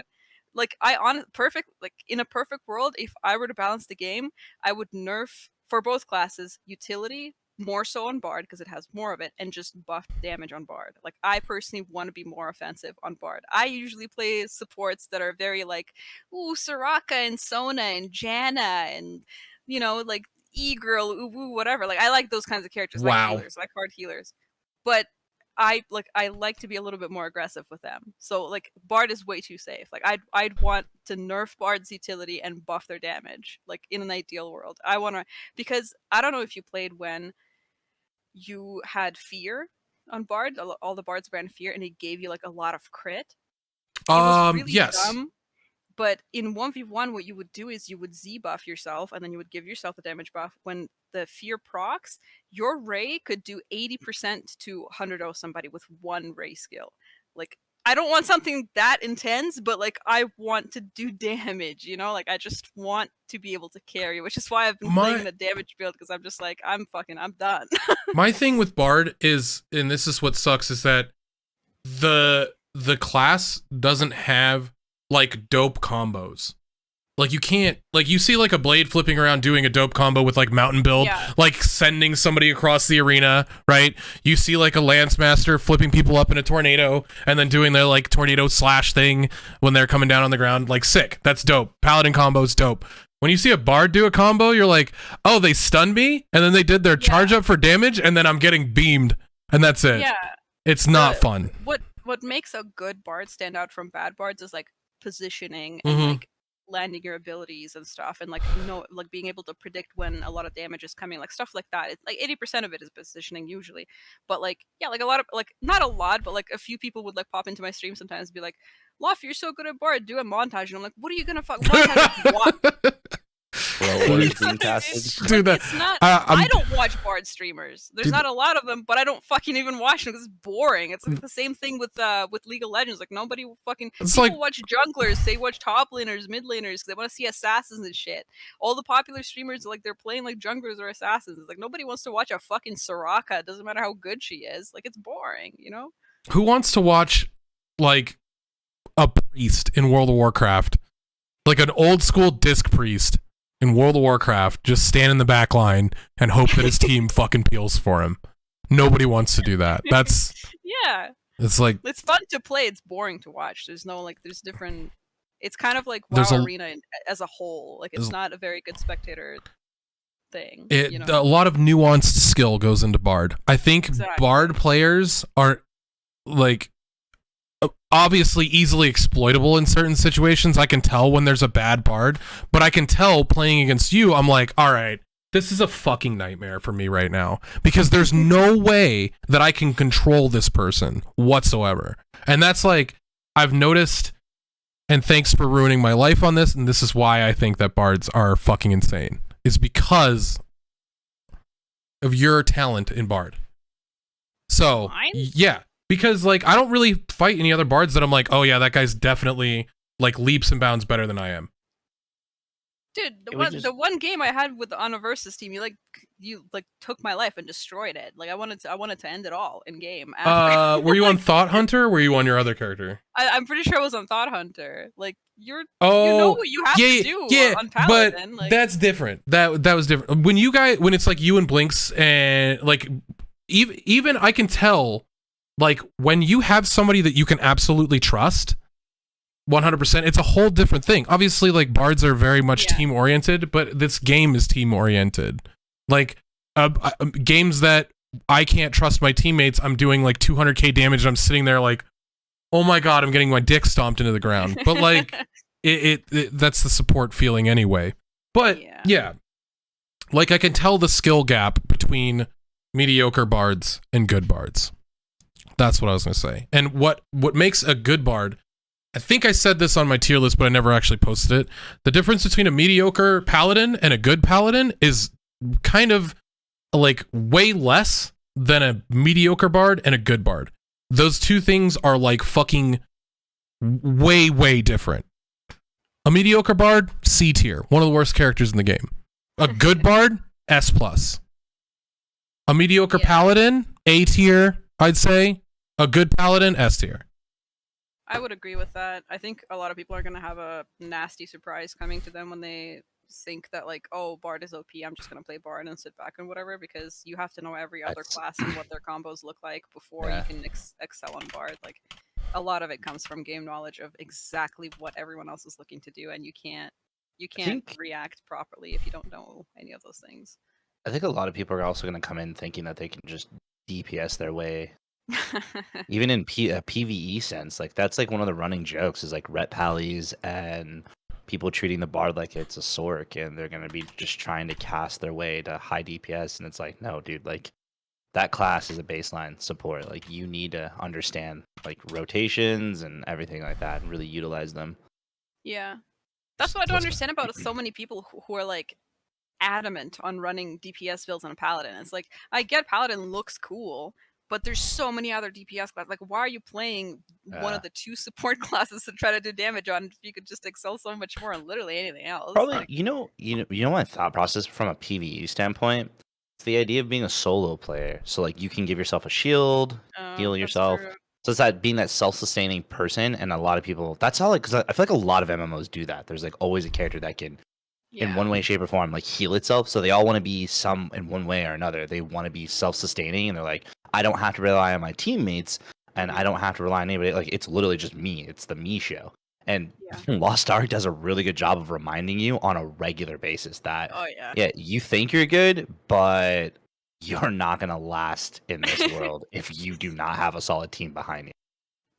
In a perfect world, if I were to balance the game, I would nerf for both classes utility more so on Bard because it has more of it, and just buff damage on Bard. Like, I personally want to be more offensive on Bard. I usually play supports that are very like, ooh, Soraka and Sona and Janna and, like E-Girl, ooh, whatever. Like, I like those kinds of characters. Wow. Like healers, like hard healers. But I like to be a little bit more aggressive with them. So like Bard is way too safe. Like I'd want to nerf Bard's utility and buff their damage. Like, in an ideal world, because I don't know if you played when you had fear on Bard. All the Bards ran fear, and it gave you like a lot of crit. It was really yes. dumb. But in 1v1, what you would do is you would Z buff yourself, and then you would give yourself a damage buff. When the fear procs, your Ray could do 80% to 100-0 somebody with one Ray skill. Like, I don't want something that intense, but like, I want to do damage, Like, I just want to be able to carry, which is why I've been playing in a damage build, because I'm just like, I'm done. My thing with Bard is, and this is what sucks, is that the class doesn't have like dope combos. Like, you can't, like, you see like a Blade flipping around doing a dope combo with like mountain build, like sending somebody across the arena, right? You see like a Lance Master flipping people up in a tornado and then doing their like tornado slash thing when they're coming down on the ground. Like, sick. That's dope. Paladin combo's dope. When you see a Bard do a combo, you're like, oh, they stunned me, and then they did their charge up for damage, and then I'm getting beamed, and that's it. Yeah. It's not fun. What makes a good Bard stand out from bad Bards is like positioning and like landing your abilities and stuff, and like being able to predict when a lot of damage is coming, like stuff like that. It's like 80% of it is positioning usually, but like a lot of, like, not a lot, but like a few people would like pop into my stream sometimes and be like, Laufie, you're so good at Bard, do a montage. And I'm like, what are you gonna montage? What? Dude, it's not. I don't watch Bard streamers. There's not a lot of them, but I don't fucking even watch them because it's boring. It's like the same thing with League of Legends. Like, nobody fucking people watch junglers. They watch top laners, mid laners, because they want to see assassins and shit. All the popular streamers, like, they're playing like junglers or assassins. It's like, nobody wants to watch a fucking Soraka. It doesn't matter how good she is. Like, it's boring, Who wants to watch like a priest in World of Warcraft, like an old school disc priest in World of Warcraft, just stand in the back line and hope that his team fucking peels for him? Nobody wants to do that. That's it's like, it's fun to play, it's boring to watch. There's no there's different, it's kind of like WoW Arena as a whole. Like, it's not a very good spectator thing. A lot of nuanced skill goes into Bard. I think Bard players are like obviously easily exploitable in certain situations. I can tell when there's a bad Bard, but I can tell playing against you, I'm like, all right, this is a fucking nightmare for me right now, because there's no way that I can control this person whatsoever. And that's like, I've noticed and thanks for ruining my life on this, and this is why I think that bards are fucking insane, is because of your talent in bard. So, Mine? yeah, because like I don't really fight any other bards that I'm like, oh yeah, that guy's definitely like leaps and bounds better than I am. Dude, It was the one game I had with on a versus team, you took my life and destroyed it. Like I wanted to end it all in game. After. Were you on Thought Hunter or were you on your other character? I'm pretty sure I was on Thought Hunter. Like you know Oh, what you have yeah, to do yeah, on Paladin. but that's different. That was different. When it's like you and Blinks and like even I can tell like when you have somebody that you can absolutely trust 100%, it's a whole different thing. Obviously, like bards are very much team oriented, but this game is team oriented. Like games that I can't trust my teammates, I'm doing like 200k damage and I'm sitting there like, oh my god, I'm getting my dick stomped into the ground. But like it that's the support feeling anyway. But yeah, like I can tell the skill gap between mediocre bards and good bards. That's what I was gonna say. And what makes a good bard, I think I said this on my tier list, but I never actually posted it. The difference between a mediocre paladin and a good paladin is kind of like way less than a mediocre bard and a good bard. Those two things are like fucking way, way different. A mediocre bard, C tier, one of the worst characters in the game. A good bard, S plus. A mediocre paladin, A tier, I'd say. A good paladin, S tier. I would agree with that. I think a lot of people are going to have a nasty surprise coming to them when they think that like, oh, bard is OP, I'm just going to play bard and sit back and whatever, because you have to know every other class and what their combos look like before you can excel on bard. Like a lot of it comes from game knowledge of exactly what everyone else is looking to do, and you can't react properly if you don't know any of those things. I think a lot of people are also going to come in thinking that they can just DPS their way. Even in a PvE sense, like that's like one of the running jokes is like ret pallies and people treating the bard like it's a sork and they're gonna be just trying to cast their way to high DPS, and it's like, no dude, like that class is a baseline support. Like you need to understand like rotations and everything like that and really utilize them. Yeah, that's what I don't understand about so many people who are like adamant on running DPS builds on a paladin. It's like, I get paladin looks cool, but there's so many other DPS classes. Like, why are you playing one of the two support classes to try to do damage on if you could just excel so much more on literally anything else? Probably, like, you know my thought process from a PvE standpoint. It's the idea of being a solo player. So like you can give yourself a shield, heal yourself. True. So it's that being that self-sustaining person, and a lot of people. That's how, like, because I feel like a lot of MMOs do that. There's like always a character that can, in one way, shape, or form, like heal itself. So they all want to be some in one way or another. They want to be self-sustaining, and they're like, I don't have to rely on my teammates, and I don't have to rely on anybody. Like it's literally just me. It's the me show. And Lost Ark does a really good job of reminding you on a regular basis that, you think you're good, but you're not gonna last in this world if you do not have a solid team behind you.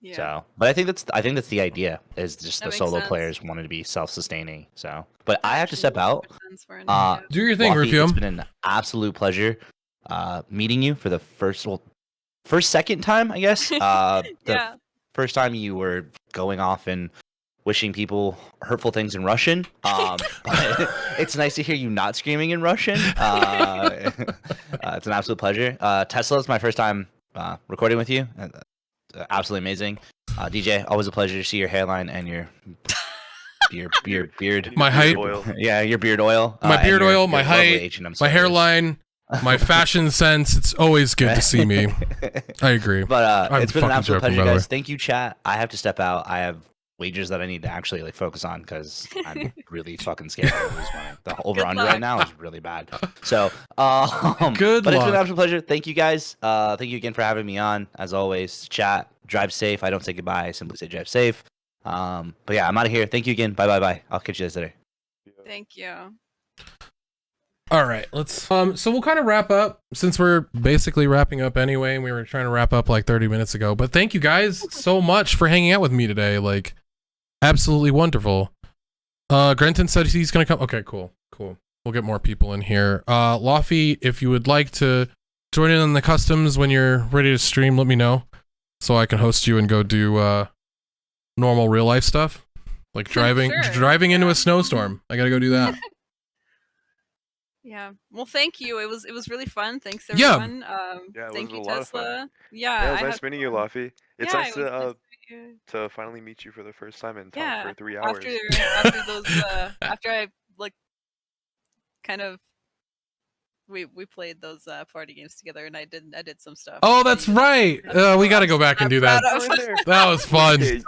Yeah. So, but I think that's the idea, is just That the solo makes players wanting to be self-sustaining. So, but I have to step out. Do your thing, Laufie, Rufio. It's been an absolute pleasure meeting you for the second time, I guess. The first time you were going off and wishing people hurtful things in Russian. But it's nice to hear you not screaming in Russian. It's an absolute pleasure. Tesla is my first time recording with you. Absolutely amazing. DJ, always a pleasure to see your hairline and your beard. My height. Oil. Yeah, your beard oil. My beard and oil, your my lovely height, H&M my sweaters. hairline, my fashion sense. It's always good to see me. I agree. But I'm it's been an fucking absolute joking, pleasure, by the way. guys. Thank you, chat. I have to step out. I have wagers that I need to actually like focus on because I'm really fucking scared of lose money. The over under right now is really bad. So, Good but it's been an luck. absolute pleasure. Thank you guys. Thank you again for having me on. As always, chat. Drive safe. I don't say goodbye. I simply say drive safe. But yeah, I'm out of here. Thank you again. Bye. I'll catch you guys later. Thank you. All right, let's so we'll kind of wrap up since we're basically wrapping up anyway, and we were trying to wrap up like 30 minutes ago. But thank you guys so much for hanging out with me today. Like, absolutely wonderful. Grenton said he's gonna come. Okay, cool. We'll get more people in here. Laufie, if you would like to join in on the customs when you're ready to stream, let me know so I can host you and go do normal real life stuff. Like driving Sure, into yeah. a snowstorm. I gotta go do that. Yeah. Well, thank you. It was really fun. Thanks Yeah. everyone. Yeah, it Thank was you, a lot of fun. Tesla. Yeah, it Yeah, was I nice had meeting you, fun. Laufie. It's Yeah, nice it was nice to meet you. to finally meet you for the first time and talk Yeah. for 3 After hours. those after I like kind of we played those party games together, and I did some stuff. Oh, that that's you guys- right. We got to go back and do that. proud of. Go in there. That was fun. Okay,